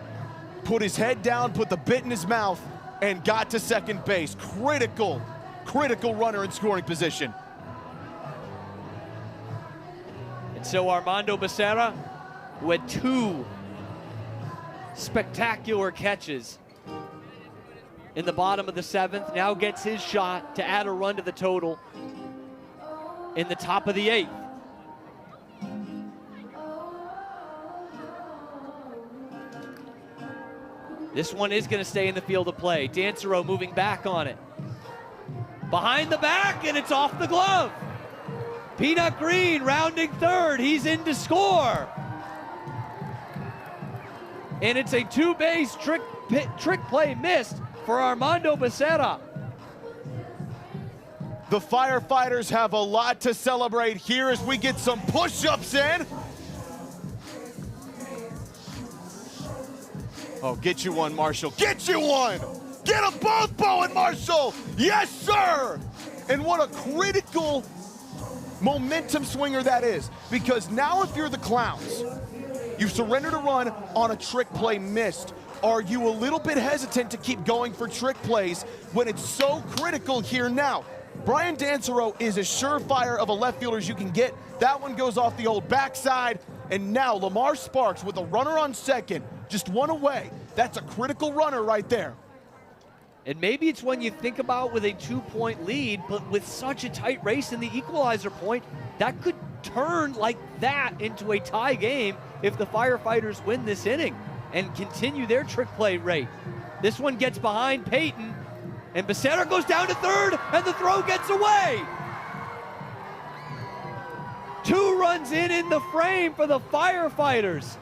put his head down, put the bit in his mouth, and got to second base. Critical runner in scoring position. And so Armando Becerra, who had 2 spectacular catches in the bottom of the 7th, now gets his shot to add a run to the total in the top of the 8th. This one is going to stay in the field of play. Dancero moving back on it. Behind the back, and it's off the glove. Peanut Green rounding third. He's in to score. And it's a 2-base trick play missed for Armando Becerra. The Firefighters have a lot to celebrate here as we get some push-ups in. Oh, get you one, Marshall. Get you one! Get them both, Bo and Marshall! Yes, sir! And what a critical momentum swinger that is. Because now if you're the Clowns, you've surrendered a run on a trick play missed. Are you a little bit hesitant to keep going for trick plays when it's so critical here now? Brian Dancero is as surefire of a left fielder as you can get. That one goes off the old backside. And now Lamar Sparks with a runner on second, just one away. That's a critical runner right there. And maybe it's when you think about with a 2-point lead, but with such a tight race in the equalizer point, that could turn like that into a tie game if the Firefighters win this inning and continue their trick play rate. This one gets behind Payton, and Becerra goes down to third, and the throw gets away. 2 runs in the frame for the Firefighters.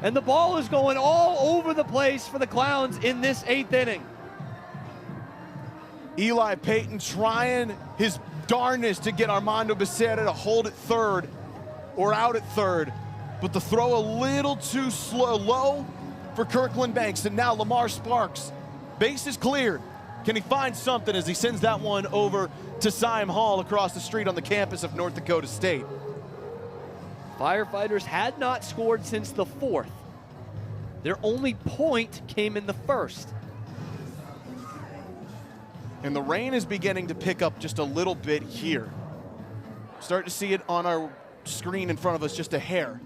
And the ball is going all over the place for the Clowns in this 8th inning. Eli Payton trying his darnest to get Armando Becerra to hold at third or out at third. But the throw a little too low for Kirkland Banks. And now Lamar Sparks, base is cleared. Can he find something as he sends that one over to Syme Hall across the street on the campus of North Dakota State? Firefighters had not scored since the 4th. Their only point came in the 1st. And the rain is beginning to pick up just a little bit here. Starting to see it on our screen in front of us, just a hair.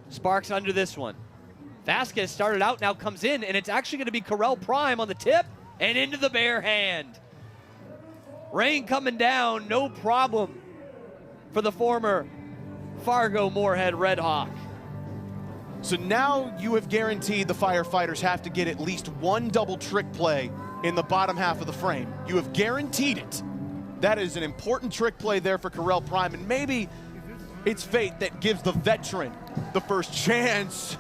Sparks under this one. Vasquez started out, now comes in, and it's actually going to be Correll Prime on the tip and into the bare hand. Rain coming down, no problem for the former Fargo Moorhead Red Hawk. So now you have guaranteed the Firefighters have to get at least one double trick play in the bottom half of the frame. You have guaranteed it. That is an important trick play there for Correll Prime, and maybe it's fate that gives the veteran the first chance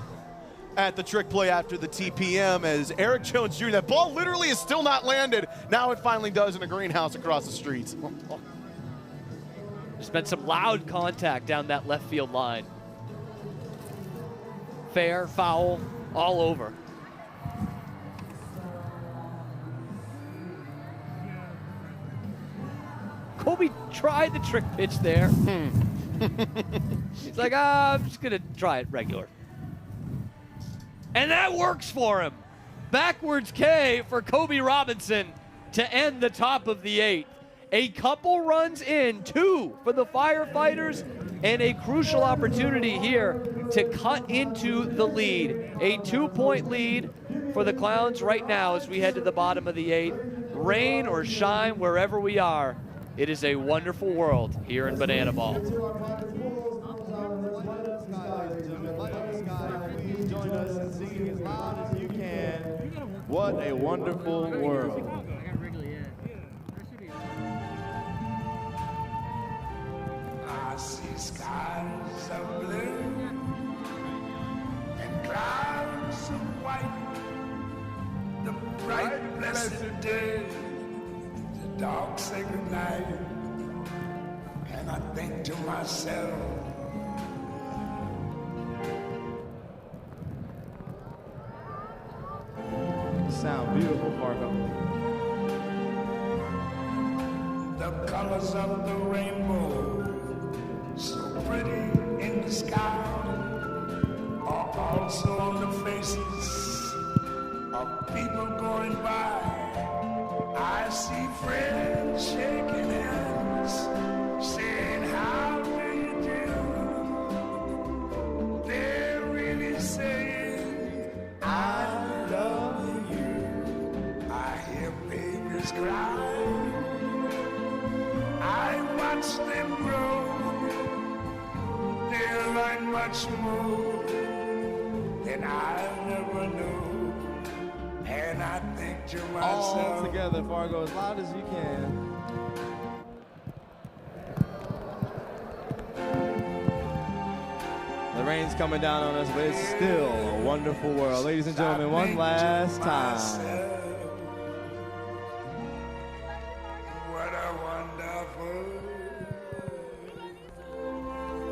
at the trick play after the TPM as Eric Jones Jr., that ball literally is still not landed. Now it finally does in a greenhouse across the streets. There's been some loud contact down that left field line. Fair, foul, all over. Kobe tried the trick pitch there. He's like, I'm just gonna try it regular. And that works for him. Backwards K for Kobe Robinson to end the top of the 8th. A couple runs in, 2 for the Firefighters, and a crucial opportunity here to cut into the lead. A 2-point lead for the Clowns right now as we head to the bottom of the 8th. Rain or shine, wherever we are, it is a wonderful world here in Banana Ball. Please join us in singing as loud as you can. What a wonderful world. I see skies of blue and clouds of white. The bright, blessed day, the dark, sacred night. And I think to myself, Sound beautiful, Fargo. the colors of the rainbow, so pretty in the sky, are also on the faces of people going by. I see friends shaking hands, saying, how do you do? They're really saying, I love you. I hear babies cry. I watch them grow. They learn much more than I never knew. And I think to myself, all together, Fargo, as loud as you can. The rain's coming down on us, but it's still a wonderful world. Ladies and gentlemen, one last time.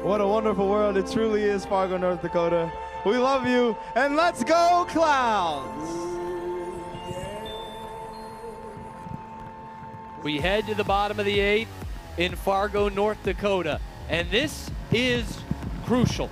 What a wonderful world it truly is, Fargo, North Dakota. We love you, and let's go Clowns! We head to the bottom of the 8th in Fargo, North Dakota, and this is crucial.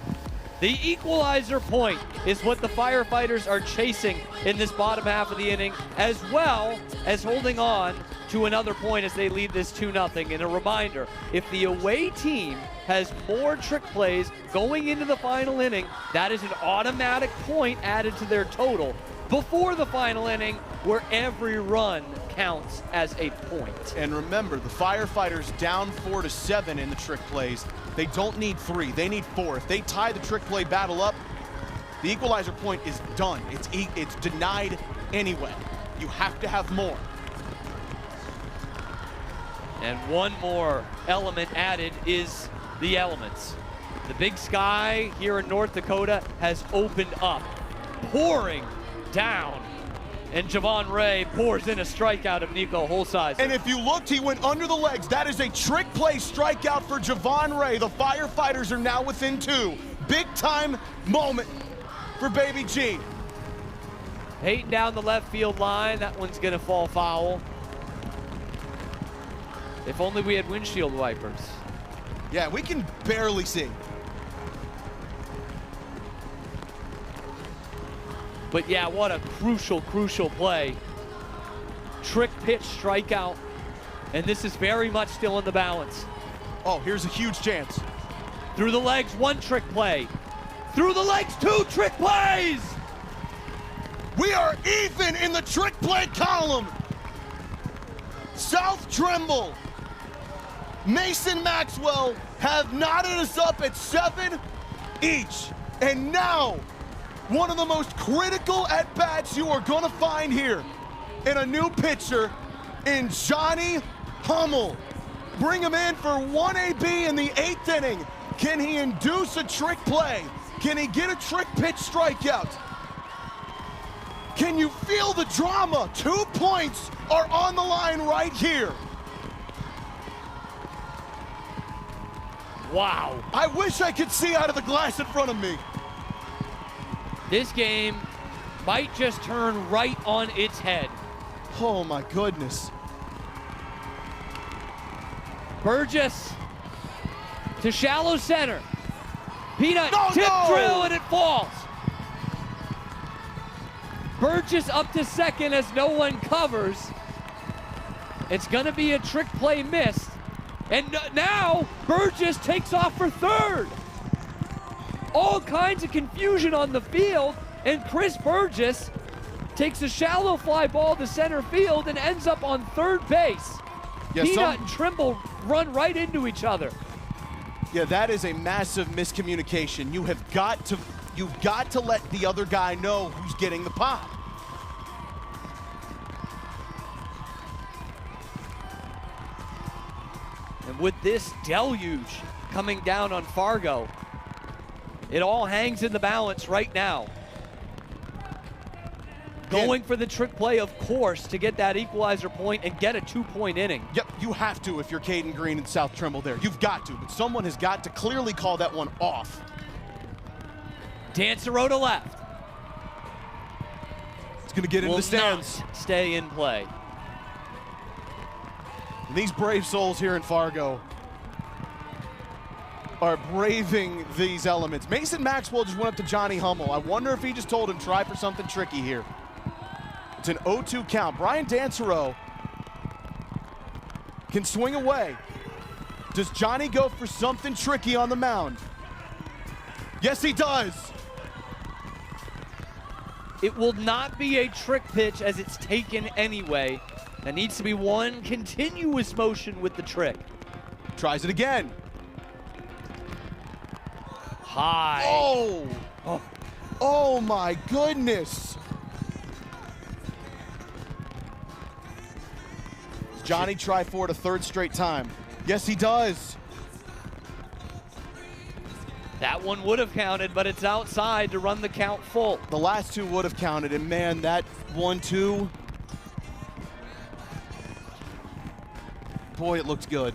The equalizer point is what the Firefighters are chasing in this bottom half of the inning, as well as holding on to another point as they lead this 2-0. And a reminder, if the away team has more trick plays going into the final inning, that is an automatic point added to their total before the final inning, where every run counts as a point. And remember, the Firefighters down 4-7 in the trick plays. They don't need 3, they need 4. If they tie the trick play battle up, the equalizer point is done. It's denied anyway. You have to have more. And one more element added is the elements. The big sky here in North Dakota has opened up, pouring down. And Javon Ray pours in a strikeout of Nico Holsizer. And if you looked, he went under the legs. That is a trick play strikeout for Javon Ray. The Firefighters are now within 2. Big time moment for Baby G. Hating down the left field line. That one's gonna fall foul. If only we had windshield wipers. Yeah, we can barely see. But yeah, what a crucial play. Trick pitch strikeout. And this is very much still in the balance. Oh, here's a huge chance. Through the legs, 1 trick play. Through the legs, 2 trick plays! We are even in the trick play column. South Tremble, Mason Maxwell have knotted us up at 7 each. And now, one of the most critical at-bats you are gonna find here in a new pitcher in Johnny Hummel. Bring him in for 1 AB in the 8th inning. Can he induce a trick play? Can he get a trick pitch strikeout? Can you feel the drama? 2 points are on the line right here. Wow. I wish I could see out of the glass in front of me. This game might just turn right on its head. Oh my goodness. Burgess to shallow center. Peanut tip drill and it falls. Burgess up to second as no one covers. It's gonna be a trick play missed. And now Burgess takes off for third. All kinds of confusion on the field, and Chris Burgess takes a shallow fly ball to center field and ends up on third base. Yeah, Peanut and Trimble run right into each other. Yeah, that is a massive miscommunication. You've got to let the other guy know who's getting the pop. And with this deluge coming down on Fargo, it all hangs in the balance right now. Going for the trick play, of course, to get that equalizer point and get a 2-point inning. Yep, you have to if you're Caden Green and South Trimble there. You've got to, but someone has got to clearly call that one off. Dancero to left. It's going to get into the stands. Not stay in play. And these brave souls here in Fargo are braving these elements. Mason Maxwell just went up to Johnny Hummel. I wonder if he just told him, try for something tricky here. It's an 0-2 count. Brian Dancero can swing away. Does Johnny go for something tricky on the mound? Yes, he does. It will not be a trick pitch as it's taken anyway. There needs to be one continuous motion with the trick. Tries it again. High. Oh my goodness. Does Johnny try for it a third straight time? Yes, he does. That one would have counted, but it's outside to run the count full. The last two would have counted, and man, that 1-2. Boy, it looks good.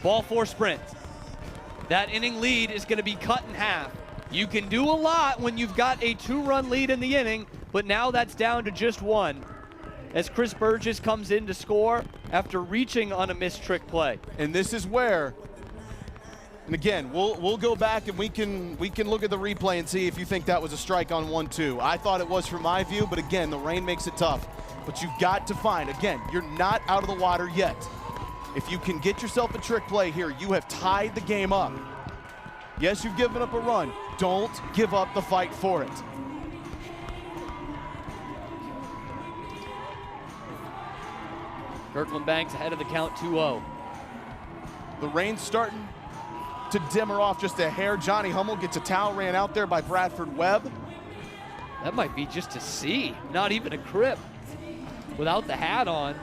Ball 4 sprint. That inning lead is going to be cut in half. You can do a lot when you've got a 2-run lead in the inning, but now that's down to just 1 as Chris Burgess comes in to score after reaching on a missed trick play. And this is where, and again, we'll go back and we can look at the replay and see if you think that was a strike on 1-2. I thought it was from my view, but again, the rain makes it tough. But you've got to find, again, you're not out of the water yet. If you can get yourself a trick play here, you have tied the game up. Yes, you've given up a run. Don't give up the fight for it. Kirkland Banks ahead of the count 2-0. The rain's starting to dimmer off just a hair. Johnny Hummel gets a towel ran out there by Bradford Webb. That might be just a C, not even a crib. Without the hat on,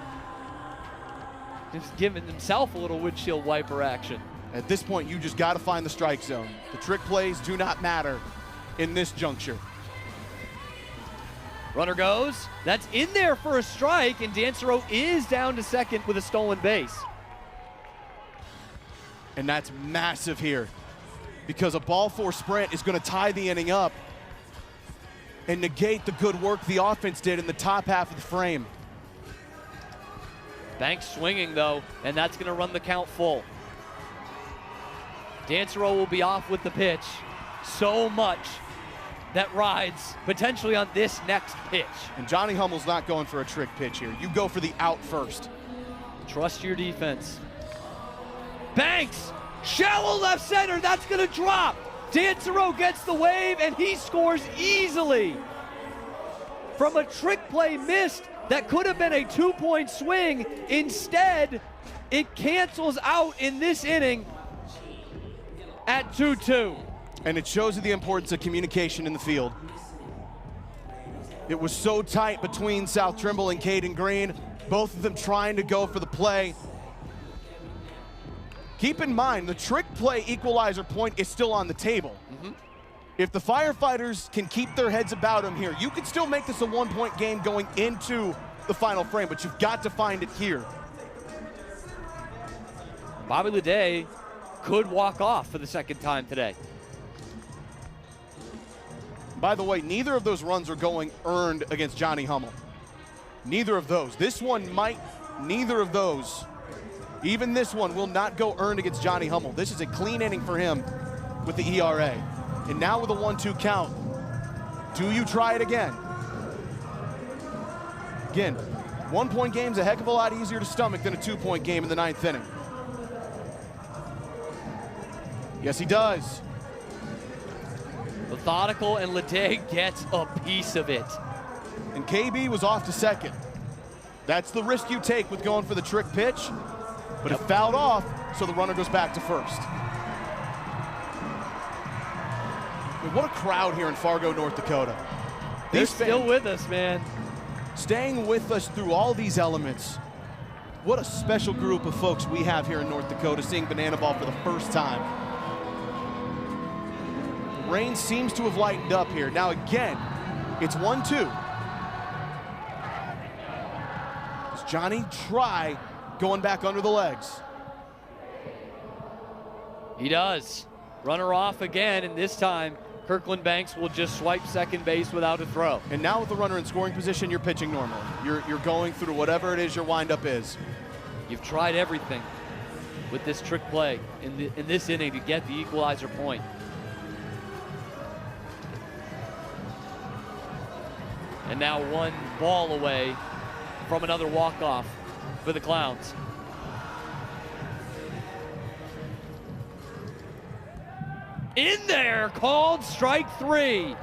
just giving himself a little windshield wiper action. At this point, you just got to find the strike zone. The trick plays do not matter in this juncture. Runner goes. That's in there for a strike, and Dancero is down to second with a stolen base. And that's massive here because a ball 4 sprint is going to tie the inning up and negate the good work the offense did in the top half of the frame. Banks swinging though, and that's going to run the count full. Dancero will be off with the pitch. So much that rides potentially on this next pitch. And Johnny Hummel's not going for a trick pitch here. You go for the out first. Trust your defense. Banks, shallow left center, that's gonna drop. Dancero gets the wave and he scores easily. From a trick play missed, that could have been a 2-point swing. Instead, it cancels out in this inning at 2-2. And it shows you the importance of communication in the field. It was so tight between South Trimble and Caden Green, both of them trying to go for the play. Keep in mind, the trick play equalizer point is still on the table. If the Firefighters can keep their heads about them here, you can still make this a 1-point game going into the final frame, but you've got to find it here. Bobby Leday could walk off for the second time today. By the way, neither of those runs are going earned against Johnny Hummel. Neither of those. This one might, neither of those. Even this one will not go earned against Johnny Hummel. This is a clean inning for him with the ERA. And now with a 1-2 count, do you try it again? Again, 1-point game's a heck of a lot easier to stomach than a 2-point game in the 9th inning. Yes, he does. Methodical, and Leday gets a piece of it. And KB was off to second. That's the risk you take with going for the trick pitch, but it fouled off, so the runner goes back to first. What a crowd here in Fargo, North Dakota. They're still with us, man. Staying with us through all these elements. What a special group of folks we have here in North Dakota seeing banana ball for the first time. The rain seems to have lightened up here. Now again, it's 1-2. Does Johnny try going back under the legs? He does. Runner off again, and this time Kirkland Banks will just swipe second base without a throw. And now with the runner in scoring position, you're pitching normally. You're going through whatever it is your windup is. You've tried everything with this trick play in this inning to get the equalizer point. And now one ball away from another walk-off for the Clowns. In there, called strike 3.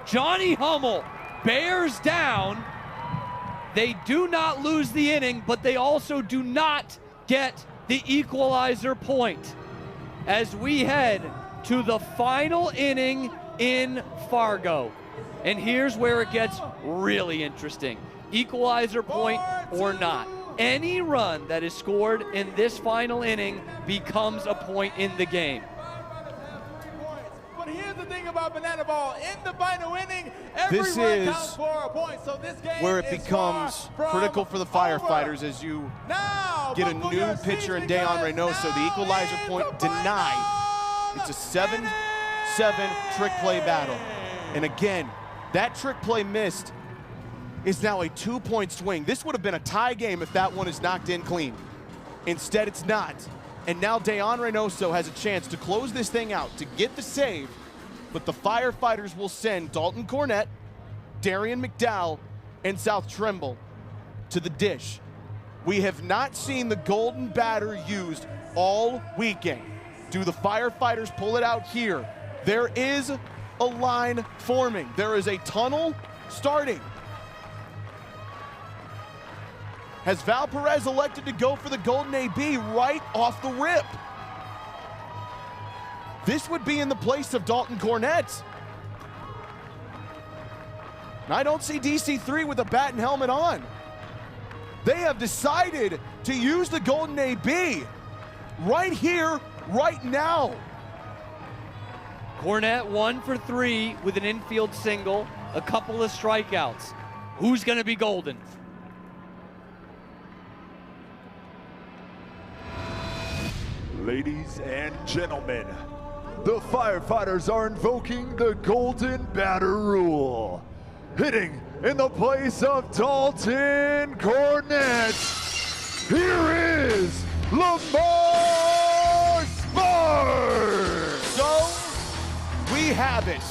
Johnny Hummel bears down. They do not lose the inning, but they also do not get the equalizer point as we head to the final inning in Fargo. And here's where it gets really interesting. Equalizer point or not. Any run that is scored in this final inning becomes a point in the game. But here's the thing about banana ball. In the final inning, every run counts for a point. So this game where it becomes critical for the Firefighters as you get a new pitcher in Deon Reynoso. The equalizer point denied. It's a 7-7 trick play battle. And again, that trick play missed is now a 2-point swing. This would have been a tie game if that one is knocked in clean. Instead, it's not. And now Deon Reynoso has a chance to close this thing out, to get the save, but the Firefighters will send Dalton Cornett, Darian McDowell, and South Trimble to the dish. We have not seen the golden batter used all weekend. Do the Firefighters pull it out here? There is a line forming. There is a tunnel starting. Has Val Perez elected to go for the golden AB right off the rip? This would be in the place of Dalton Cornett. And I don't see DC3 with a bat and helmet on. They have decided to use the golden AB right here, right now. Cornett 1 for 3 with an infield single, a couple of strikeouts. Who's going to be golden? Ladies and gentlemen, the Firefighters are invoking the golden batter rule. Hitting in the place of Dalton Cornett, here is Lamar Sparks! So, we have it.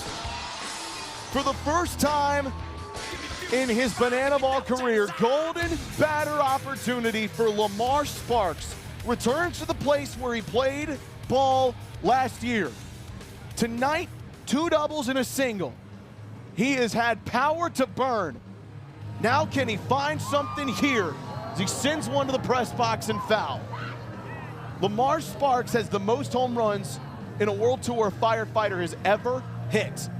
For the first time in his banana ball career, golden batter opportunity for Lamar Sparks. Returns to the place where he played ball last year. Tonight, 2 doubles and a single. He has had power to burn. Now can he find something here as he sends one to the press box and foul? Lamar Sparks has the most home runs in a World Tour Firefighter has ever hit.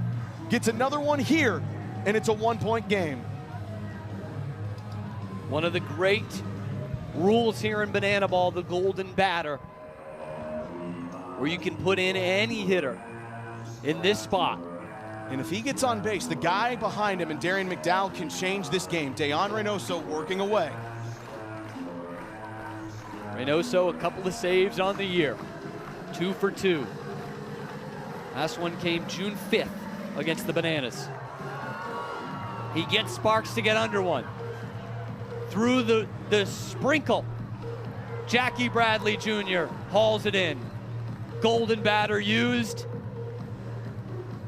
Gets another one here, and it's a 1-point game. One of the great rules here in banana ball, the golden batter, where you can put in any hitter in this spot. And if he gets on base, the guy behind him and Darian McDowell can change this game. Deon Reynoso working away. Reynoso, a couple of saves on the year. 2 for 2. Last one came June 5th against the Bananas. He gets Sparks to get under one. Through the sprinkle, Jackie Bradley Jr. hauls it in. Golden batter used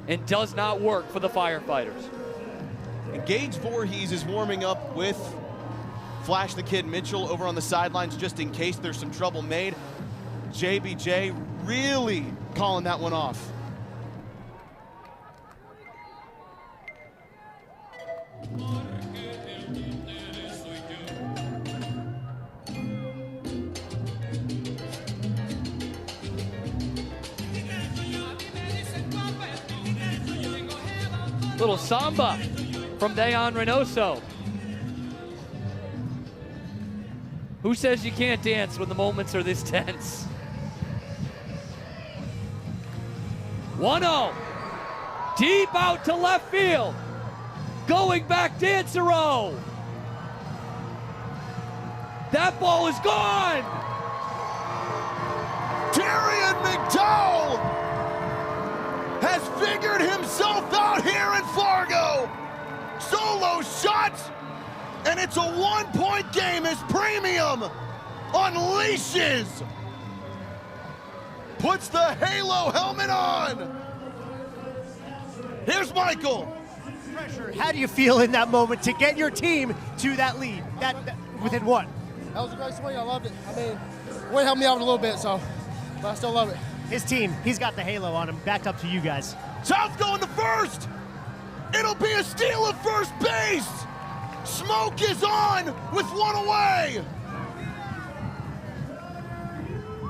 and does not work for the Firefighters. And Gage Voorhees is warming up with Flash the Kid Mitchell over on the sidelines just in case there's some trouble made. JBJ really calling that one off. Little samba from Dayon Reynoso. Who says you can't dance when the moments are this tense? 1-0. Deep out to left field. Going back, Dancero. That ball is gone. Darian McDowell has figured himself out here in Fargo. Solo shots, and it's a 1-point game as Premium unleashes. Puts the Halo helmet on. Here's Michael. How do you feel in that moment to get your team to that lead, that within one? That was a great swing. I loved it. I mean, Wade helped me out a little bit, but I still love it. His team, he's got the halo on him. Back up to you guys. South going to first. It'll be a steal at first base. Smoke is on with one away.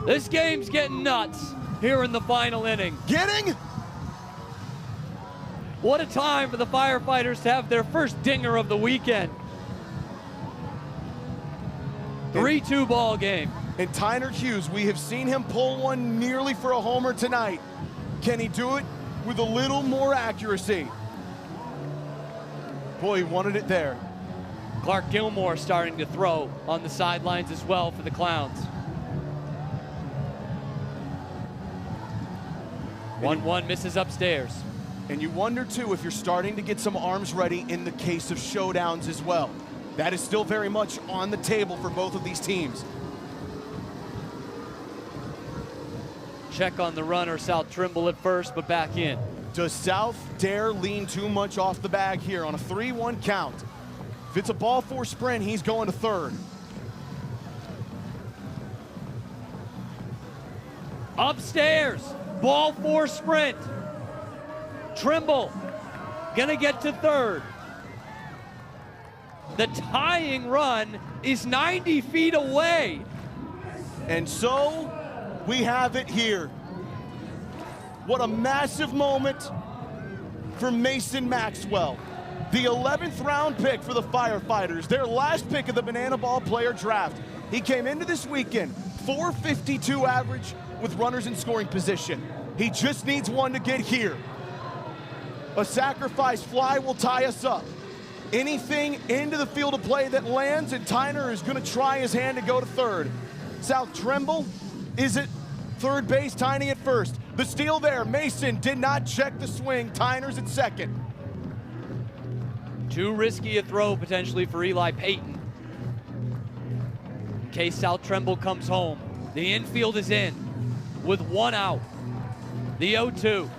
This game's getting nuts here in the final inning. Getting? What a time for the Firefighters to have their first dinger of the weekend. 3-2 ball game. And Tyner Hughes, we have seen him pull one nearly for a homer tonight. Can he do it with a little more accuracy? Boy, he wanted it there. Clark Gilmore starting to throw on the sidelines as well for the Clowns. 1-1 misses upstairs. And you wonder, too, if you're starting to get some arms ready in the case of showdowns as well. That is still very much on the table for both of these teams. Check on the runner, South Trimble at first, but back in. Does South dare lean too much off the bag here on a 3-1 count? If it's a ball 4 sprint, he's going to third. Upstairs, ball 4 sprint. Trimble gonna get to third. The tying run is 90 feet away. And so we have it here. What a massive moment for Mason Maxwell. The 11th round pick for the Firefighters, their last pick of the Banana Ball player draft. He came into this weekend, .452 average with runners in scoring position. He just needs one to get here. A sacrifice fly will tie us up. Anything into the field of play that lands, and Tyner is going to try his hand to go to third. South Trimble is at third base, Tiny at first. The steal there, Mason did not check the swing. Tyner's at second. Too risky a throw potentially for Eli Payton. In case South Trimble comes home. The infield is in with 1 out. The 0-2.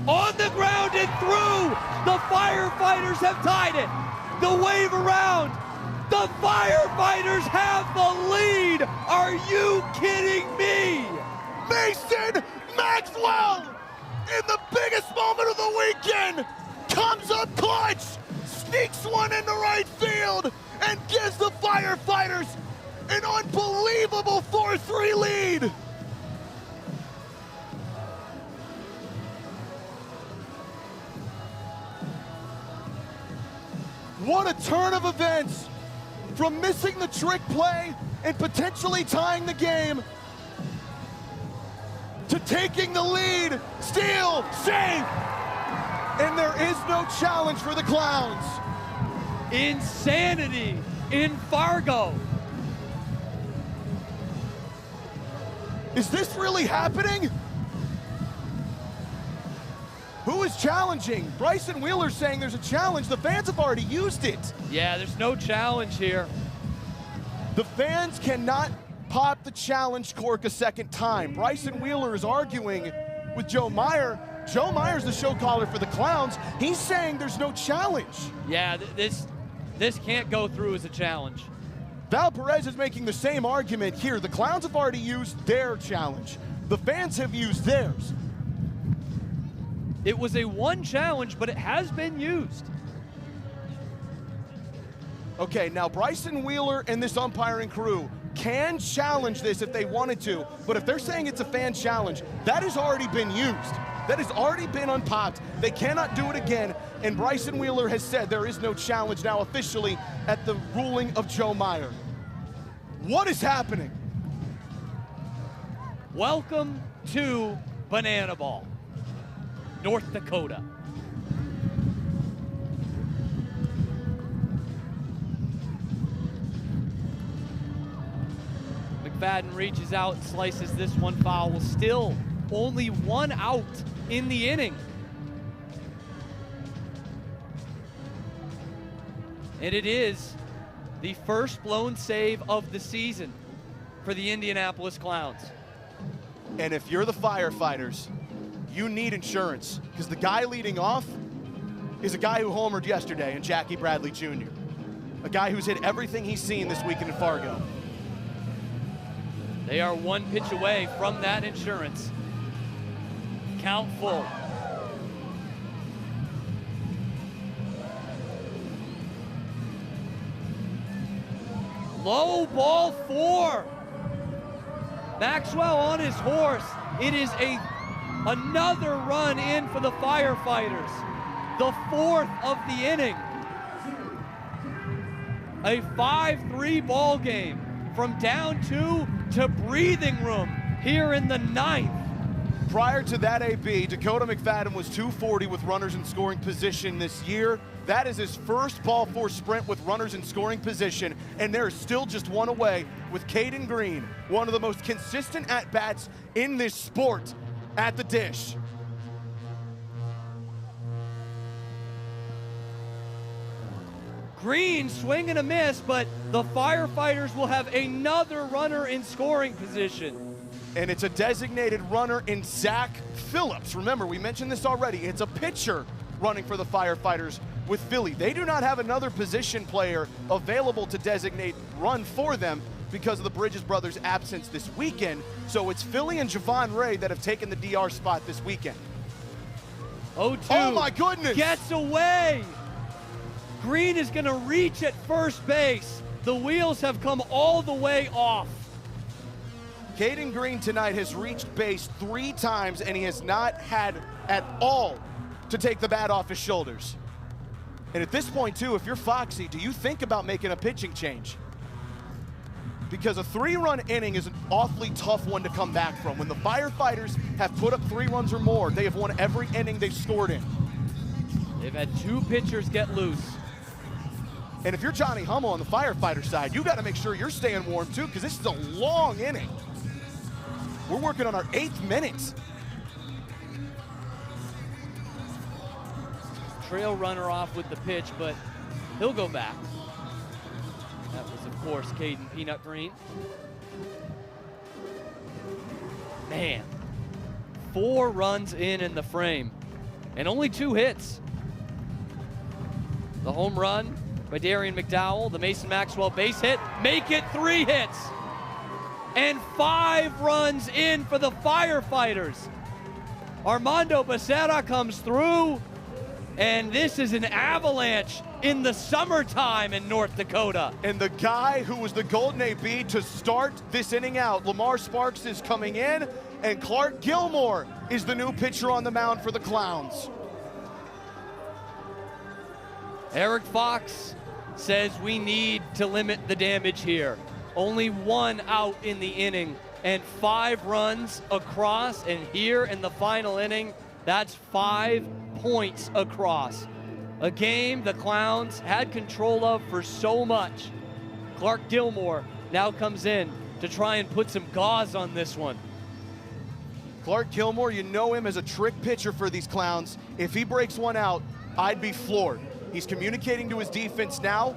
On the ground and through! The Firefighters have tied it! The wave around! The Firefighters have the lead! Are you kidding me? Mason Maxwell, in the biggest moment of the weekend, comes up clutch, sneaks one into right field, and gives the Firefighters an unbelievable 4-3 lead. What a turn of events from missing the trick play and potentially tying the game to taking the lead, steal, save, and there is no challenge for the Clowns. Insanity in Fargo. Is this really happening? Who is challenging? Bryson Wheeler's saying there's a challenge. The fans have already used it. Yeah, there's no challenge here. The fans cannot pop the challenge cork a second time. Bryson Wheeler is arguing with Joe Meyer. Joe Meyer's the show caller for the Clowns. He's saying there's no challenge. Yeah, this can't go through as a challenge. Val Perez is making the same argument here. The Clowns have already used their challenge. The fans have used theirs. It was a one challenge, but it has been used. Okay, now Bryson Wheeler and this umpiring crew can challenge this if they wanted to, but if they're saying it's a fan challenge, that has already been used. That has already been unpopped. They cannot do it again, and Bryson Wheeler has said there is no challenge now officially at the ruling of Joe Meyer. What is happening? Welcome to Banana Ball, North Dakota. McFadden reaches out and slices this one foul. Still only one out in the inning. And it is the first blown save of the season for the Indianapolis Clowns. And if you're the Firefighters, you need insurance, because the guy leading off is a guy who homered yesterday in Jackie Bradley Jr., a guy who's hit everything he's seen this weekend in Fargo. They are one pitch away from that insurance. Count full. Low ball 4. Maxwell on his horse. It is another run in for the Firefighters. The 4th of the inning. A 5-3 ball game from down 2 to breathing room here in the 9th. Prior to that AB, Dakota McFadden was 240 with runners in scoring position this year. That is his first ball 4 sprint with runners in scoring position, and there is still just one away with Caden Green, one of the most consistent at-bats in this sport, at the dish. Green swing and a miss, but the Firefighters will have another runner in scoring position. And it's a designated runner in Zach Phillips. Remember, we mentioned this already. It's a pitcher running for the Firefighters with Philly. They do not have another position player available to designate run for them because of the Bridges brothers' absence this weekend. So it's Philly and Javon Ray that have taken the DR spot this weekend. 0-2. Oh my goodness! Gets away! Green is gonna reach at first base. The wheels have come all the way off. Caden Green tonight has reached base 3 times, and he has not had at all to take the bat off his shoulders. And at this point, too, if you're Foxy, do you think about making a pitching change? Because a 3-run inning is an awfully tough one to come back from. When the Firefighters have put up 3 runs or more, they have won every inning they've scored in. They've had 2 pitchers get loose. And if you're Johnny Hummel on the Firefighter side, you got to make sure you're staying warm, too, because this is a long inning. We're working on our 8th minute. Trail runner off with the pitch, but he'll go back. That was, of course, Caden Peanut Green. Man, 4 runs in the frame, and only 2 hits. The home run by Darian McDowell, the Mason Maxwell base hit, make it 3 hits. And 5 runs in for the Firefighters. Armando Becerra comes through, and this is an avalanche in the summertime in North Dakota. And the guy who was the golden AB to start this inning out, Lamar Sparks, is coming in, and Clark Gilmore is the new pitcher on the mound for the Clowns. Eric Fox says we need to limit the damage here. Only 1 out in the inning and 5 runs across, and here in the final inning, that's 5 points across. A game the Clowns had control of for so much. Clark Gilmore now comes in to try and put some gauze on this one. Clark Gilmore, you know him as a trick pitcher for these Clowns. If he breaks one out, I'd be floored. He's communicating to his defense now.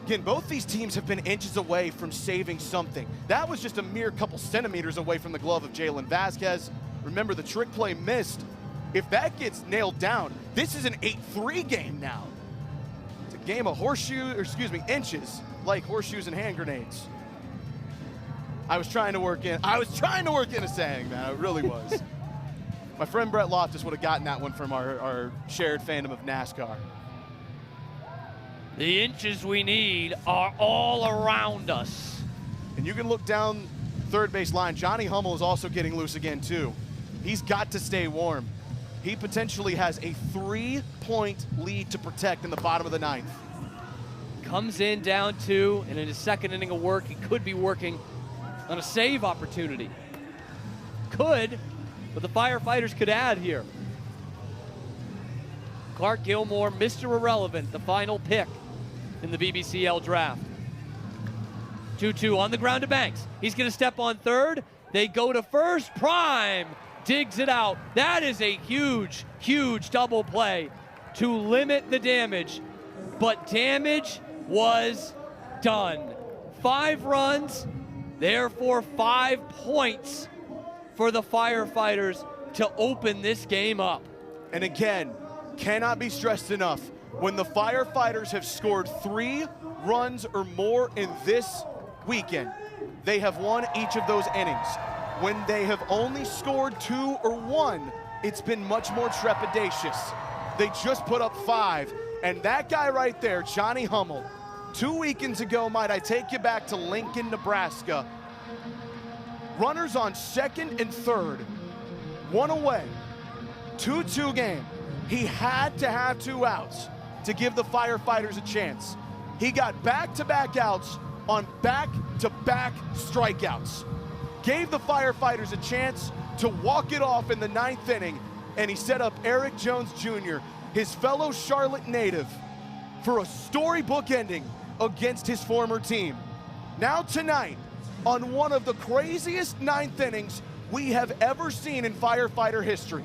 Again, both these teams have been inches away from saving something. That was just a mere couple centimeters away from the glove of Jalen Vasquez. Remember, the trick play missed. If that gets nailed down, this is an 8-3 game now. It's a game of inches, like horseshoes and hand grenades. I was trying to work in a saying, man. I really was. My friend Brett Loftus would have gotten that one from our shared fandom of NASCAR. The inches we need are all around us. And you can look down third base line. Johnny Hummel is also getting loose again, too. He's got to stay warm. He potentially has a 3-point lead to protect in the bottom of the ninth. Comes in down 2, and in his second inning of work, he could be working on a save opportunity. Could, but the Firefighters could add here. Clark Gilmore, Mr. Irrelevant, the final pick in the BBCL draft. 2-2 on the ground to Banks. He's going to step on third. They go to first. Prime digs it out. That is a huge, huge double play to limit the damage. But damage was done. 5 runs, therefore 5 points for the Firefighters to open this game up. And again, cannot be stressed enough. When the Firefighters have scored 3 runs or more in this weekend, they have won each of those innings. When they have only scored 2 or 1, it's been much more trepidatious. They just put up 5, and that guy right there, Johnny Hummel, 2 weekends ago, might I take you back to Lincoln, Nebraska. Runners on second and third, 1 away, 2-2 game. He had to have 2 outs to give the Firefighters a chance. He got back-to-back outs on back-to-back strikeouts. Gave the Firefighters a chance to walk it off in the 9th inning, and he set up Eric Jones Jr., his fellow Charlotte native, for a storybook ending against his former team. Now tonight, on one of the craziest 9th innings we have ever seen in Firefighter history,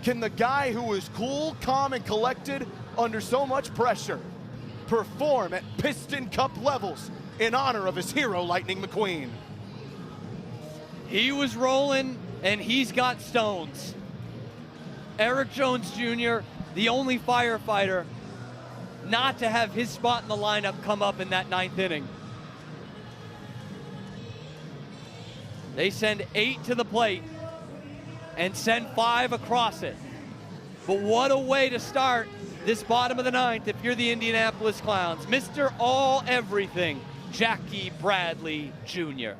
can the guy who is cool, calm, and collected under so much pressure perform at Piston Cup levels in honor of his hero, Lightning McQueen? He was rolling, and he's got stones. Eric Jones Jr., the only Firefighter not to have his spot in the lineup come up in that 9th inning. They send 8 to the plate and send 5 across it. But what a way to start this bottom of the 9th if you're the Indianapolis Clowns. Mr. All-Everything, Jackie Bradley Jr.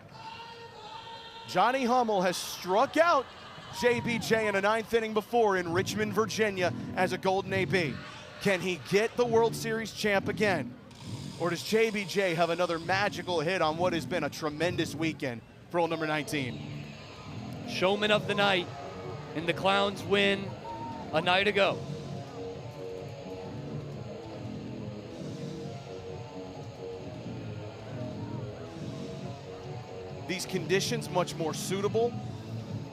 Johnny Hummel has struck out JBJ in a 9th inning before in Richmond, Virginia as a Golden AB. Can he get the World Series champ again? Or does JBJ have another magical hit on what has been a tremendous weekend for old number 19? Showman of the night, and the Clowns win a night ago. These conditions much more suitable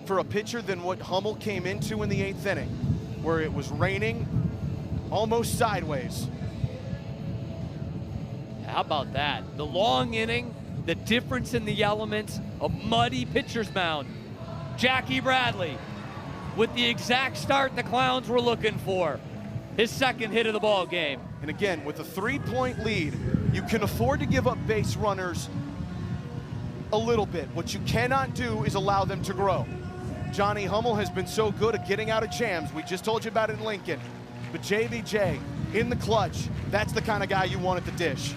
for a pitcher than what Hummel came into in the 8th inning, where it was raining almost sideways. How about that? The long inning, the difference in the elements, a muddy pitcher's mound. Jackie Bradley with the exact start the Clowns were looking for. His 2nd hit of the ball game. And again, with a 3-point lead, you can afford to give up base runners a little bit. What you cannot do is allow them to grow. Johnny Hummel has been so good at getting out of jams. We just told you about it in Lincoln. But JBJ in the clutch, that's the kind of guy you want at the dish.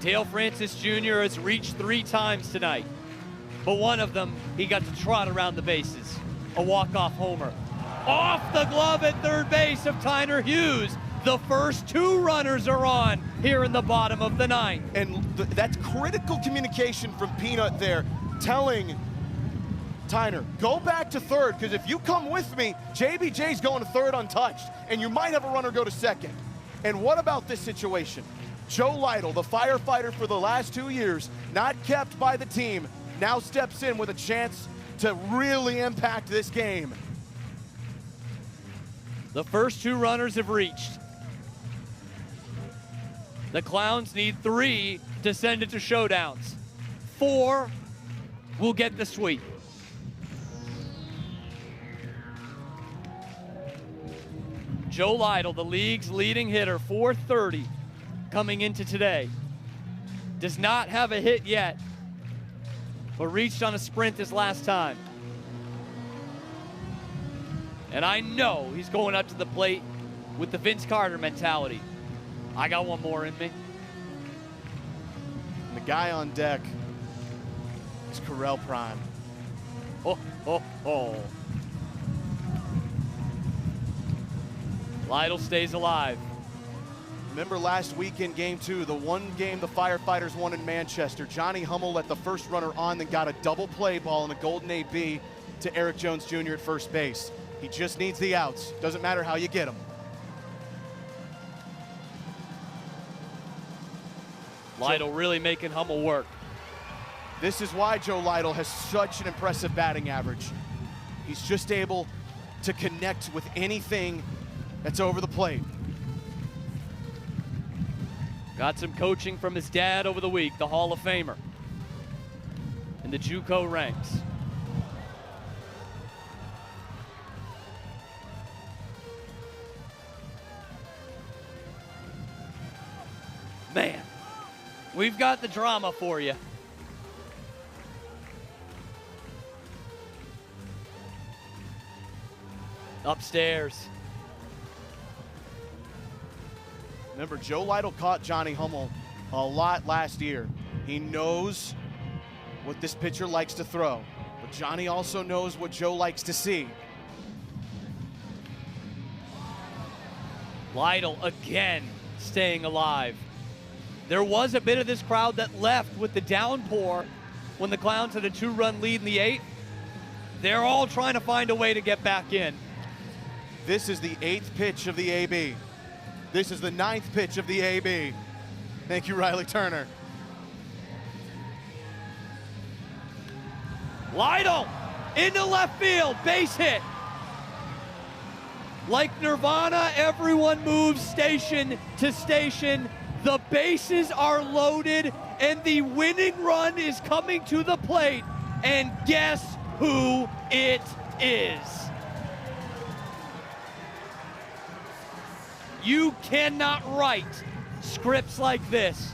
Dale Francis Jr. has reached 3 times tonight, but one of them he got to trot around the bases. A walk-off homer. Off the glove at third base of Tyner Hughes. The first 2 runners are on here in the bottom of the 9th. And that's critical communication from Peanut there, telling Tyner, go back to third, because if you come with me, JBJ's going to third untouched, and you might have a runner go to second. And what about this situation? Joe Lytle, the Firefighter for the last 2 years, not kept by the team, now steps in with a chance to really impact this game. The first 2 runners have reached. The Clowns need 3 to send it to showdowns. 4 will get the sweep. Joe Lytle, the league's leading hitter, .430 coming into today. Does not have a hit yet, but reached on a sprint this last time. And I know he's going up to the plate with the Vince Carter mentality. I got one more in me. And the guy on deck is Correll Prime. Oh, oh, oh. Lytle stays alive. Remember last week in game 2, the one game the Firefighters won in Manchester. Johnny Hummel let the first runner on, then got a double play ball and a golden AB to Eric Jones Jr. at first base. He just needs the outs. Doesn't matter how you get them. Lytle really making Hummel work. This is why Joe Lytle has such an impressive batting average. He's just able to connect with anything that's over the plate. Got some coaching from his dad over the week, the Hall of Famer in the JUCO ranks. Man, we've got the drama for you. Upstairs. Remember, Joe Lytle caught Johnny Hummel a lot last year. He knows what this pitcher likes to throw, but Johnny also knows what Joe likes to see. Lytle again staying alive. There was a bit of this crowd that left with the downpour when the Clowns had a 2-run lead in the 8th. They're all trying to find a way to get back in. This is the 8th pitch of the AB. This is the 9th pitch of the AB. Thank you, Riley Turner. Lytle into left field, base hit. Like Nirvana, everyone moves station to station. The bases are loaded, and the winning run is coming to the plate. And guess who it is? You cannot write scripts like this.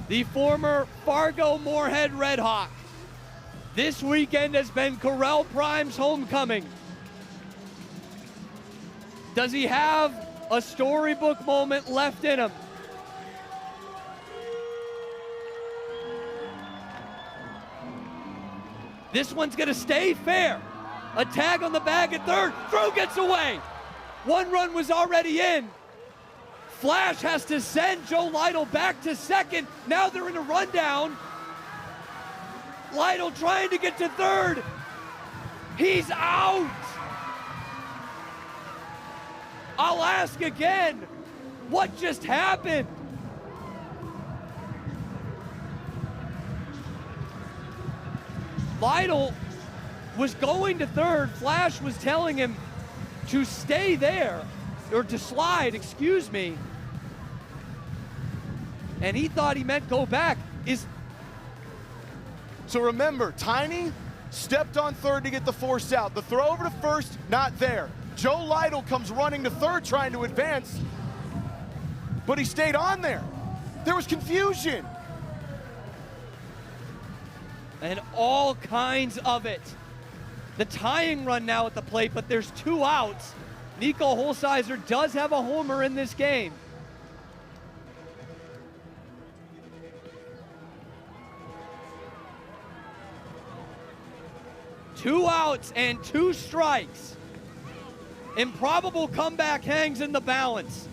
The former Fargo Moorhead Red Hawk. This weekend has been Correll Prime's homecoming. Does he have a storybook moment left in him? This one's gonna stay fair. A tag on the bag at third, throw gets away. 1 run was already in. Flash has to send Joe Lytle back to second. Now they're in a rundown. Lytle trying to get to third. He's out. I'll ask again, what just happened? Lytle was going to third. Flash was telling him to stay there, or to slide, excuse me. And he thought he meant go back. So remember, Tiny stepped on third to get the force out. The throw over to first, not there. Joe Lytle comes running to third trying to advance, but he stayed on there. There was confusion. And all kinds of it. The tying run now at the plate, but there's 2 outs. Nico Holsizer does have a homer in this game. Two outs and 2 strikes. Improbable comeback hangs in the balance.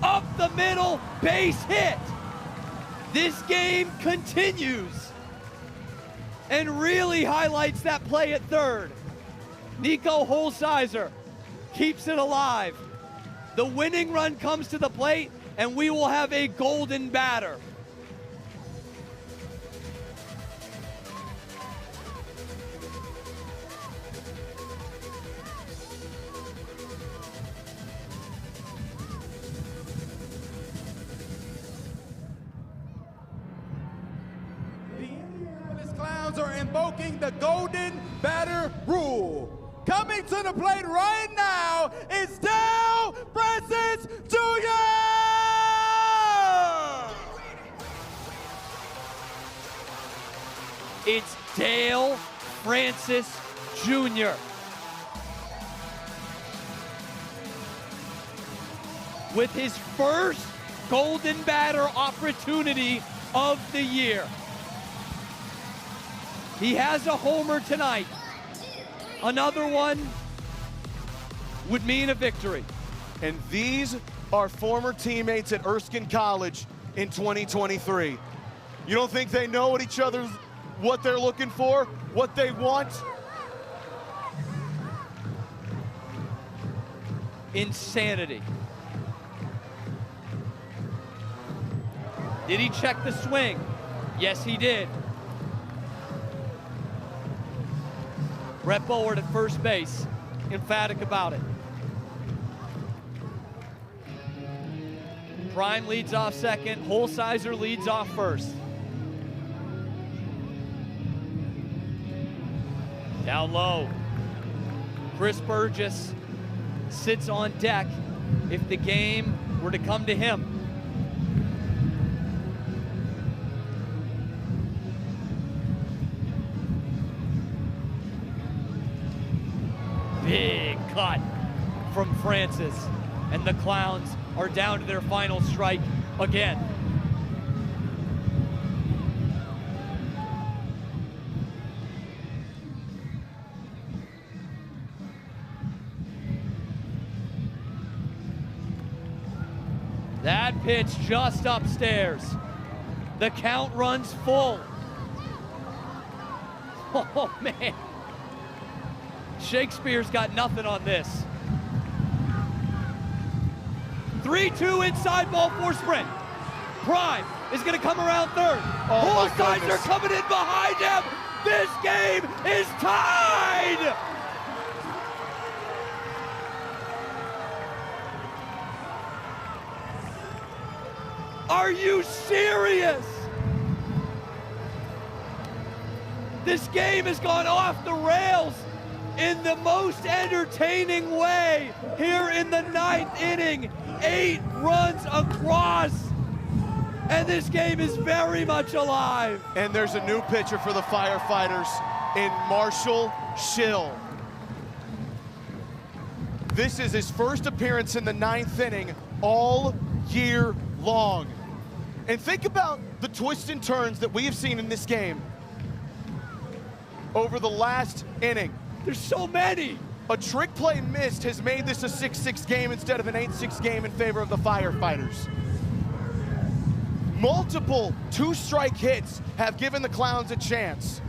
Up the middle, base hit. This game continues and really highlights that play at third. Nico Holsizer keeps it alive. The winning run comes to the plate, and we will have a golden batter. Clowns are invoking the golden batter rule. Coming to the plate right now is Dale Francis Jr. It's Dale Francis Jr. with his first golden batter opportunity of the year. He has a homer tonight. Another one would mean a victory. And these are former teammates at Erskine College in 2023. You don't think they know what they're looking for, what they want? Insanity. Did he check the swing? Yes, he did. Brett Bullard at first base, emphatic about it. Prime leads off second, Holsizer leads off first. Down low, Chris Burgess sits on deck if the game were to come to him. Big cut from Francis, and the Clowns are down to their final strike again. That pitch just upstairs. The count runs full. Oh, man. Shakespeare's got nothing on this. 3-2 inside, ball four sprint. Prime is going to come around third. Holsizer coming in behind him. This game is tied. Are you serious? This game has gone off the rails in the most entertaining way here in the ninth inning. 8 runs across, and this game is very much alive. And there's a new pitcher for the Firefighters in Marshall Schill. This is his first appearance in the ninth inning all year long. And think about the twists and turns that we have seen in this game over the last inning. There's so many. A trick play missed has made this a 6-6 game instead of an 8-6 game in favor of the Firefighters. Multiple 2-strike hits have given the Clowns a chance.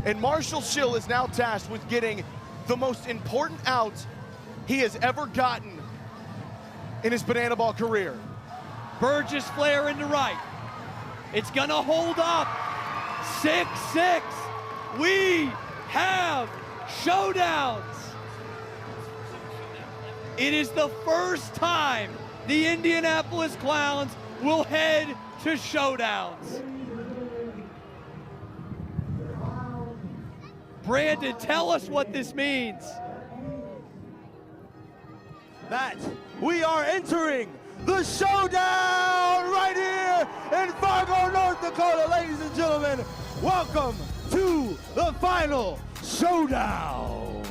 And Marshall Schill is now tasked with getting the most important out he has ever gotten in his banana ball career. Burgess flare into right. It's gonna hold up. 6-6. We have showdowns. It is the first time the Indianapolis Clowns will head to showdowns. Brandon, tell us what this means. That we are entering the showdown right here in Fargo, North Dakota. Ladies and gentlemen, welcome to the final showdown.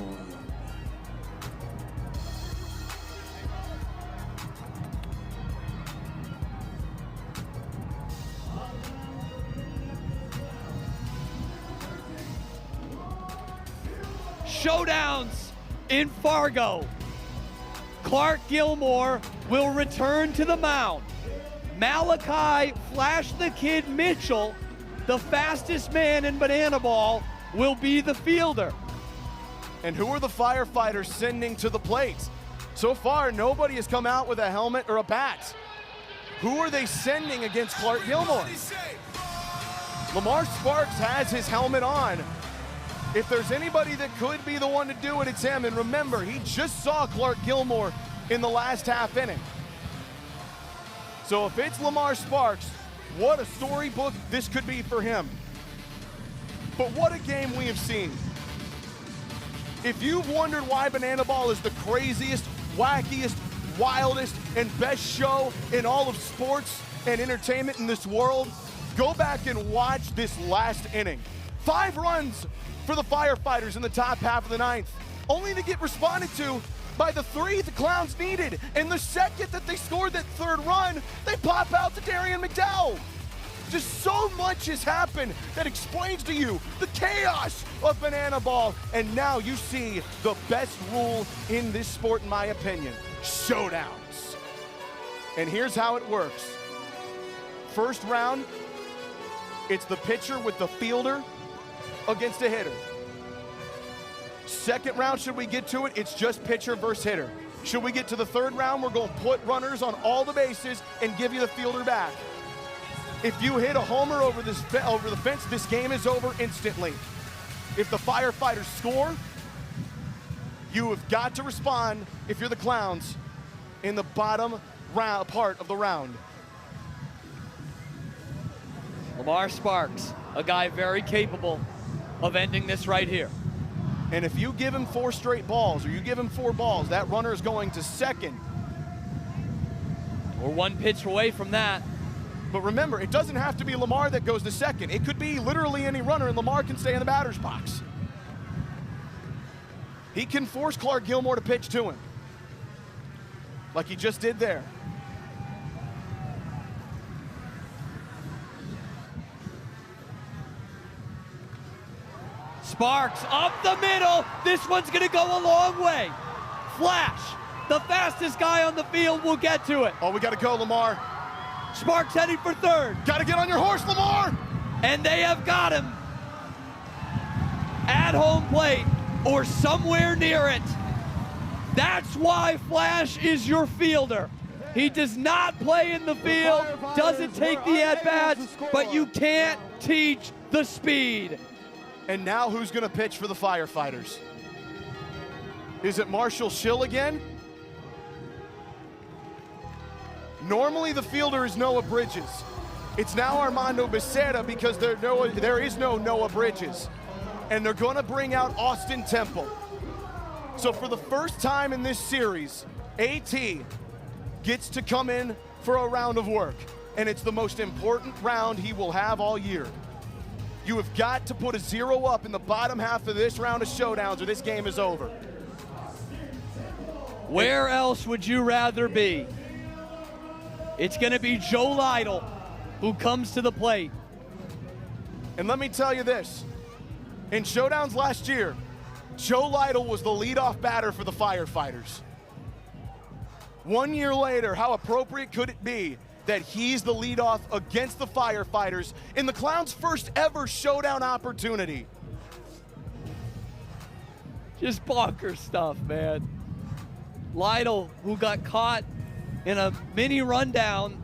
Showdowns in Fargo. Clark Gilmore will return to the mound. Malachi Flash the Kid Mitchell, the fastest man in banana ball, will be the fielder. And who are the Firefighters sending to the plate? So far, nobody has come out with a helmet or a bat. Who are they sending against Clark Gilmore? Lamar Sparks has his helmet on. If there's anybody that could be the one to do it, it's him. And remember, he just saw Clark Gilmore in the last half inning. So if it's Lamar Sparks, what a storybook this could be for him. But what a game we have seen. If you've wondered why Banana Ball is the craziest, wackiest, wildest, and best show in all of sports and entertainment in this world, go back and watch this last inning. 5 runs for the Firefighters in the top half of the 9th, only to get responded to by the 3 the Clowns needed. And the second that they scored that 3rd run, they pop out to Darian McDowell. Just so much has happened that explains to you the chaos of Banana Ball. And now you see the best rule in this sport, in my opinion, showdowns. And here's how it works. First round, it's the pitcher with the fielder against a hitter. Second round, should we get to it, it's just pitcher versus hitter. Should we get to the 3rd round, we're going to put runners on all the bases and give you the fielder back. If you hit a homer over the fence, this game is over instantly. If the Firefighters score, you have got to respond, if you're the Clowns, in the bottom part of the round. Lamar Sparks, a guy very capable of ending this right here. And if you give him 4 straight balls, or you give him 4 balls, that runner is going to second. We're 1 pitch away from that. But remember, it doesn't have to be Lamar that goes to second. It could be literally any runner, and Lamar can stay in the batter's box. He can force Clark Gilmore to pitch to him, like he just did there. Sparks up the middle. This one's going to go a long way. Flash, the fastest guy on the field, will get to it. Oh, we got to go, Lamar. Sparks heading for 3rd. Got to get on your horse, Lamar. And they have got him at home plate or somewhere near it. That's why Flash is your fielder. He does not play in the field, doesn't take the at-bats, but you can't teach the speed. And now who's going to pitch for the Firefighters? Is it Marshall Schill again? Normally the fielder is Noah Bridges. It's now Armando Becerra because there is no Noah Bridges. And they're going to bring out Austin Temple. So for the first time in this series, AT gets to come in for a round of work. And it's the most important round he will have all year. You have got to put a 0 up in the bottom half of this round of showdowns or this game is over. Where else would you rather be? It's going to be Joe Lytle who comes to the plate. And let me tell you this. In showdowns last year, Joe Lytle was the leadoff batter for the Firefighters. 1 year later, how appropriate could it be that he's the leadoff against the Firefighters in the Clowns' first ever showdown opportunity? Just bonkers stuff, man. Lytle, who got caught in a mini rundown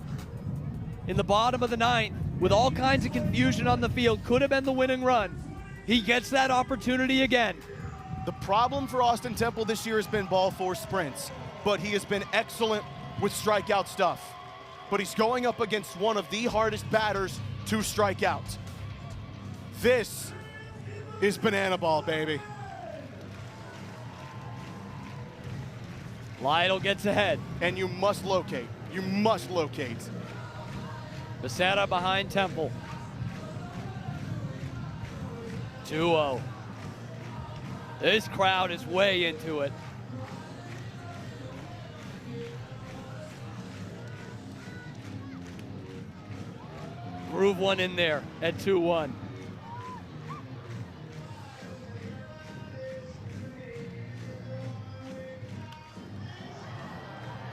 in the bottom of the 9th with all kinds of confusion on the field, could have been the winning run. He gets that opportunity again. The problem for Austin Temple this year has been ball 4 sprints, but he has been excellent with strikeout stuff. But he's going up against one of the hardest batters to strike out. This is Banana Ball, baby. Lytle gets ahead. And you must locate. You must locate. Becerra behind Temple. 2-0. This crowd is way into it. Groove one in there at 2-1.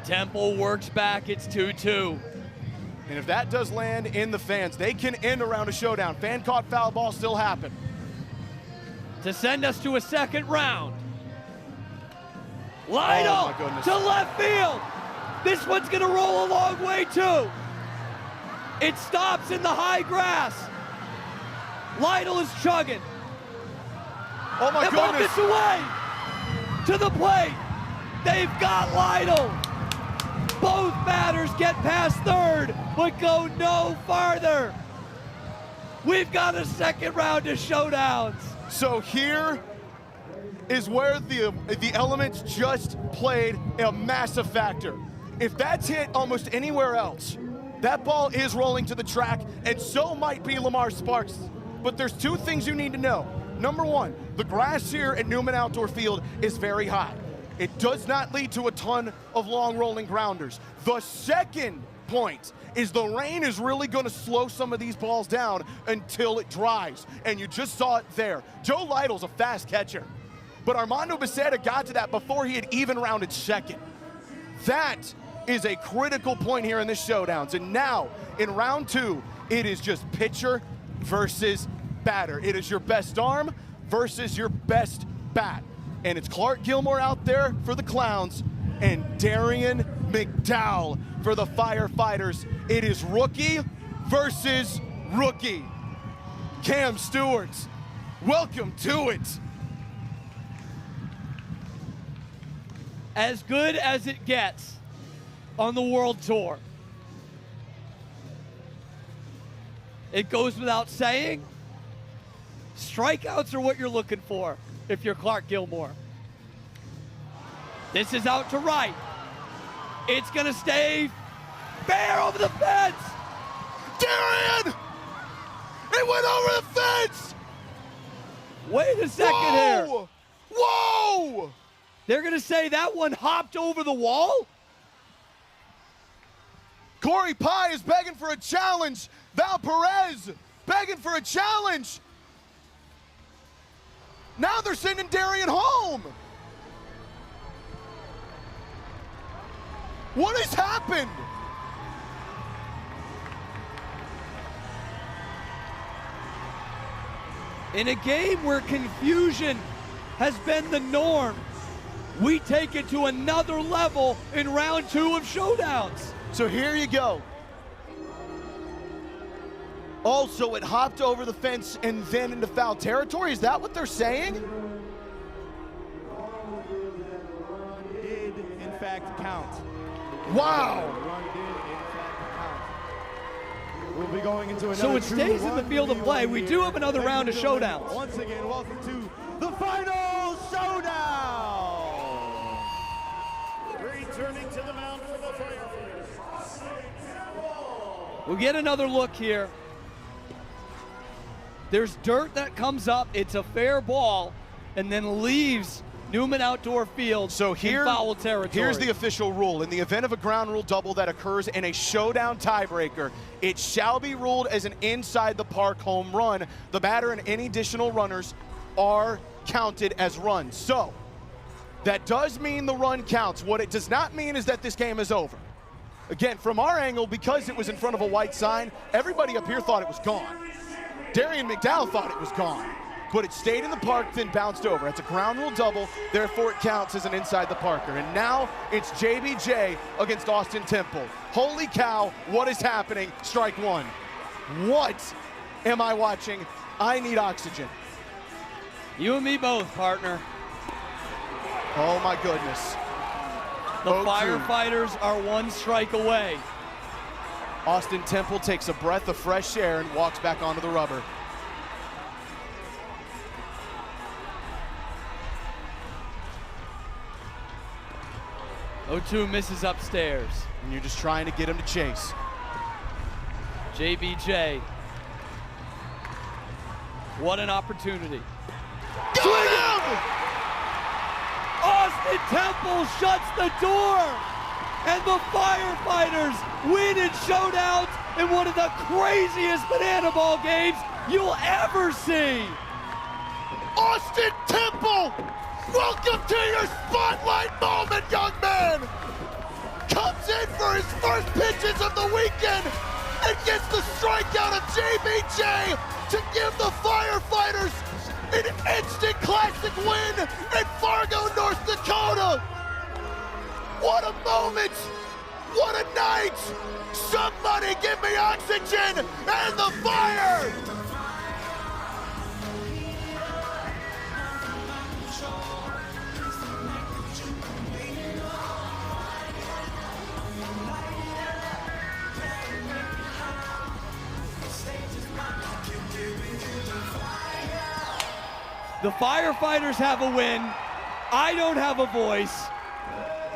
Temple works back, it's 2-2. And if that does land in the fans, they can end around a showdown. Fan caught foul ball still happen. To send us to a 2nd round. Lytle to left field. This one's gonna roll a long way too. It stops in the high grass. Lytle is chugging. Oh my goodness. It's away to the plate. They've got Lytle. Both batters get past 3rd, but go no farther. We've got a second round of showdowns. So here is where the elements just played a massive factor. If that's hit almost anywhere else, that ball is rolling to the track, and so might be Lamar Sparks. But there's two things you need to know. Number one, the grass here at Newman Outdoor Field is very high. It does not lead to a ton of long rolling grounders. The second point is the rain is really going to slow some of these balls down until it dries, and you just saw it there. Joe Lytle's a fast catcher, but Armando Becerra got to that before he had even rounded second. That is a critical point here in this showdowns, and now in round two, it is just pitcher versus batter. It is your best arm versus your best bat, and it's Clark Gilmore out there for the Clowns and Darian McDowell for the Firefighters. It is rookie versus rookie. Cam Stewart, welcome to it. As good as it gets on the World Tour. It goes without saying, strikeouts are what you're looking for if you're Clark Gilmore. This is out to right. It's gonna stay fair over the fence. Darian! It went over the fence! Wait a second here. Whoa! They're gonna say that one hopped over the wall? Corey Pye is begging for a challenge. Val Perez begging for a challenge. Now they're sending Darian home. What has happened? In a game where confusion has been the norm, we take it to another level in round two of showdowns. So here you go. Also, it hopped over the fence and then into foul territory. Is that what they're saying? Did in fact count. Wow. Run did in fact count. We'll be going into another So it stays in the field of play. We do have another round of showdowns. Once again, welcome to the final showdown. Returning to the mound for the Firefighters. We'll get another look here. There's dirt that comes up. It's a fair ball and then leaves Newman Outdoor Field in foul territory. Here's the official rule. In the event of a ground rule double that occurs in a showdown tiebreaker, it shall be ruled as an inside the park home run. The batter and any additional runners are counted as runs. So that does mean the run counts. What it does not mean is that this game is over. Again, from our angle, because it was in front of a white sign, everybody up here thought it was gone. Darian McDowell thought it was gone, but it stayed in the park, then bounced over. It's a ground rule double, therefore it counts as an inside the parker. And now it's JBJ against Austin Temple. Holy cow, what is happening? Strike one. What am I watching? I need oxygen. You and me both, partner. Oh my goodness. The Firefighters are one strike away. Austin Temple takes a breath of fresh air and walks back onto the rubber. O2 misses upstairs. And you're just trying to get him to chase. JBJ. What an opportunity. Swing him! Austin Temple shuts the door, and the Firefighters win in showdowns in one of the craziest banana ball games you'll ever see. Austin Temple, welcome to your spotlight moment, young man. Comes in for his first pitches of the weekend and gets the strikeout of JBJ to give the Firefighters an instant classic win in Fargo, North Dakota. What a moment! What a night! Somebody give me oxygen and the fire! The Firefighters have a win. I don't have a voice.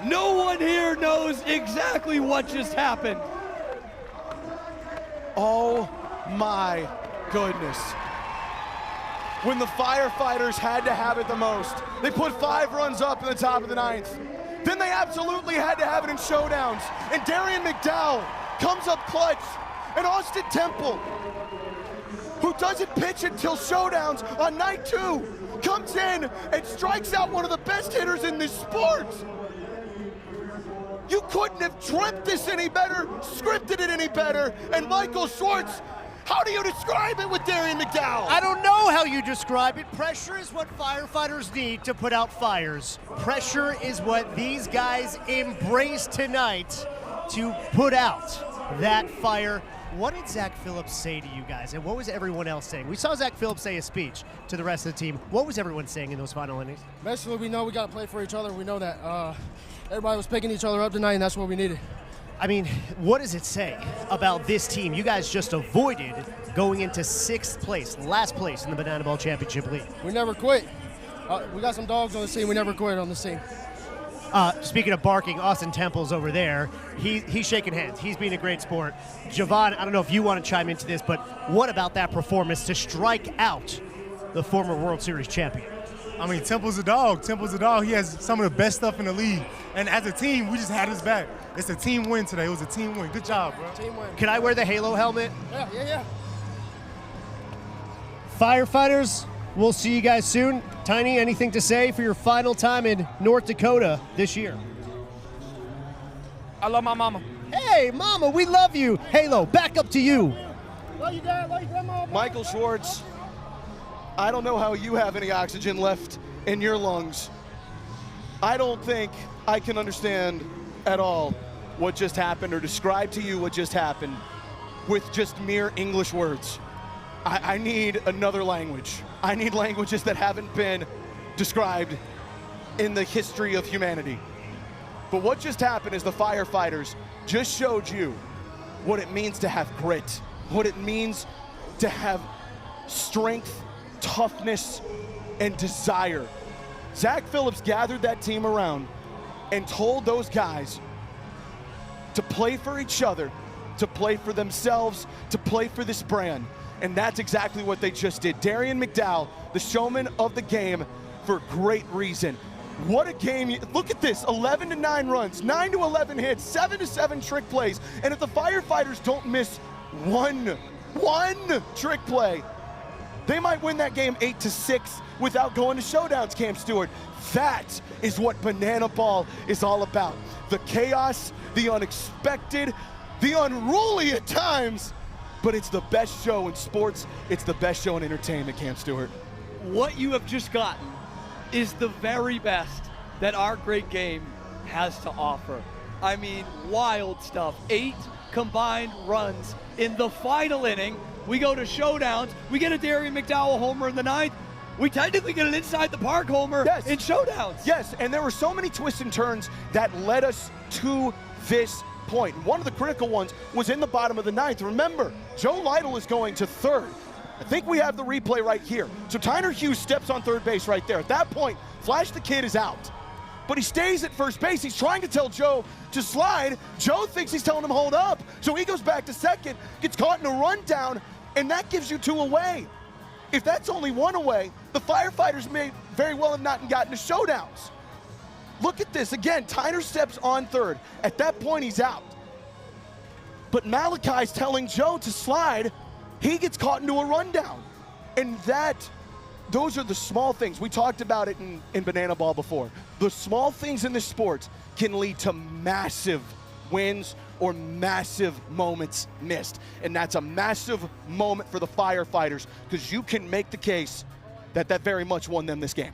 No one here knows exactly what just happened. Oh my goodness. When the Firefighters had to have it the most, they put 5 runs up in the top of the 9th. Then they absolutely had to have it in showdowns. And Darian McDowell comes up clutch. And Austin Temple, who doesn't pitch until showdowns on night 2, comes in and strikes out one of the best hitters in this sport. You couldn't have dreamt this any better, scripted it any better. And Michael Schwartz, how do you describe it with Darian McDowell? I don't know how you describe it. Pressure is what firefighters need to put out fires. Pressure is what these guys embrace tonight to put out that fire. What did Zach Phillips say to you guys, and what was everyone else saying? We saw Zach Phillips say a speech to the rest of the team. What was everyone saying in those final innings? Basically, we know we got to play for each other. We know that. Everybody was picking each other up tonight, and that's what we needed. I mean, what does it say about this team? You guys just avoided going into 6th place, last place in the Banana Ball Championship League. We never quit. We got some dogs on the team. We never quit on the team. Speaking of barking, Austin Temple's over there. He's shaking hands. He's being a great sport. Javon, I don't know if you want to chime into this, but what about that performance to strike out the former World Series champion? I mean, Temple's a dog. Temple's a dog. He has some of the best stuff in the league. And as a team, we just had his back. It's a team win today. It was a team win. Good job, bro. Team win. Can I wear the Halo helmet? Yeah. Firefighters, we'll see you guys soon. Tiny, anything to say for your final time in North Dakota this year? I love my mama. Hey, mama, we love you. Halo, back up to you. Love you, Dad. Love you, Grandma. Michael Schwartz, I don't know how you have any oxygen left in your lungs. I don't think I can understand at all what just happened or describe to you what just happened with just mere English words. I need another language. I need languages that haven't been described in the history of humanity. But what just happened is the Firefighters just showed you what it means to have grit, what it means to have strength, toughness, and desire. Zach Phillips gathered that team around and told those guys to play for each other, to play for themselves, to play for this brand. And that's exactly what they just did. Darian McDowell, the showman of the game, for great reason. What a game. Look at this, 11-9 runs, 9-11 hits, 7-7 trick plays. And if the Firefighters don't miss one trick play, they might win that game 8-6 without going to showdowns, Cam Stewart. That is what Banana Ball is all about. The chaos, the unexpected, the unruly at times, but it's the best show in sports. It's the best show in entertainment, Cam Stewart. What you have just gotten is the very best that our great game has to offer. I mean, wild stuff. 8 combined runs in the final inning. We go to showdowns. We get a Darian McDowell homer in the 9th. We technically get an inside the park homer in showdowns. Yes, and there were so many twists and turns that led us to this point. One of the critical ones was in the bottom of the 9th. Remember, Joe Lytle is going to 3rd. I think we have the replay right here. So Tyner Hughes steps on 3rd base right there. At that point, Flash the Kid is out. But he stays at 1st base. He's trying to tell Joe to slide. Joe thinks he's telling him hold up. So he goes back to 2nd, gets caught in a rundown, and that gives you 2 away. If that's only 1 away, the Firefighters may very well have not gotten to showdowns. Look at this. Again, Tyner steps on 3rd. At that point, he's out. But Malachi's telling Joe to slide. He gets caught into a rundown. And those are the small things. We talked about it in Banana Ball before. The small things in this sport can lead to massive wins or massive moments missed. And that's a massive moment for the Firefighters, because you can make the case that very much won them this game.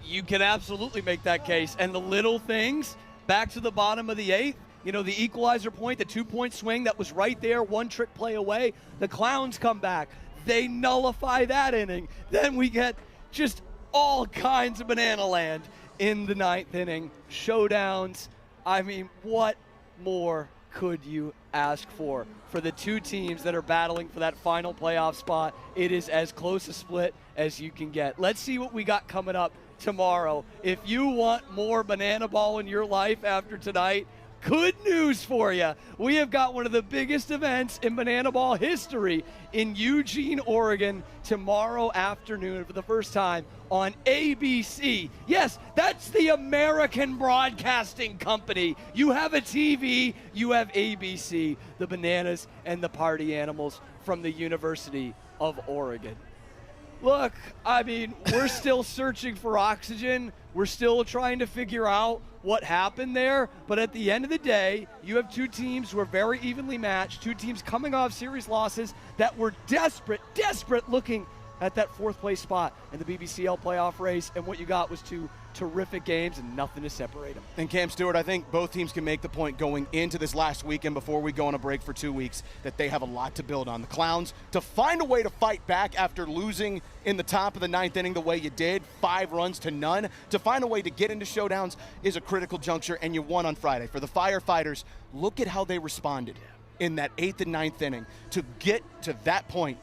You can absolutely make that case. And the little things, back to the bottom of the 8th, you know, the equalizer point, the 2-point swing that was right there, 1 trick play away. The Clowns come back. They nullify that inning. Then we get just all kinds of banana land in the 9th inning. Showdowns. I mean, what more could you ask for the two teams that are battling for that final playoff spot. It is as close a split as you can get. Let's see what we got coming up tomorrow. If you want more banana ball in your life after tonight, good news for you. We have got one of the biggest events in banana ball history in Eugene, Oregon, tomorrow afternoon for the first time on ABC. Yes, that's the American Broadcasting Company. You have a TV, you have ABC, the Bananas and the Party Animals from the University of Oregon. Look, I mean, we're still searching for oxygen. We're still trying to figure out what happened there. But at the end of the day, you have two teams who are very evenly matched, two teams coming off series losses that were desperate looking at that fourth place spot in the BBCL playoff race. And what you got was two terrific games and nothing to separate them. And Cam Stewart, I think both teams can make the point going into this last weekend before we go on a break for 2 weeks that they have a lot to build on. The Clowns, to find a way to fight back after losing in the top of the ninth inning the way you did, 5 runs to none, to find a way to get into showdowns is a critical juncture, and you won on Friday. For the Firefighters, look at how they responded in that 8th and 9th inning. To get to that point,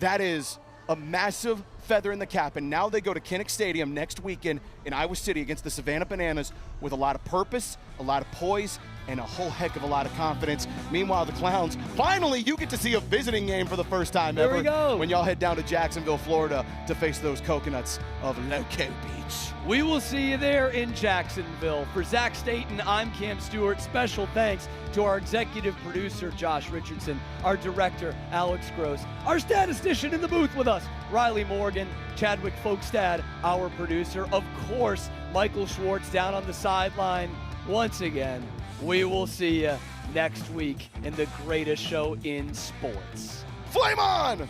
that is a massive feather in the cap, and now they go to Kinnick Stadium next weekend in Iowa City against the Savannah Bananas with a lot of purpose, a lot of poise, and a whole heck of a lot of confidence. Meanwhile, the Clowns, finally you get to see a visiting game for the first time ever. There we go. When y'all head down to Jacksonville, Florida to face those Coconuts of Loco Beach. We will see you there in Jacksonville. For Zach Staten, I'm Cam Stewart. Special thanks to our executive producer, Josh Richardson, our director, Alex Gross, our statistician in the booth with us, Riley Morgan, Chadwick Folkstad, our producer. Of course, Michael Schwartz down on the sideline. Once again, we will see you next week in the greatest show in sports. Flame on!